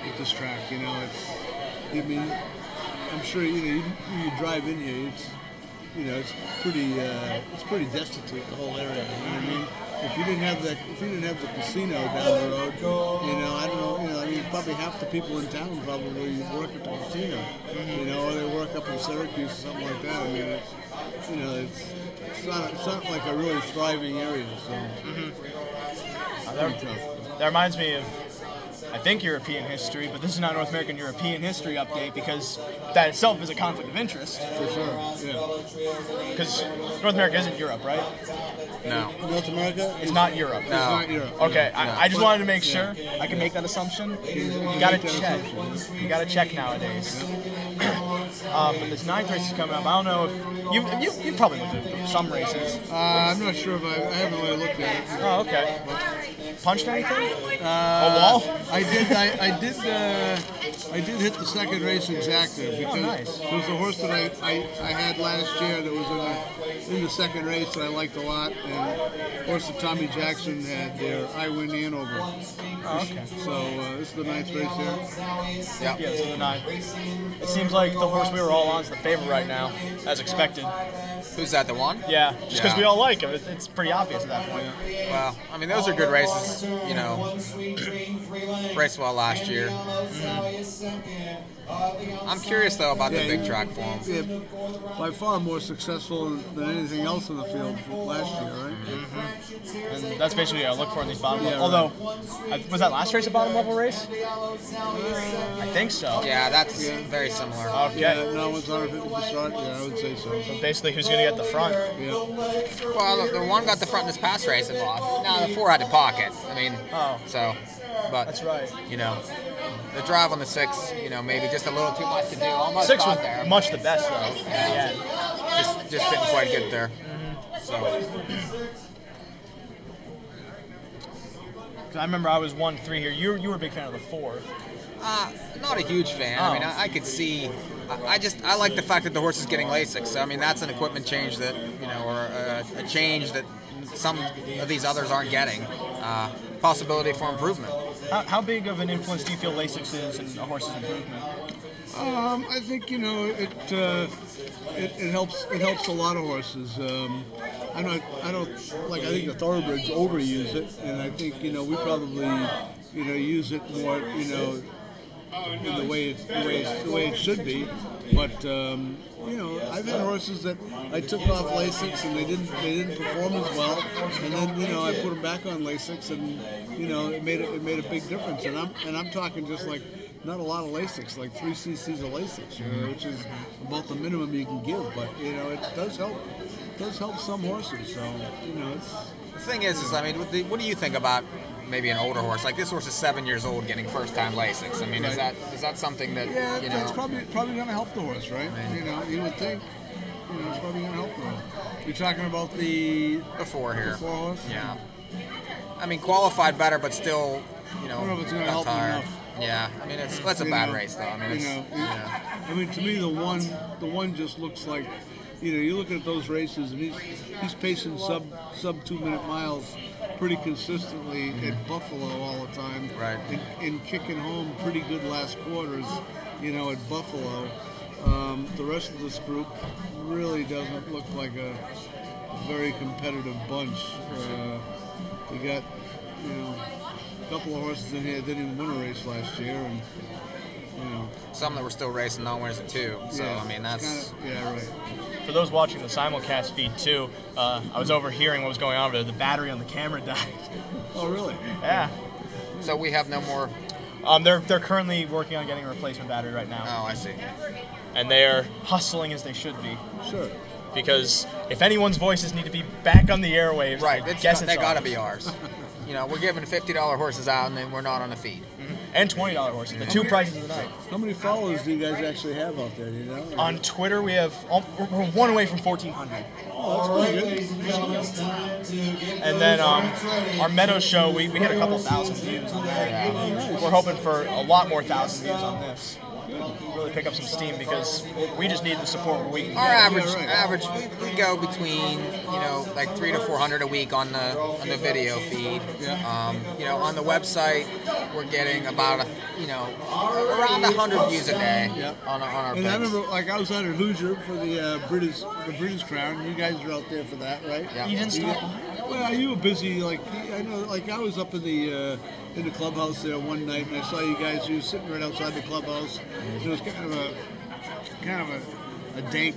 with this track. You know, I mean, I'm sure you drive in here, it's pretty destitute, the whole area. You know what I mean? If you didn't have the casino down the road, you know, I don't know, you know, I mean, probably half the people in town probably work at the casino, you know, or they work up in Syracuse or something like that. I mean, it's not like a really thriving area, so pretty tough. That reminds me of, I think, European history, but this is not North American European history update, because that itself is a conflict of interest. For sure, yeah. Because North America isn't Europe, right? No. North America is not Europe. It's not Europe. Okay, No. I just wanted to make sure I can make that assumption. You gotta check. You gotta check nowadays. But this 9th race is coming up. I don't know if you've probably looked at some races. I'm not sure if I haven't really looked at it. Oh, okay. Punched anything? A wall? I did hit the second race exacta, because it was a horse that I had last year that was in the second race that I liked a lot, and of course the Tommy Jackson had there. I win Hanover. Oh, okay. So this is the 9th race here. Yeah, this is the 9th. It seems like the horse we were all on is the favorite right now, as expected. Who's that, the one? Yeah, just because we all like him. It's pretty obvious at that point. Well, I mean, those are good races, you know. Raced well last year. I'm curious, though, about the big track form. Yeah, by far more successful than anything else in the field last year, right? Mm-hmm. And that's basically what I look for in these bottom level. Although, was that last race a bottom level race? I think so. Yeah, that's very similar. Okay. Yeah, no one's 150 to start. Yeah, I would say so. So basically, who's going to get the front? Yeah. Well, the one got the front in this past race and lost. No, the 4 had to pocket. I mean, but that's right. You know, the drive on the 6, you know, maybe just a little too much to do. Almost 6 got was there. much the best, though. Yeah. Just didn't quite get there. So. I remember I was 1-3 here. You were a big fan of the 4. Not a huge fan. I mean, I could see. I like the fact that the horse is getting LASIK. So I mean, that's an equipment change that, you know, or a change that some of these others aren't getting. Possibility for improvement. How big of an influence do you feel LASIK is in a horse's improvement? I think, you know, it helps a lot of horses. I think the thoroughbreds overuse it, and I think, you know, we probably, you know, use it more, you know, in the way it should be. But you know, I've had horses that I took off LASIKs and they didn't perform as well, and then, you know, I put them back on LASIKs, and, you know, it made a big difference. And I'm talking just like not a lot of LASIKs, like 3 cc's of LASIKs, you know, which is about the minimum you can give. But, you know, it does help some horses. So, you know, it's. The thing is I mean, what do you think about maybe an older horse? Like, this horse is 7 years old getting first-time LASIKs. I mean, is that something that, you know? That's probably going to help the horse, right? You know, you would think. You know, it's probably going to help the horse. You're talking about the 4 here. The 4 horse? Yeah. I mean, qualified better, but still, you know, I don't know if it's going to help enough. Yeah, I mean, that's a bad race, though. I mean, I mean, to me, the one just looks like, you know, you look at those races, and he's pacing sub 2 minute miles pretty consistently at Buffalo all the time, right? And kicking home pretty good last quarters, you know, at Buffalo. The rest of this group really doesn't look like a very competitive bunch. We got, you know, a couple of horses in here that didn't even win a race last year, and, you know, some that were still racing non-winners at 2. So yeah, I mean, that's right. For those watching the simulcast feed too, I was overhearing what was going on over there. The battery on the camera died. Oh, really? Yeah. So we have no more. They're currently working on getting a replacement battery right now. Oh, I see. And they are hustling as they should be. Sure. because if anyone's voices need to be back on the airwaves, Right, I guess it's they gotta ours. be ours. We're giving $50 horses out, and then we're not on the feed. And $20 horses, the two prices of the night. How many followers do you guys actually have out there? Do you know? On Twitter, we have we're one away from 1,400. Oh, that's pretty good. And then our Meadow show, we hit a couple thousand views on that. We're hoping for a lot more thousand views on this. Really pick up some steam because we just need the support where we can Our get. average, we go between like 300 to 400 a week on the video feed. On the website we're getting about around 100 views a day on our And page. I remember, I was out at Hoosier for the British Crown. You guys were out there for that, right? Yeah. You didn't stop by? Well, you were busy. I was up in the clubhouse there one night, and I saw you guys. You were sitting right outside the clubhouse. It was kind of a dank,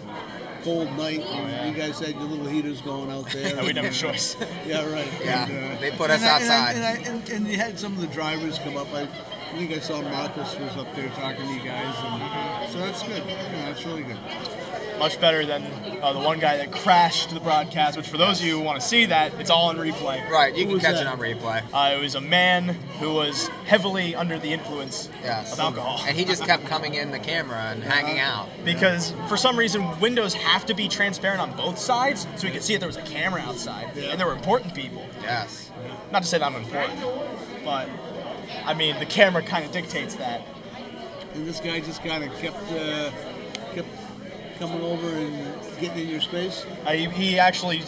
cold night. And you guys had your little heaters going out there. We didn't have a choice. Yeah, right. Yeah, And, they put us outside. And you had some of the drivers come up. I think I saw Marcus was up there talking to you guys, and so that's good. Yeah, that's really good. Much better than the one guy that crashed the broadcast, which for those of you who want to see that, it's all on replay. Right, you Who can was catch that? it on replay. It was a man who was heavily under the influence Yes. of alcohol. And he just kept coming in the camera and hanging out. Because for some reason, windows have to be transparent on both sides, so we could see that there was a camera outside, and there were important people. Yes. Not to say that I'm important, but I mean, the camera kind of dictates that. And this guy just kind of kept coming over and getting in your space. He actually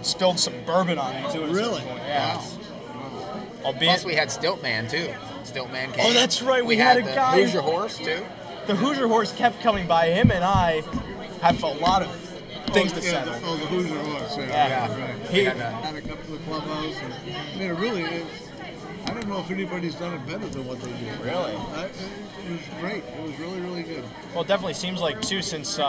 spilled some bourbon on me too. At a Really? certain point. Yeah. Wow. Albeit, Plus we had Stiltman too. Stiltman came. Oh, that's right, we had had a the guy- Hoosier horse too. the Hoosier horse kept coming by. Him and I have a lot of things to settle. The Hoosier horse. Yeah. Right. He- Had a couple of the clubhouse. And, I mean, it really is. I don't know if anybody's done it better than what they did. Really? It was great. It was really, really good. Well, it definitely seems like too, since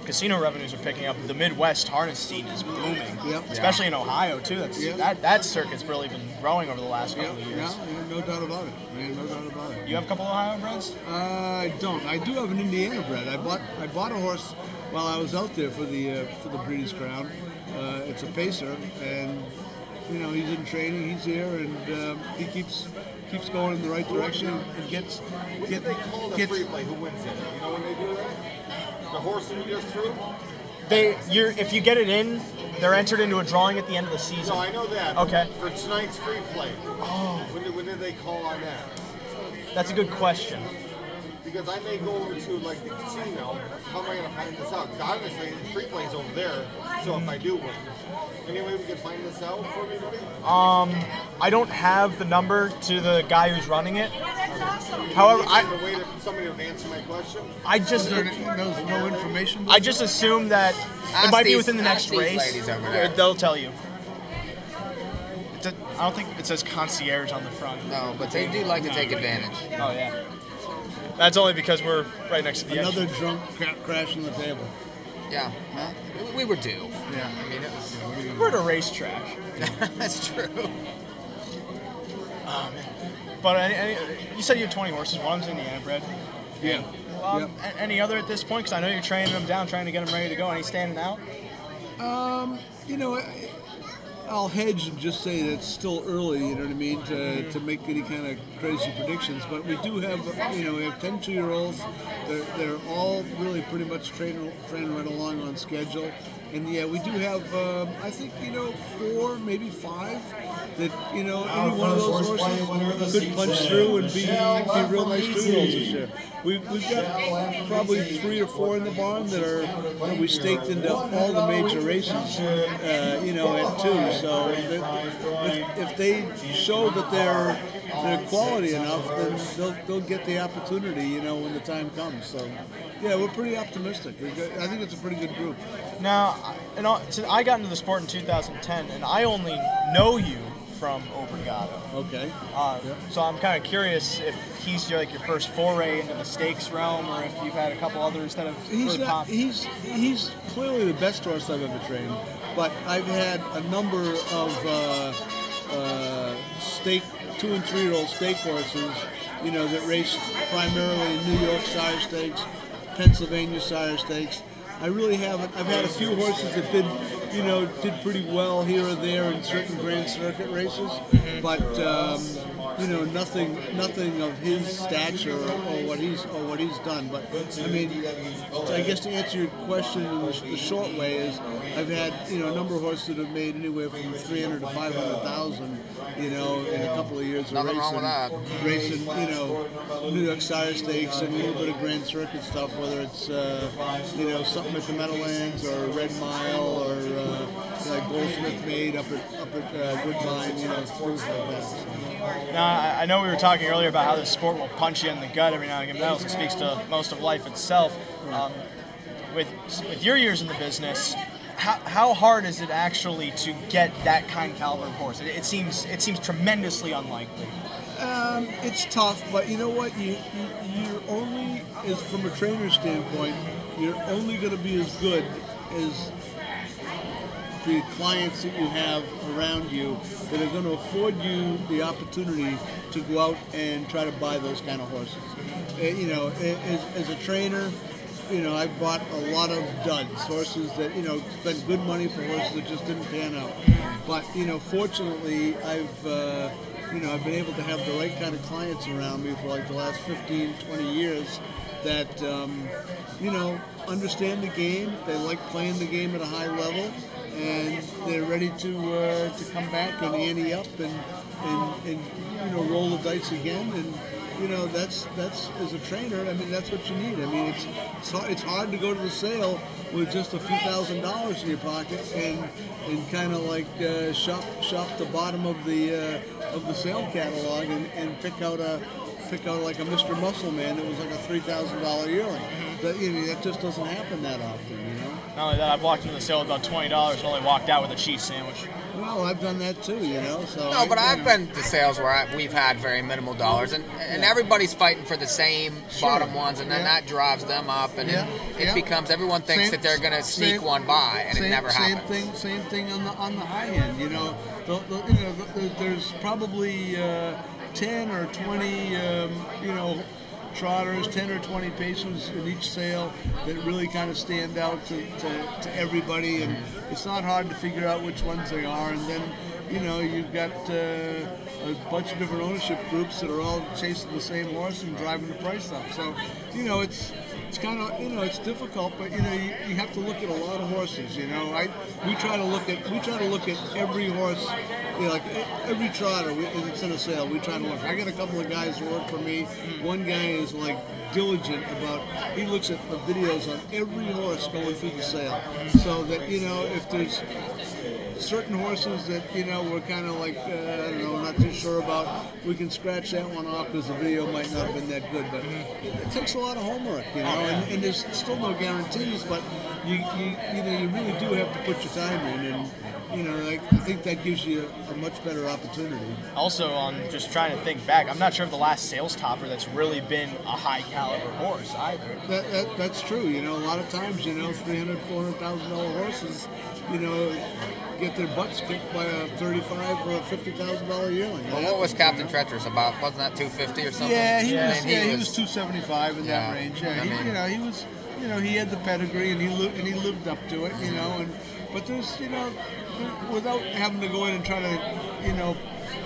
casino revenues are picking up, the Midwest harness scene is booming. Yep. Especially in Ohio too. That circuit's really been growing over the last Yeah, couple of years. no doubt about it. No doubt about it. You have a couple of Ohio breds? I don't. I do have an Indiana bred. I bought a horse while I was out there for the Breeders' Crown. It's a pacer, and he's in training. He's here, and he keeps going in the right direction and gets. What do they call the free play? Who wins it? You know when they do that? The horse who just threw? If you get it in, they're entered into a drawing at the end of the season. No, I know that. Okay. For tonight's free play. Oh. When did they call on that? That's a good question. Because I may go over to the casino. How am I going to find this out? Because obviously the free play's over there. So if I do win, any way we can find this out for me, buddy? I don't have the number to the guy who's running it. That's awesome. However, somebody to answer my question. There's no information. I just assume that it might be within the next race. ladies over there. They'll tell you. I don't think it says concierge on the front. No, but they do like to take advantage. Oh yeah. That's only because we're right next to the Another exit. drunk crash on the table. Yeah, we were due. Yeah. I mean, it was. We're at a racetrack. That's true. Oh man. But you said you had 20 horses. One of them's Indiana bred. Yeah. Any other at this point? Because I know you're training them down, trying to get them ready to go. Any standing out? I'll hedge and just say that it's still early, you know what I mean, to make any kind of crazy predictions. But we do have, we have 10 2-year-olds. They're all really pretty much training right along on schedule. And yeah, we do have, I think, 4, maybe 5 that, any one of those horses could punch through and be real nice 2-year-olds this year. We've got probably 3 or 4 in the barn that we staked into all the major races, at 2. So if they show that they're quality enough, then they'll get the opportunity, when the time comes. So yeah, we're pretty optimistic. I think it's a pretty good group. Now, I got into the sport in 2010, and I only know you from Obrigado. Okay. So I'm kind of curious if he's your first foray into the stakes realm, or if you've had a couple others that have really popped. He's clearly the best horse I've ever trained, but I've had a number of stake 2 and 3-year-old stake horses, that raced primarily in New York Sire Stakes, Pennsylvania Sire Stakes. I really haven't. I've had a few horses that did pretty well here or there in certain Grand Circuit races, but nothing of his stature or what he's done. But I mean, I guess to answer your question in the short way is, I've had a number of horses that have made anywhere from 300 to 500,000, in a couple of years of racing, New York Sire Stakes and a little bit of Grand Circuit stuff, whether it's something at the Meadowlands or Red Mile or like Goldsmith made up at Woodbine, things like that. So. Now, I know we were talking earlier about how this sport will punch you in the gut every now and again. That also speaks to most of life itself. With your years in the business, how hard is it actually to get that kind of caliber of horse? It seems tremendously unlikely. It's tough, but you know what? You're only, as from a trainer's standpoint, you're only going to be as good as the clients that you have around you that are going to afford you the opportunity to go out and try to buy those kind of horses. As a trainer, I bought a lot of duds, horses that, spent good money for horses that just didn't pan out. But, fortunately, I've been able to have the right kind of clients around me for like the last 15, 20 years that, understand the game. They like playing the game at a high level, and they're ready to come back and ante up and roll the dice again. And that's as a trainer. I mean, that's what you need. I mean, it's hard to go to the sale with just a few $1,000s in your pocket and kind of like shop the bottom of the sale catalog and pick out like a Mr. Muscle Man that was like a $3,000 yearling. That just doesn't happen that often, Not only that, I've walked into the sale with about $20 and only walked out with a cheese sandwich. Well, I've done that too, So no, but I've been to sales where we've had very minimal dollars, and everybody's fighting for the same bottom ones, and then that drives them up, and it becomes everyone thinks that they're going to sneak one by, and it never happens. Same thing on the high end, there's probably 10 or 20, trotters, 10 or 20 pacers in each sale that really kind of stand out to everybody, and it's not hard to figure out which ones they are. And then, you've got a bunch of different ownership groups that are all chasing the same horse and driving the price up. So, it's kind of, it's difficult, but you have to look at a lot of horses. We try to look at every horse, like every trotter. It's in a sale. We try to look. I got a couple of guys who work for me. One guy is like diligent about. He looks at the videos on every horse going through the sale, so that if there's certain horses that we're kind of like not too sure about, we can scratch that one off because the video might not have been that good. But it takes a lot of homework, and there's still no guarantees. But you really do have to put your time in, and I think that gives you a much better opportunity. Also, on just trying to think back, I'm not sure of the last sales topper that's really been a high caliber horse either. That's true. A lot of times, $300,000, $400,000 horses, get their butts kicked by a $35,000 or a $50,000 yearling. Well, what was Captain Treacherous about? Wasn't that $250 or something? Yeah, he was $275 in that range. Yeah, he was. He had the pedigree and he lived up to it. But there's without having to go in and try to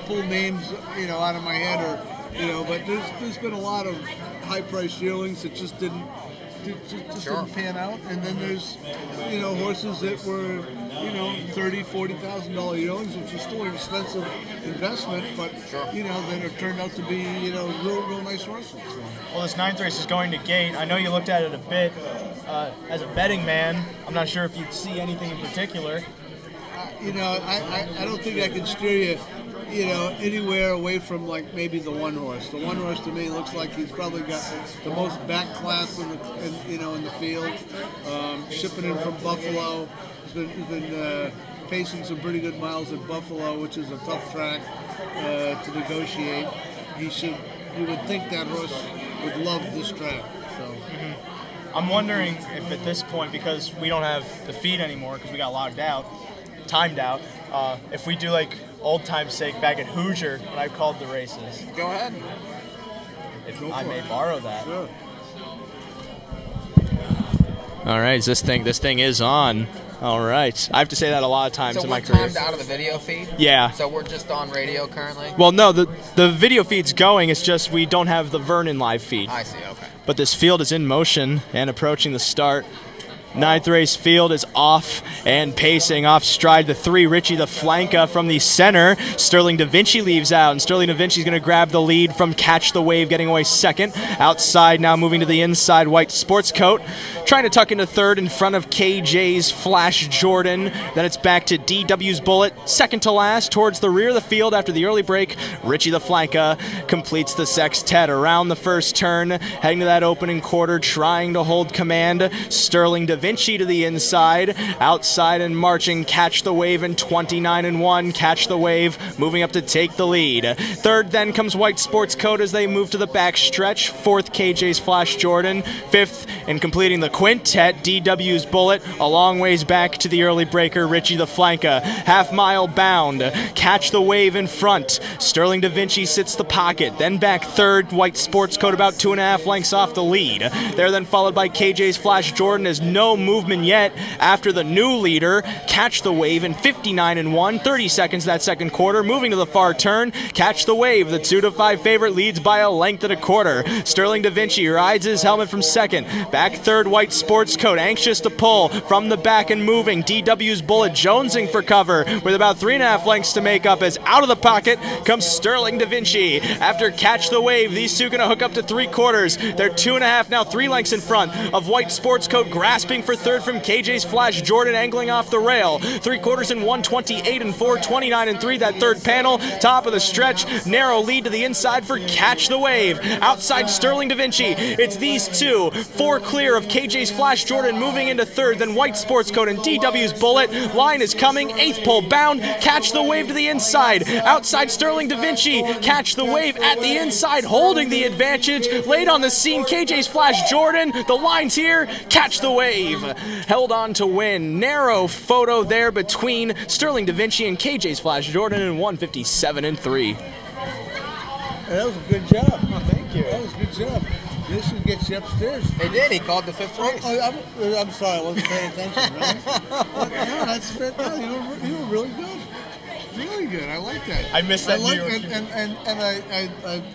pull names out of my head or but there's been a lot of high priced yearlings that just didn't pan out, and then there's horses that were $30,000, $40,000 yearlings, which is still an expensive investment, but that have turned out to be real nice horses. Well, this 9th race is going to gate. I know you looked at it a bit. As a betting man, I'm not sure if you'd see anything in particular. I don't think I can steer you, anywhere away from like maybe the one horse. The one horse to me looks like he's probably got the most back class in the field. Shipping in from Buffalo, he's been pacing some pretty good miles at Buffalo, which is a tough track to negotiate. You would think that horse would love this track. So. I'm wondering if at this point, because we don't have the feed anymore because we got timed out, if we do like old time's sake back at Hoosier when I called the races. Go ahead. If I may borrow that. Sure. All right, this thing is on. All right. I have to say that a lot of times So in my we're career. timed out of the video feed? Yeah. So we're just on radio currently? Well, no, the video feed's going. It's just we don't have the Vernon live feed. I see, okay. But this field is in motion and approaching the start. Ninth race field is off and pacing off stride the 3, Richie the Flanka from the center. Sterling Da Vinci leaves out, and Sterling Da Vinci's going to grab the lead from Catch the Wave, getting away second. Outside now, moving to the inside, White Sports Coat. Trying to tuck into third in front of KJ's Flash Jordan. Then it's back to DW's Bullet, second to last, towards the rear of the field after the early break. Richie the Flanka completes the sextet around the first turn, heading to that opening quarter, trying to hold command. Sterling Da Vinci to the inside, outside and marching Catch the Wave in 29-1. Catch the Wave moving up to take the lead. Third then comes White Sports Coat as they move to the back stretch. Fourth, KJ's Flash Jordan. Fifth, and completing the quintet, DW's Bullet. A long ways back to the early breaker, Richie the Flanka. Half mile bound. Catch the Wave in front. Sterling Da Vinci sits the pocket. Then back third, White Sports Coat about 2.5 lengths off the lead. They're then followed by KJ's Flash Jordan as no movement yet after the new leader. Catch the Wave in 59-1. 30 seconds that second quarter. Moving to the far turn. Catch the Wave, the 2-5 favorite, leads by a length and a quarter. Sterling Da Vinci rides his helmet from second. Back third, White Sports Coat, anxious to pull from the back and moving. DW's Bullet jonesing for cover with about 3.5 lengths to make up as out of the pocket comes Sterling Da Vinci. After Catch the Wave, these two going to hook up to 3/4. They're 2.5, now 3 lengths in front of White Sports Coat, grasping for third from KJ's Flash Jordan, angling off the rail. 3/4 in 1:28-4, 29-3, that third panel. Top of the stretch, narrow lead to the inside for Catch the Wave. Outside Sterling Da Vinci, it's these two. 4 clear of KJ's Flash Jordan, moving into third, then White Sports Coat and DW's Bullet. Line is coming, 8th pole bound. Catch the Wave to the inside. Outside Sterling Da Vinci, Catch the Wave at the inside, holding the advantage. Late on the scene, KJ's Flash Jordan. The line's here, Catch the Wave held on to win. Narrow photo there between Sterling Da Vinci and KJ's Flash Jordan in 1:57-3. That was a good job. Oh, thank you. That was a good job. This should get you upstairs. He did. He called the 5th race. Oh, I'm sorry. I wasn't paying attention. Really? No, that's fantastic. You were really good. Really good. I like that. I missed that.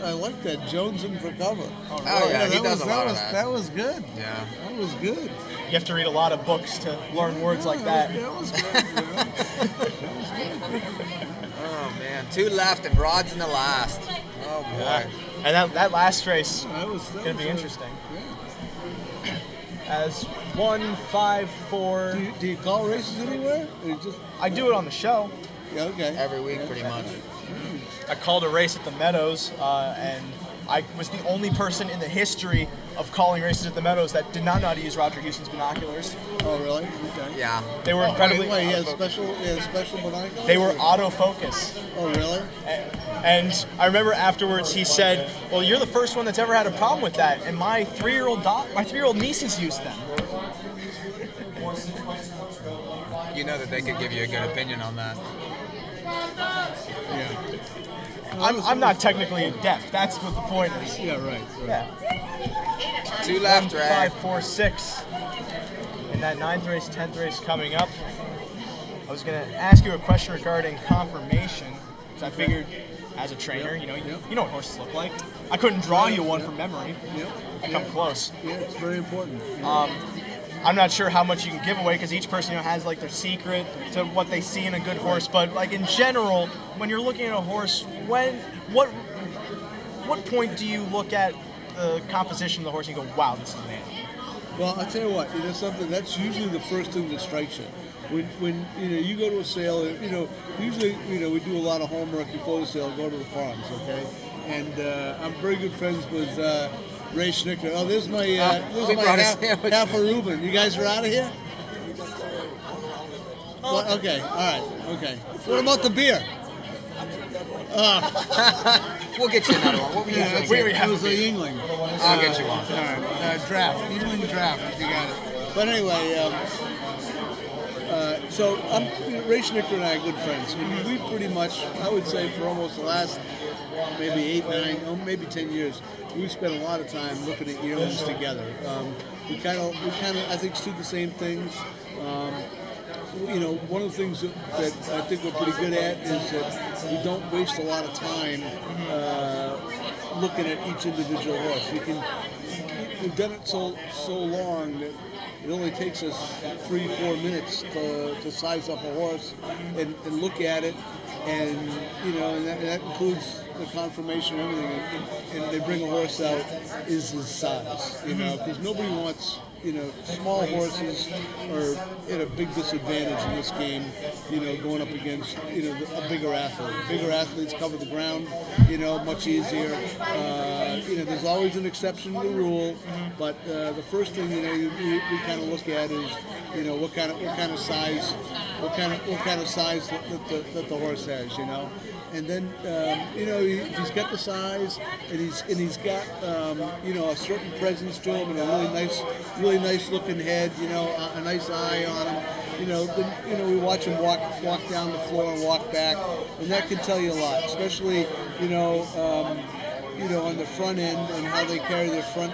I like that Jonesing for cover. Oh yeah, he does a lot of that. That was good. Yeah, that was good. You have to read a lot of books to learn words like that. That was good. Oh man, 2 left and Rod's in the last. Oh boy. Yeah. And that last race was going to be interesting. As 1, 5, 4. Do you call races anywhere? Or you just... I do it on the show. Yeah, okay. Every week, pretty much. I called a race at the Meadows, and I was the only person in the history of calling races at the Meadows that did not know how to use Roger Houston's binoculars. Oh, really? Okay. Yeah. They were incredibly. Wait, he had special binoculars? They were autofocus. Oh, really? And I remember afterwards he said, "Well, you're the first one that's ever had a problem with that, and my 3-year-old nieces used them." You know that they could give you a good opinion on that. Yeah. I'm not technically adept. That's what the point is. Yeah, right. Yeah. 2 left, 1, 5, 4, 6. In that 9th race, 10th race coming up, I was going to ask you a question regarding confirmation, because I figured, as a trainer, you know what horses look like. I couldn't draw you one from memory. Yep. I come close. Yeah, it's very important. I'm not sure how much you can give away because each person has like their secret to what they see in a good horse. But like in general, when you're looking at a horse, what point do you look at the composition of the horse and you go, wow, this is an animal? Well, I'll tell you what, something that's usually the first thing that strikes you. When you go to a sale, usually we do a lot of homework before the sale, go to the farms, okay? And I'm very good friends with Ray Schnicker. Oh, this is my half a Reuben. You guys are out of here? Well, okay, all right, okay. What about the beer? We'll get you another one. What were you It was a Yingling. I'll get you one. All right, draft. Yingling draft, if you got it. But anyway, so Ray Schnicker and I are good friends. And we pretty much, I would say, for almost the last maybe 8, 9, oh, maybe 10 years, we've spent a lot of time looking at yearlings together. We kind of, I think, do the same things. One of the things that I think we're pretty good at is that we don't waste a lot of time looking at each individual horse. We've done it so long that it only takes us 3-4 minutes to size up a horse and look at it, and that includes the conformation and everything. And they bring a horse out is his size, because nobody wants. Small horses are at a big disadvantage in this game, going up against, a bigger athlete. Bigger athletes cover the ground, much easier. There's always an exception to the rule, but the first thing, we kind of look at is, what kind of size that the horse has, And then, if he's got the size and he's got, a certain presence to him and a really nice looking head, a nice eye on him, then, we watch him walk down the floor and walk back, and that can tell you a lot, especially, on the front end and how they carry their front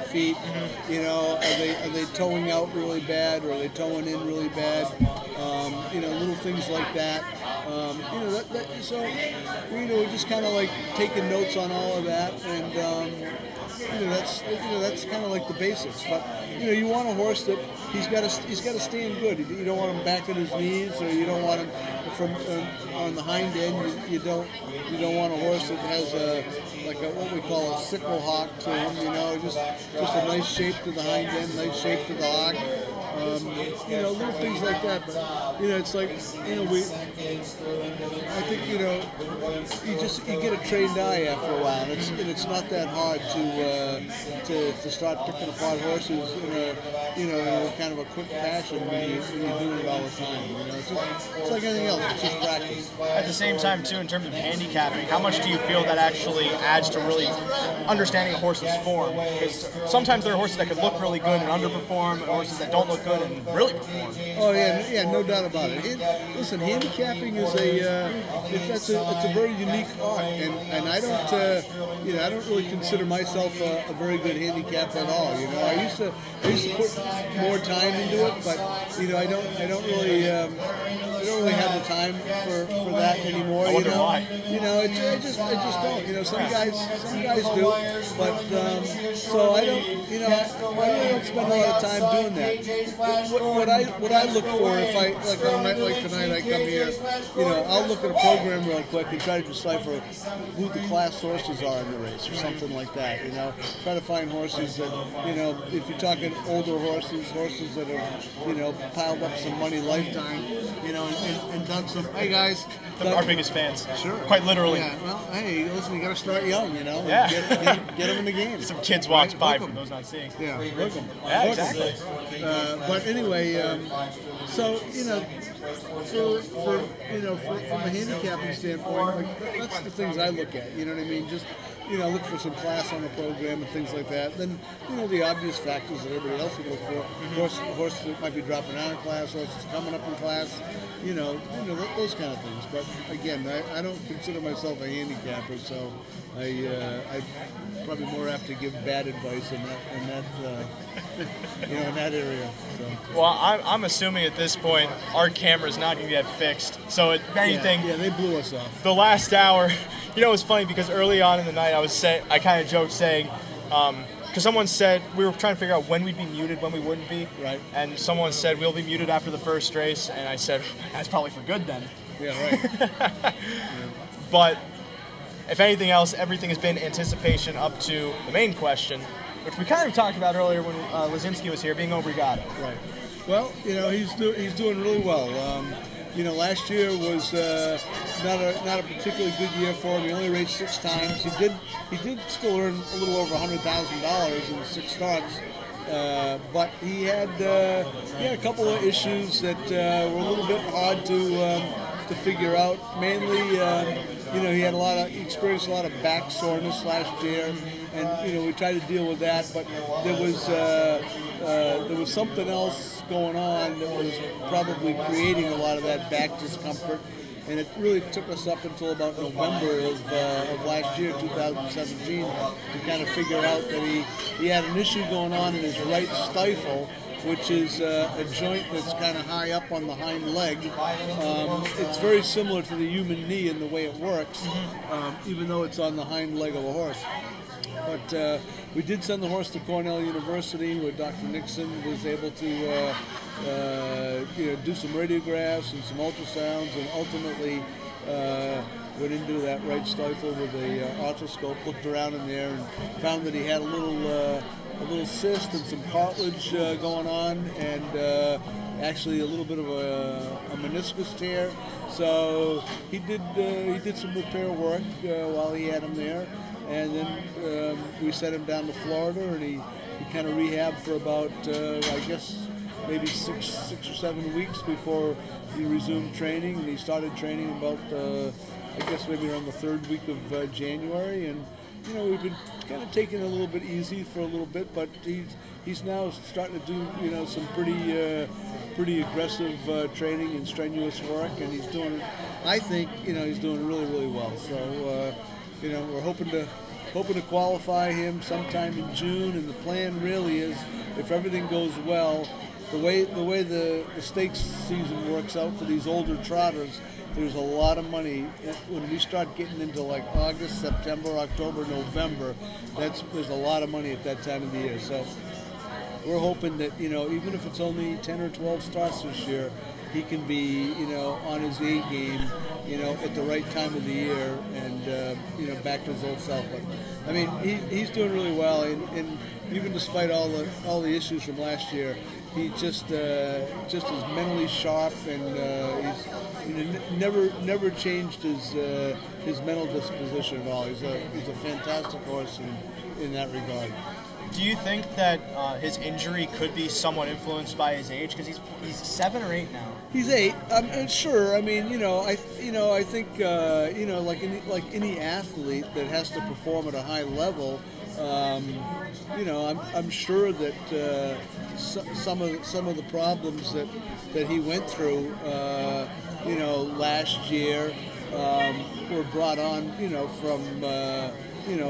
feet. Are they towing out really bad, or are they towing in really bad? Little things like that. So we're just kind of like taking notes on all of that, and that's kind of like the basics. But you want a horse that he's got to stand good. You don't want him back on his knees, or you don't want him from on the hind end. You don't want a horse that has what we call a sickle hock to him. Just a nice shape to the hind end, nice shape to the hock. Little things like that. But it's like I think you get a trained eye after a while, and it's not that hard to start picking apart horses in a kind of a quick fashion when you're doing it all the time. It's like anything else. It's just practice. At the same time, too, in terms of handicapping, how much do you feel that actually adds to really understanding a horse's form? Because sometimes there are horses that could look really good and underperform, and horses that don't look good and really perform. Oh yeah, no doubt about it. Listen, handicapping is it's a very unique art, and I don't really consider myself a very good handicapper at all. I used to put more time into it, but I don't really have the time for that anymore. I wonder why. I just don't. Some guys do, but so I don't. I really don't spend a lot of time doing that. What I look for, if I like on a night like tonight, I come here, I'll look at a program real quick and try to decipher who the class horses are in the race or something like that. Try to find horses that, if you're talking older horses that have, piled up some money lifetime, and done some. Hey guys, our biggest fans. Sure. Quite literally. Yeah. Well, hey, listen, you got to start young, Yeah. Get them in the game. Some kids walked by for those not seeing. Yeah. Look them. Yeah, exactly. But anyway, so from a handicapping standpoint, that's the things I look at. You know what I mean? Just look for some class on the program and things like that. Then the obvious factors that everybody else would look for. Horses that might be dropping out of class, horses coming up in class. Those kind of things. But again, I don't consider myself a handicapper, so I probably more apt to give bad advice in that in that area. So. Well, I'm assuming at this point our camera's not going to get fixed. So if anything, yeah, they blew us off. The last hour, it's funny because early on in the night I kind of joked saying. Because someone said we were trying to figure out when we'd be muted, when we wouldn't be. Right. And someone said we'll be muted after the first race, and I said that's probably for good then. Yeah, right. Yeah. But if anything else, everything has been anticipation up to the main question, which we kind of talked about earlier when Lazinski was here, being Obrigado. Right. Well, he's doing really well. Last year was not a particularly good year for him. He only raced 6 times. He did still earn a little over $100,000 in 6 starts, but he had a couple of issues that were a little bit hard to figure out. Mainly, he experienced a lot of back soreness last year, and we tried to deal with that. But there was something else going on that was probably creating a lot of that back discomfort. and it really took us up until about November of last year, 2017, to kind of figure out that he had an issue going on in his right stifle, which is a joint that's kind of high up on the hind leg. It's very similar to the human knee in the way it works, even though it's on the hind leg of a horse. But we did send the horse to Cornell University, where Dr. Nixon was able to do some radiographs and some ultrasounds, and ultimately went into that right stifle with a arthroscope, looked around in there, and found that he had a little cyst and some cartilage going on, and actually a little bit of a meniscus tear. So he did some repair work while he had him there, and then we sent him down to Florida, and he kind of rehabbed for about I guess maybe six or 7 weeks before he resumed training, and he started training about I guess maybe around the 3rd week of January, and we've been kind of taking it a little bit easy for a little bit, but he's now starting to do some pretty aggressive training and strenuous work, and he's doing, I think, he's doing really, really well. So we're hoping to qualify him sometime in June, and the plan really is, if everything goes well, the way the stakes season works out for these older trotters, there's a lot of money when we start getting into like August, September, October, November. There's a lot of money at that time of the year. So we're hoping that even if it's only 10 or 12 starts this year, he can be on his A game, at the right time of the year, and back to his old self. But I mean, he's doing really well, and even despite all the issues from last year, he just is mentally sharp, and he's never changed his mental disposition at all. He's a fantastic horse in that regard. Do you think that his injury could be somewhat influenced by his age? Because he's 7 or 8 now. He's 8. Sure. I mean, I think like any athlete that has to perform at a high level, I'm sure that some of the problems that he went through, last year, were brought on, from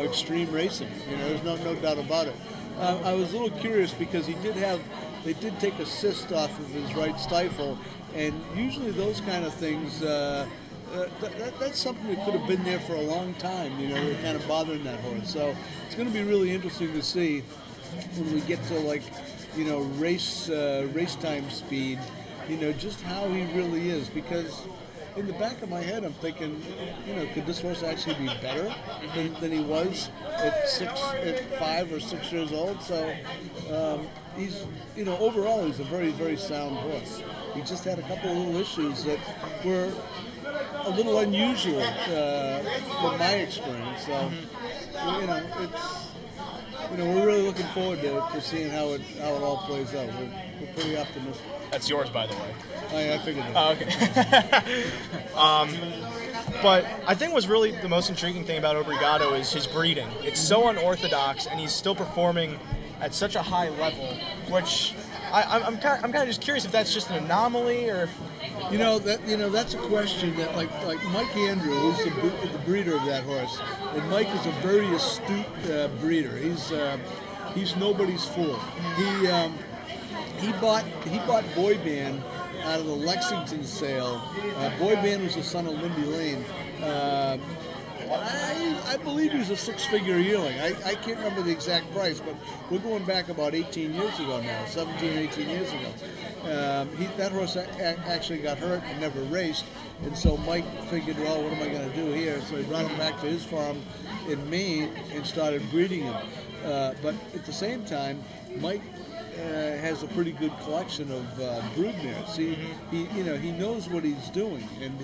extreme racing. There's no doubt about it. I was a little curious because they did take a cyst off of his right stifle, and usually those kind of things, that's something that could have been there for a long time. They're kind of bothering that horse. So it's going to be really interesting to see when we get to race time speed, just how he really is, because in the back of my head, I'm thinking, could this horse actually be better than he was at 5 or 6 years old? So he's, overall, he's a very, very sound horse. He just had a couple of little issues that were a little unusual from my experience. So, we're really looking forward to seeing how it all plays out. We're pretty optimistic. That's yours, by the way. I figured that. Oh, okay. But I think what's really the most intriguing thing about Obrigado is his breeding. It's so unorthodox, and he's still performing at such a high level, which I'm kind of just curious if that's just an anomaly, or if... that's a question that like Mike Andrew, who's the breeder of that horse, and Mike is a very astute breeder. He's nobody's fool. He bought Boy Band out of the Lexington sale. Boy Band was the son of Lindy Lane. I believe he was a 6-figure yearling. I can't remember the exact price, but we're going back about 18 years ago now, 17, 18 years ago. That horse actually got hurt and never raced, and so Mike figured, well, what am I going to do here? So he brought him back to his farm in Maine and started breeding him. But at the same time, Mike has a pretty good collection of broodmares. He knows what he's doing, and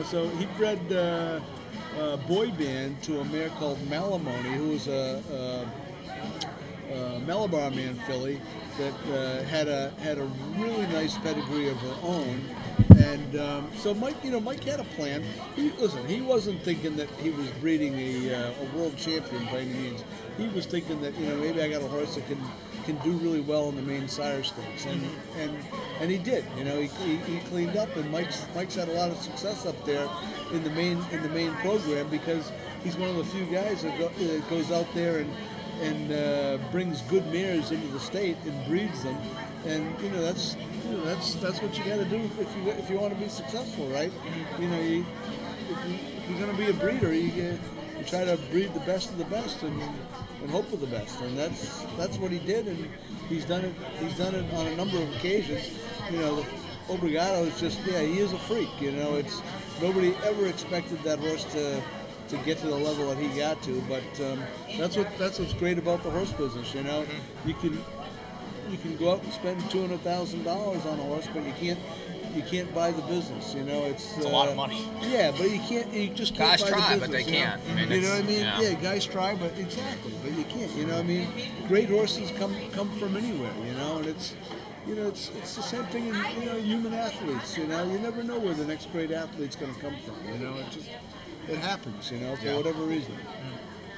so he bred Boy Band to a mare called Malamoni, who was a Malabar Man filly that had a really nice pedigree of her own, and so Mike had a plan. He wasn't thinking that he was breeding a world champion by any means. He was thinking that maybe I got a horse that can do really well in the main sire stakes, and he did. He cleaned up, and Mike's had a lot of success up there in the main program because he's one of the few guys that goes out there and brings good mares into the state and breeds them, and that's what you got to do if you want to be successful, right? If you're going to be a breeder, you try to breed the best of the best and hope for the best, and that's what he did, and he's done it on a number of occasions. The Obrigado is just he is a freak. It's nobody ever expected that horse to get to the level that he got to, but that's what's great about the horse business. You can go out and spend $200,000 on a horse, but you can't buy the business. It's a lot of money. Yeah, but you just can't guys buy try, the but business. they can't. You know what I mean? Yeah, guys try, but exactly, but you can't. Great horses come from anywhere. And it's the same thing in human athletes. You never know where the next great athlete's going to come from. It happens. For whatever reason.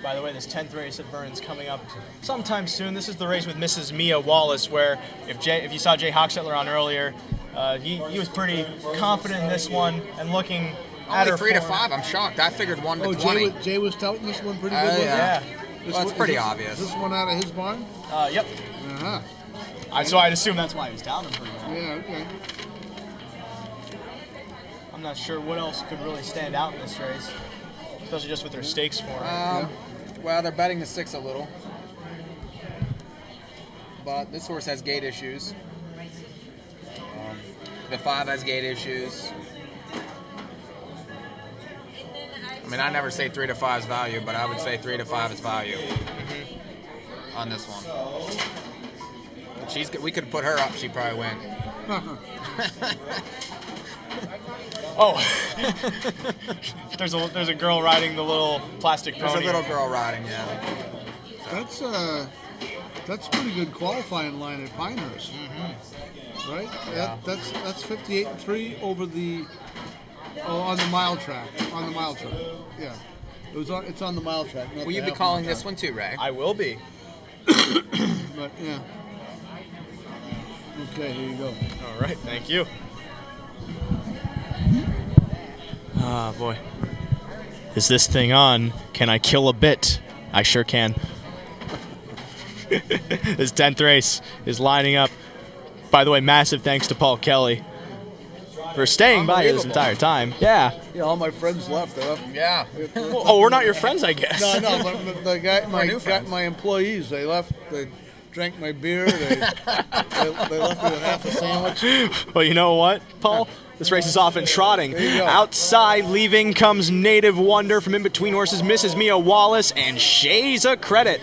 By the way, this 10th race at Vernon's coming up sometime soon. This is the race with Mrs. Mia Wallace, where if you saw Jay Hochstetler on earlier, he was pretty confident in this one and looking at her 3 to 5. I'm shocked. I figured 1 to 20. Jay was touting this one pretty good. Yeah. Well, it's pretty obvious. Is this one out of his barn? Yep. Uh-huh. So I'd assume that's why he was touting pretty well. Yeah. Okay. I'm not sure what else could really stand out in this race, especially just with their stakes for it. Well, they're betting the 6 a little, but this horse has gait issues. The 5 has gait issues. I mean, I never say 3 to 5's value, but I would say 3 to 5 is value on this one. We could put her up; she'd probably win. Oh, there's a girl riding the little plastic pony. There's a little girl riding, yeah. That's a pretty good qualifying line at Pinehurst, right? Yeah. That's 58.3 over the on the mile track. Yeah, it's on the mile track. Will you be calling this one too, Ray? I will be. But yeah. Okay, here you go. All right, thank you. Ah, boy. Is this thing on? Can I kill a bit? I sure can. This 10th race is lining up. By the way, massive thanks to Paul Kelly for staying by here this entire time. Yeah. Yeah, all my friends left. Yeah. Oh, we're not your friends, I guess. No, but my employees, they left. They drank my beer. They left me with half a sandwich. Well, you know what, Paul? This race is off and trotting. Outside leaving comes Native Wonder from in between horses, Mrs. Mia Wallace, and Shay's a Credit.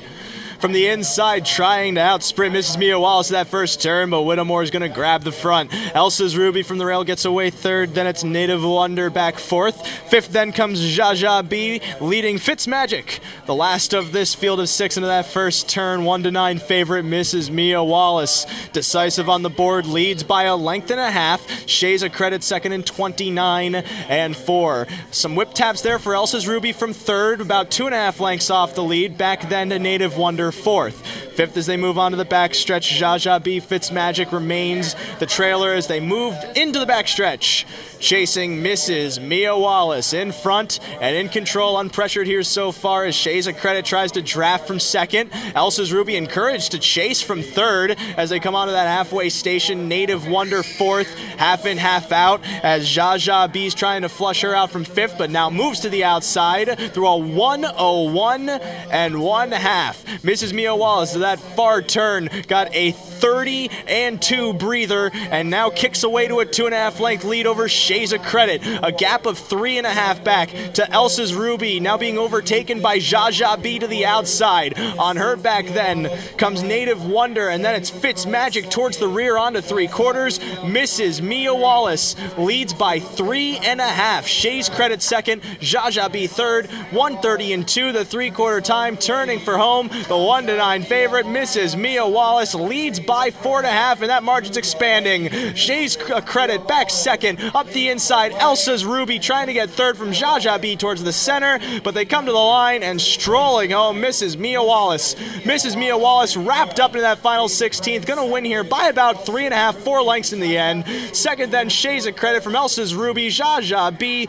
From the inside, trying to outsprint Mrs. Mia Wallace to that first turn, but Whittemore's going to grab the front. Elsa's Ruby from the rail gets away third, then it's Native Wonder back fourth. Fifth then comes Jaja B, leading Fitzmagic. The last of this field of 6 into that first turn, 1-9 favorite Mrs. Mia Wallace. Decisive on the board, leads by a length and a half. Shay's a Credit second in 29-4. Some whip taps there for Elsa's Ruby from third, about 2.5 lengths off the lead. Back then to Native Wonder fourth. Fifth as they move on to the backstretch, Jaja B Fitzmagic remains the trailer as they moved into the backstretch. Chasing Mrs. Mia Wallace in front and in control, unpressured here so far as Shay's a Credit tries to draft from second. Elsa's Ruby encouraged to chase from third as they come onto that halfway station. Native Wonder fourth, half in, half out as Jaja B's trying to flush her out from fifth, but now moves to the outside through a 1:01 and 1/2. Mrs. Mia Wallace to that far turn got a 30-2 breather and now kicks away to a 2.5 length lead over Shay's a Credit. A gap of 3.5 back to Elsa's Ruby, now being overtaken by Jaja B to the outside. On her back then comes Native Wonder, and then it's Fitzmagic towards the rear onto 3/4. Mrs. Mia Wallace leads by 3.5. Shay's Credit second, Jaja B third, 1:30-2 the 3/4 time, turning for home. The 1-9 favorite favorite, Mrs. Mia Wallace, leads by 4.5, and that margin's expanding. Shay's Credit back second. Up the inside, Elsa's Ruby trying to get third from Jaja B towards the center, but they come to the line and strolling home, Mrs. Mia Wallace. Mrs. Mia Wallace wrapped up into that final 16th, going to win here by about 3.5, 4 lengths in the end. Second then, Shay's Credit from Elsa's Ruby, Jaja B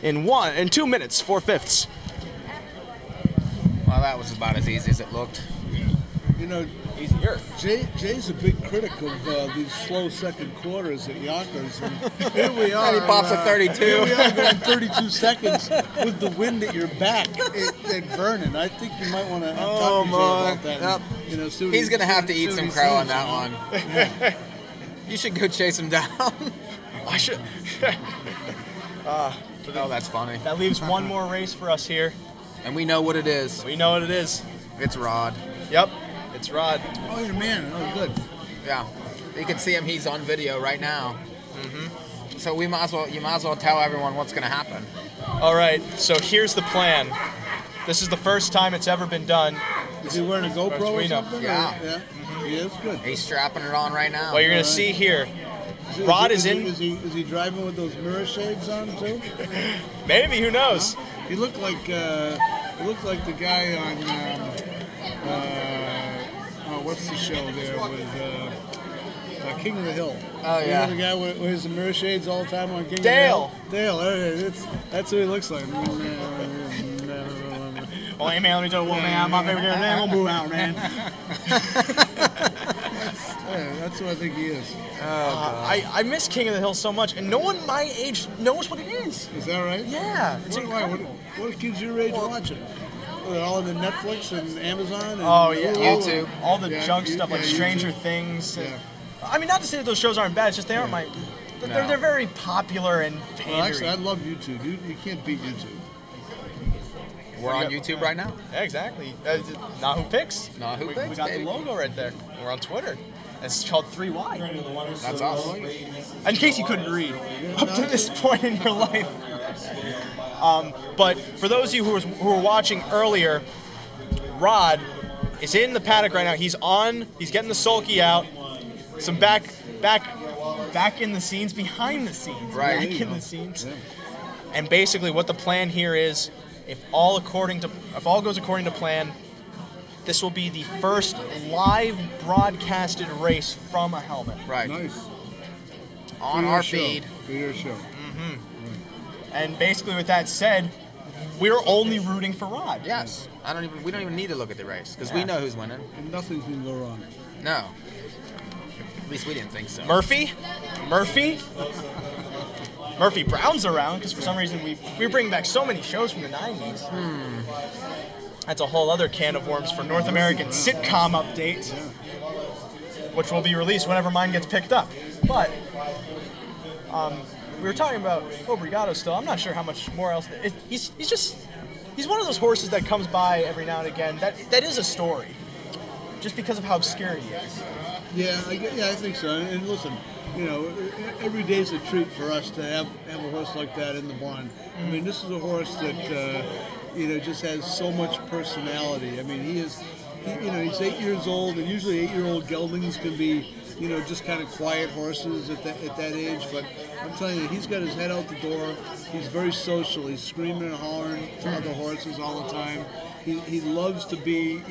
in 2 minutes, 4/5. Well, that was about as easy as it looked. You know, easier. Jay's a big critic of these slow second quarters at Yonkers. And here we are. And he pops a 32. Here we are going 32 seconds with the wind at your back at Vernon. I think you might want to talk to Jay about that. Yep. You know, he's going to have to eat some crow on that one. Yeah. You should go chase him down. I should. Oh, that's funny. That leaves one more race for us here. And we know what it is. We know what it is. It's Rod. Yep, it's Rod. Oh, you're a man. Oh, good. Yeah. You can see him. He's on video right now. So you might as well tell everyone what's going to happen. All right, so here's the plan. This is the first time it's ever been done. Is he wearing a GoPro or something? Yeah. He is? Good. He's strapping it on right now. Well, you're going to see here. Rod is in. Is he driving with those mirror shades on too? Maybe, who knows? He looked like the guy on what's the show there with King of the Hill. Oh yeah. You know the guy with his mirror shades all the time on King Dale. of the Hill? Dale. There it is. That's who he looks like. Oh, hey man, let me tell you what, man, my favorite character, man, we'll move out, man. That's who I think he is. I miss King of the Hill so much, and no one my age knows what it is. Is that right? Yeah, it's incredible. What kids your age watching? They're all into Netflix and Amazon and YouTube. All the junk stuff like Stranger Things. And, I mean, not to say that those shows aren't bad, it's just they aren't my... They're very popular and pandering. Well, actually, I love YouTube. You can't beat YouTube. We're on YouTube right now. Yeah, exactly. NAHU Picks. NAHU Picks, We got baby. the logo right there. We're on Twitter. It's called 3Y. That's us. In case you couldn't read up to this point in your life. But for those of you who were watching earlier, Rod is in the paddock right now. He's getting the sulky out. Some back in the scenes, behind the scenes. Right. Back in the scenes. And basically what the plan here is, if all goes according to plan, this will be the first live broadcasted race from a helmet. Right. Nice. On our feed. For your show. And basically with that said, we're only rooting for Rod. Yes. We don't even need to look at the race because we know who's winning. And nothing can go wrong. No. At least we didn't think so. Murphy Brown's around because for some reason we bring back so many shows from the 90s. That's a whole other can of worms for North American sitcom update, which will be released whenever mine gets picked up. But we were talking about Obrigado still. I'm not sure how much more else. He's one of those horses that comes by every now and again. That is a story, just because of how obscure he is. Yeah, I think so. And listen, you know, every day's a treat for us to have a horse like that in the barn. I mean, this is a horse that just has so much personality. I mean, he's 8 years old, and usually 8-year-old geldings can be, just kind of quiet horses at that age. But I'm telling you, he's got his head out the door. He's very social. He's screaming and hollering to other horses all the time. He loves to be,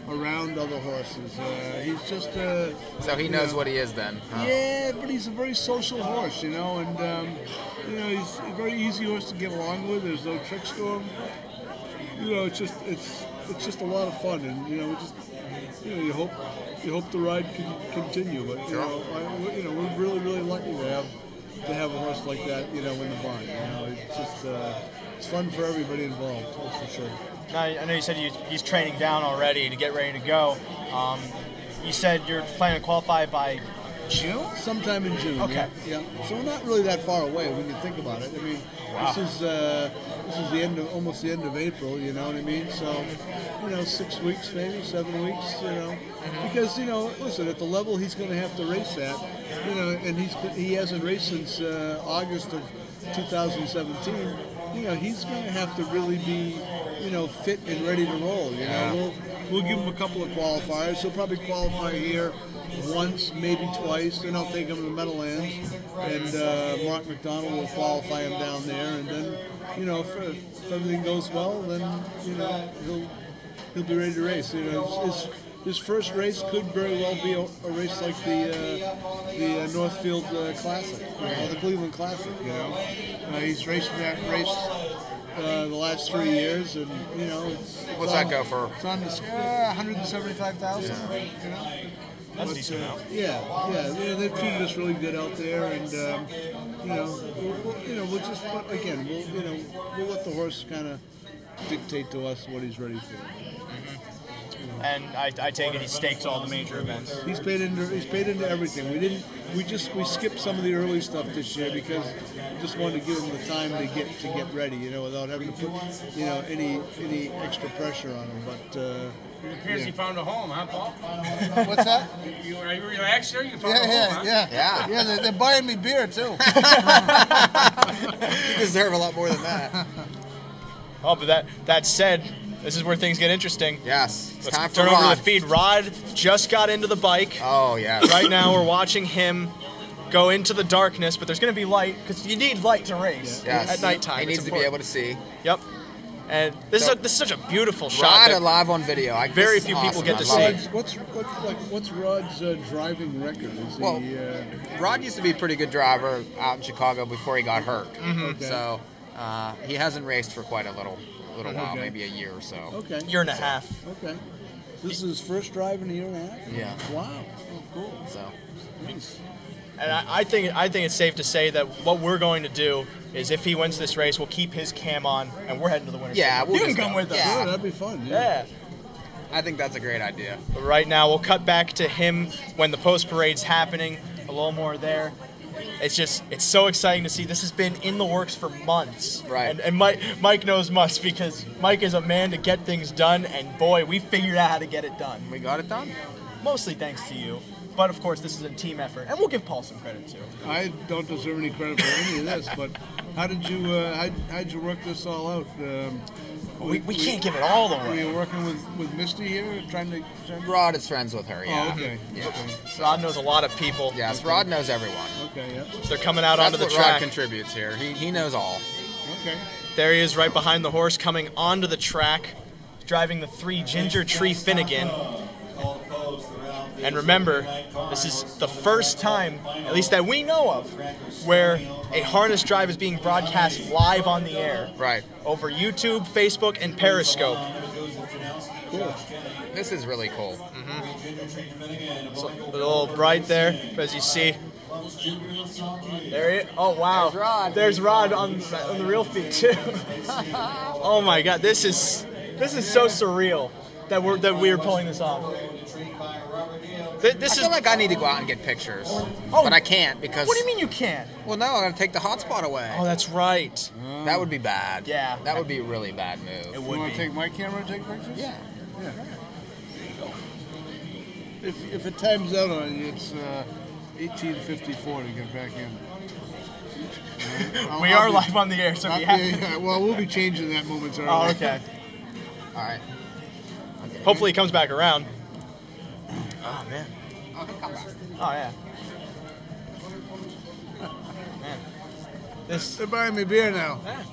around other horses. He's just so he knows what he is then. Huh? Yeah, but he's a very social horse, and he's a very easy horse to get along with. There's no tricks to him. It's just a lot of fun, and you hope the ride can continue. But we're really, really lucky to have a horse like that, in the barn. It's just it's fun for everybody involved. That's for sure. Now, I know you said he's training down already to get ready to go. You said you're planning to qualify by June? Sometime in June. Okay. Yeah. So we're not really that far away when you think about it. I mean, this is almost the end of April. You know what I mean? So, 6 weeks, maybe 7 weeks. Because listen, at the level he's going to have to race at, and he hasn't raced since August of 2017. He's going to have to really be, fit and ready to roll. We'll we'll give him a couple of qualifiers. He'll probably qualify here once, maybe twice. Then I'll take him to the Meadowlands, and Mark McDonald will qualify him down there. And then, you know, if everything goes well, then you know he'll be ready to race. You know, his first race could very well be a race like the Northfield Classic, you know, the Cleveland Classic. You know, he's raced that race the last 3 years, and you know, what's that go for? It's on the 175,000. You know, that's a decent amount. Yeah, they've treated us really good out there, and we'll just again, we'll let the horse kind of dictate to us what he's ready for. And I take it he staked all the major events. He's paid into everything. We skipped some of the early stuff this year because we just wanted to give him the time to get ready, you know, without having to put, you know, any extra pressure on him. But it appears you found a home, huh, Paul? What's that? Are you relaxed there? You found a home, huh? Yeah. They're buying me beer too. You deserve a lot more than that. Oh, but that said, this is where things get interesting. Yes. It's Let's time for turn Rod. over the feed. Rod just got into the bike. Oh, yes. Right now we're watching him go into the darkness, but there's going to be light because you need light to race at nighttime. He needs to be able to see. Yep. And this is such a beautiful shot. Rod that live on video. Very few people get to see. What's Rod's driving record? Rod used to be a pretty good driver out in Chicago before he got hurt. Mm-hmm. Okay. So he hasn't raced for quite a little while, maybe a year or so. Okay. Year and a half. Okay. This is his first drive in a year and a half? Yeah. Wow. Oh, cool. So. Nice. And I think it's safe to say that what we're going to do is if he wins this race, we'll keep his cam on, and we're heading to the winner's circle. We'll You can come with us. Yeah, that'd be fun. Yeah. I think that's a great idea. But right now, we'll cut back to him when the post parade's happening. A little more there. It's so exciting to see. This has been in the works for months. Right. And Mike knows much because Mike is a man to get things done, and boy, we figured out how to get it done. We got it done. Mostly thanks to you. But of course, this is a team effort, and we'll give Paul some credit too. I don't deserve any credit for any of this, but how'd you work this all out? We can't give it all away. Were you working with Misty here, trying to? Rod is friends with her. Yeah. Oh, okay. Yeah. Okay. So Rod knows a lot of people. Yes, Rod knows everyone. Okay. Yeah. So they're coming out onto the That's track. what Rod contributes here. He knows all. Okay. There he is, right behind the horse, coming onto the track, driving the 3 Ginger Tree Finnegan. And remember, this is the first time, at least that we know of, where a harness drive is being broadcast live on the air. Right. Over YouTube, Facebook, and Periscope. Cool. This is really cool. Mm-hmm. So, a little bright there, as you see. There he is. Oh, wow. There's Rod. There's Rod on the real feed, too. Oh, my God. This is so surreal that we're pulling this off. I feel like I need to go out and get pictures, but I can't because. What do you mean you can't? Well, no, I'm gonna take the hotspot away. Oh, that's right. That would be bad. Yeah, that would be a really bad move. It You would want be. to take my camera and take pictures? Yeah. If it times out on you, it's 18:54 to get back in. We are live on the air, so we have to. Yeah, well, we'll be changing that momentarily. Oh, okay. All right. Hopefully he comes back around. Oh, man. Oh, yeah. Man. They're buying me beer now. Yeah.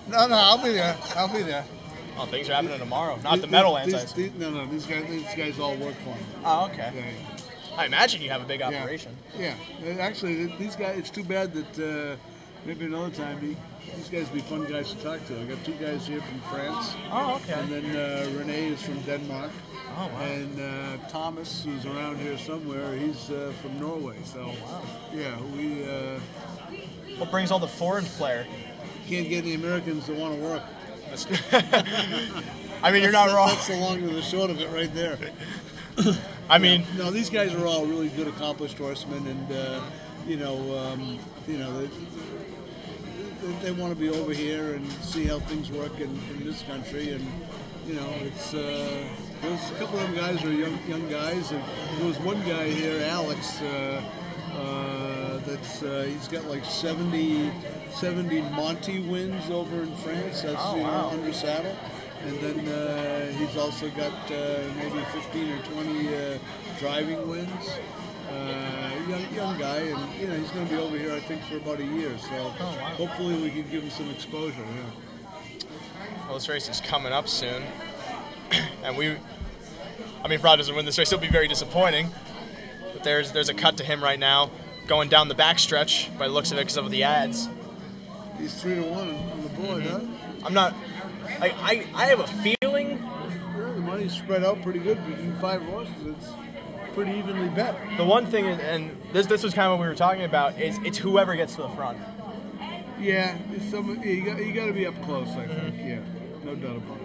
No, I'll be there. Oh, things are happening tomorrow. Not the Meadowlands. No, these guys all work for me. Oh, okay. Yeah. I imagine you have a big operation. Yeah. Actually, these guys, it's too bad that maybe another time these guys would be fun guys to talk to. I got 2 guys here from France. Oh, okay. And then Renee is from Denmark. Oh, wow. And Thomas, who's around here somewhere, he's from Norway. So, yeah, we What brings all the foreign flair? can't get any Americans to want to work. I mean, you're not wrong. That's the long and the short of it right there. I mean, no, these guys are all really good, accomplished horsemen, and they want to be over here and see how things work in this country, and it's there's a couple of them guys are young guys, and there was one guy here, Alex, he's got like 70 Monty wins over in France. That's under saddle. And then he's also got maybe 15 or 20 driving wins. Young guy, and he's going to be over here, I think, for about a year. So hopefully we can give him some exposure. Yeah. Well, this race is coming up soon, and if Rod doesn't win this race, it'll be very disappointing. But there's a cut to him right now, going down the backstretch by the looks of it because of the ads. He's 3-1 on the board, huh? I'm not. I have a feeling. Yeah, the money's spread out pretty good between 5 horses. It's pretty evenly bet. The one thing, and this was kind of what we were talking about, is it's whoever gets to the front. Yeah, you got to be up close, I think. Yeah, no doubt about it.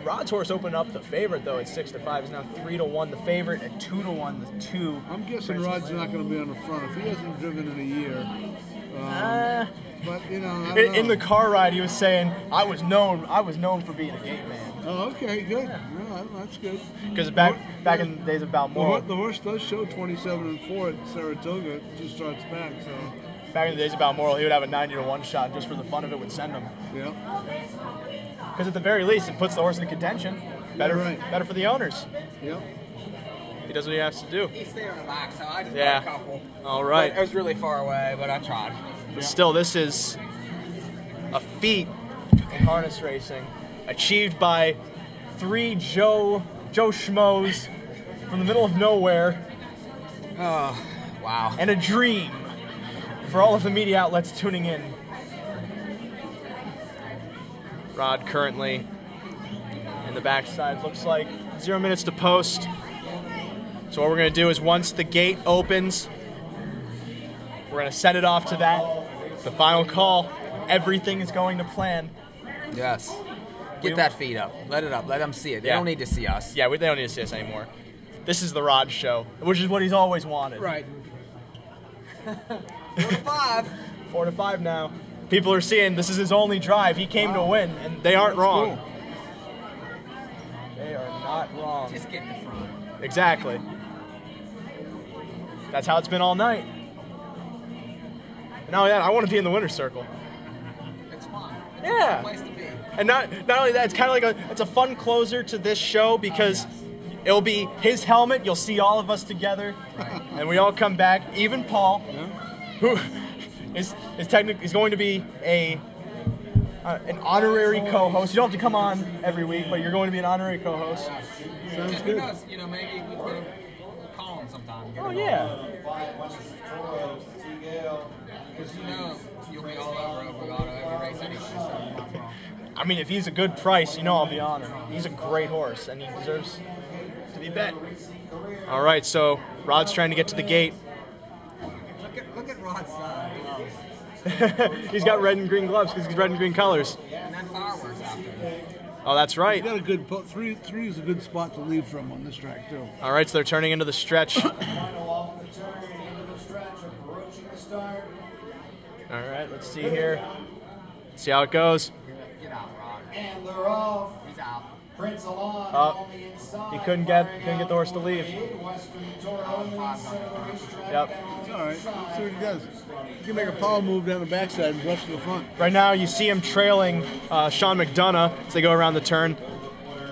Rod's horse opened up the favorite though at 6-5. He's now 3-1 the favorite, at 2-1 the 2. I'm guessing Rod's not going to be on the front if he hasn't driven in a year. But I don't know. In the car ride, he was saying, "I was known for being a gate man." Oh, okay, good. Yeah, that's good. Because back in the days of Balmoral, the horse does show 27-4 at Saratoga 2 starts back. So back in the days of Balmoral, he would have a 90-1 shot just for the fun of it. Would send him. Yeah. Because at the very least, it puts the horse in contention. Better for the owners. Yep. He does what he has to do. He's there in the back, so I just Yeah. got a couple. All right. But it was really far away, but I tried. But still, this is a feat in harness racing achieved by 3 Joe Schmoes from the middle of nowhere. Oh, wow. And a dream for all of the media outlets tuning in. Rod currently in the backside. Looks like 0 minutes to post. So what we're going to do is once the gate opens, we're going to send it off to that. The final call. Everything is going to plan. Yes. Get that feed up. Let it up. Let them see it. They don't need to see us. Yeah, they don't need to see us anymore. This is the Rod show, which is what he's always wanted. Right. 4-5. 4-5 now. People are seeing this is his only drive. He came to win, and they aren't wrong. Cool. They are not wrong. Just get in the front. Exactly. That's how it's been all night. And not only that, I want to be in the winner's circle. It's fun. Yeah. Place to be. And not only that, it's kind of like it's a fun closer to this show because it'll be his helmet. You'll see all of us together, and we all come back. Even Paul, who is going to be an honorary co-host. You don't have to come on every week, but you're going to be an honorary co-host. Sounds good. Because, maybe we could call him sometime. Oh yeah. Because you'll be all over Obrigado every race anyway. I mean, if he's a good price, I'll be honored. He's a great horse, and he deserves to be bet. All right, so Rod's trying to get to the gate. Look at Rod's gloves. He's got red and green gloves because he's red and green colors. And then fireworks after. Oh, that's right. He's got a good three is a good spot to leave from on this track too. All right, so they're turning into the stretch. All right, let's see here. See how it goes. Get out, Rod. And they're off. He's out. Prince Alon Oh, on the inside. he couldn't get the horse to leave. Yep. It's all right. Let's see what he does. He can make a power move down the backside and rush to the front. Right now, you see him trailing Sean McDonough as they go around the turn.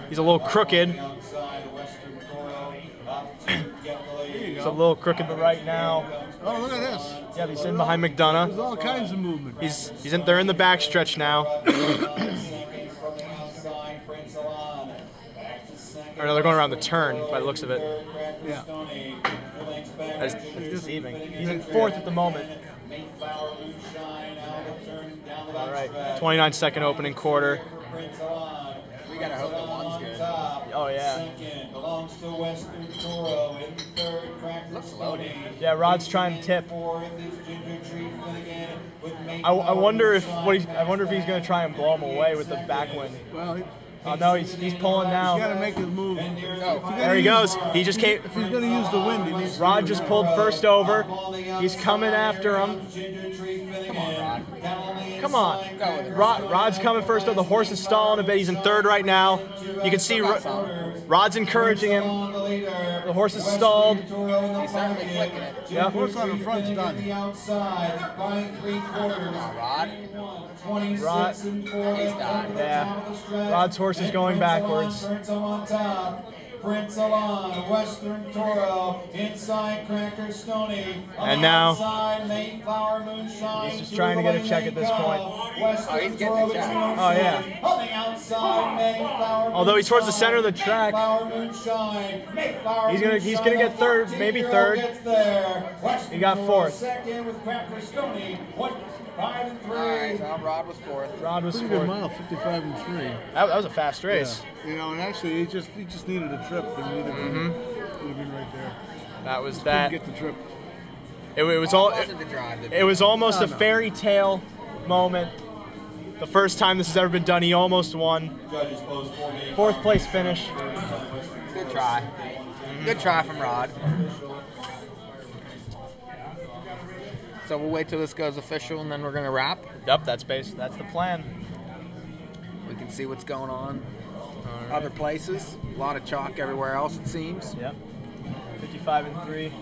He's a little crooked. He's a little crooked to the right now. Oh, look at this. Yeah, he's in behind McDonough. There's all kinds of movement. They're in the backstretch now. Or no, they're going around the turn by the looks of it. Yeah. That's deceiving. He's in 4th at the moment. All right, 29-second opening quarter. We gotta hope the one's good. Oh yeah. Looks loaded. Yeah, Rod's trying to tip. I wonder if he's going to try and blow him away with the backwind. Well, oh no, he's pulling now. He's got to make his move. There he goes. He just came. If he's going to use the wind, he needs. Rod just pulled first over. He's coming after him. Come on, Rod. Come on. Rod's coming first. The horse is stalling a bit. He's in third right now. You can see Rod's encouraging him. The horse is stalled. He's certainly flicking it. Yep. Horse on the front's done. Rod. He's done. Yeah. Rod's horse is going backwards. Prince Alon, Western Toro, inside Cracker Stony. And now Mayflower Moonshine. He's just trying to get a check at this point. Western he's getting a check. Oh yeah. On the outside, Mayflower Although he's towards the center of the track, he's gonna get third, maybe third. He got fourth. Second with Cracker Stony. 5 and 3. Alright, so Rod was fourth. Rod was Pretty fourth. good mile, 55 and 3. That was a fast race. Yeah. You know, and actually, he just needed a trip. He needed would have been right there. That was Just that. couldn't get the trip. It was almost a fairy tale moment. The first time this has ever been done, he almost won. Fourth place finish. Good try. Good try from Rod. So we'll wait till this goes official, and then we're gonna wrap. Yep, that's the plan. We can see what's going on other places. A lot of chalk everywhere else, it seems. Yep. 55 and 3.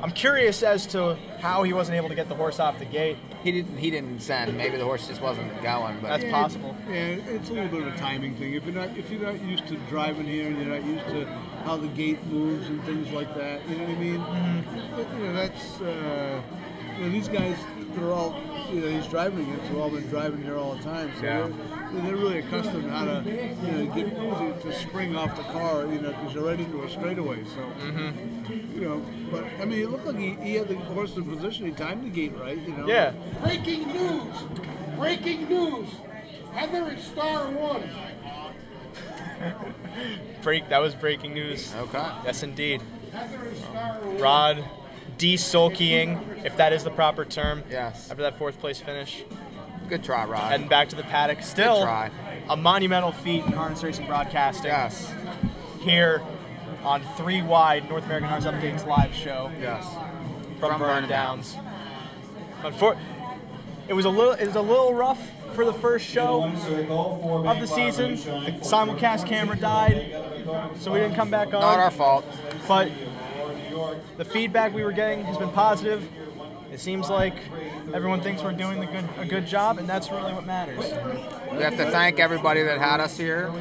I'm curious as to how he wasn't able to get the horse off the gate. He didn't send. Maybe the horse just wasn't going. But that's possible. Yeah, it's a little bit of a timing thing. If you're not used to driving here and you're not used to how the gate moves and things like that, you know what I mean? Mm-hmm. You know, that's these guys, they're all, he's driving against, they've all been driving here all the time, so they're really accustomed to how to get to spring off the car, because you're right into a straightaway. So but I mean, it looked like he had the horse in position. He timed the gate right, Yeah. Breaking news! Breaking news! Heather is star 1. That was breaking news. Okay. Yes, indeed. Rod de-sulkying, if that is the proper term. Yes. After that fourth place finish. Good try, Rod. Heading back to the paddock. Still Good try. A monumental feat in harness racing broadcasting. Yes. Here on 3 Wide, North American Harness Updates live show. Yes. From Vernon Downs. It was a little rough for the first show of the season. The simulcast camera died, so we didn't come back on. Not our fault. But the feedback we were getting has been positive. It seems like everyone thinks we're doing a good job, and that's really what matters. We have to thank everybody that had us here.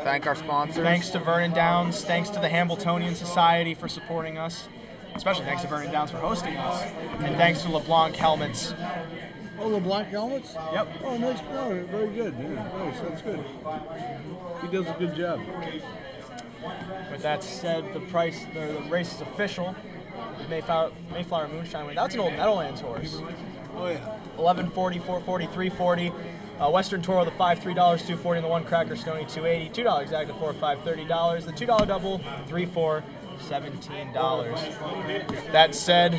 Thank our sponsors. Thanks to Vernon Downs. Thanks to the Hambletonian Society for supporting us. Especially thanks to Vernon Downs for hosting us. And thanks to LeBlanc Helmets. Oh, LeBlanc Helmets? Yep. Oh, nice. No, very good. Yeah, nice. That's good. He does a good job. With that said, the race is official. Mayflower Moonshine win. That's an old Meadowlands horse. Oh yeah. 1140, 440, 340. Western Toro, the $5, $3, $240, and the 1 Cracker Stony, $280. $2 exacta, $4, $5, $30. The $2 double, $3, $4, $17. That said,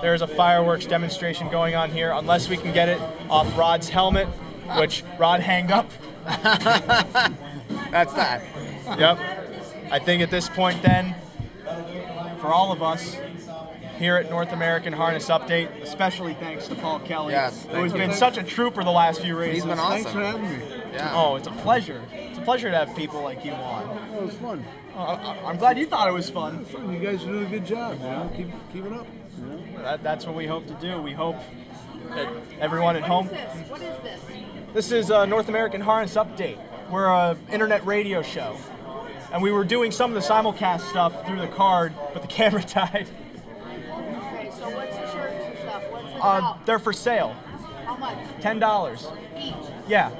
there's a fireworks demonstration going on here. Unless we can get it off Rod's helmet, which Rod hanged up. That's that. Yep. I think at this point then, for all of us here at North American Harness Update, especially thanks to Paul Kelly, who has been such a trooper the last few races. He's been awesome. Thanks for having me. Yeah. Oh, it's a pleasure. It's a pleasure to have people like you on. Oh, it was fun. I'm glad you thought it was fun. It was fun. You guys are doing a good job. Keep it up. That's what we hope to do. We hope that everyone at home. What is this? This is North American Harness Update. We're an internet radio show. And we were doing some of the simulcast stuff through the card, but the camera died. Okay, so what's the shirts and stuff? What's it about? They're for sale. How much? $10. Each? Yeah.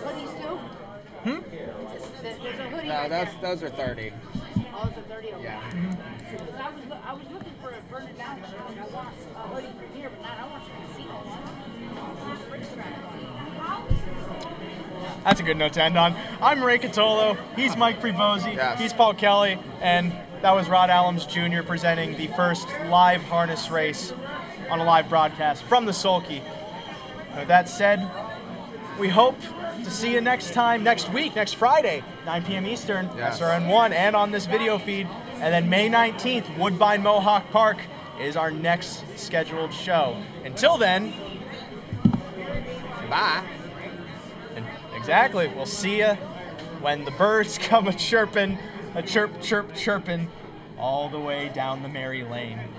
Hoodies too? There's a hoodie No, right there. those are 30. Oh, those are 30 of them. Yeah. Because I was looking for a Vernon Downs shirt. I want a hoodie from here, but I want you to see That's a good note to end on. I'm Ray Catolo. He's Mike Prebosi. Yes. He's Paul Kelly. And that was Rod Allums Jr. presenting the first live harness race on a live broadcast from the Sulky. With that said, we hope to see you next week, next Friday, 9 p.m. Eastern, Yes. SRN1, and on this video feed. And then May 19th, Woodbine Mohawk Park, is our next scheduled show. Until then, Bye. and exactly, we'll see you when the birds come a chirping, a chirp, chirp, chirping all the way down the Merry Lane.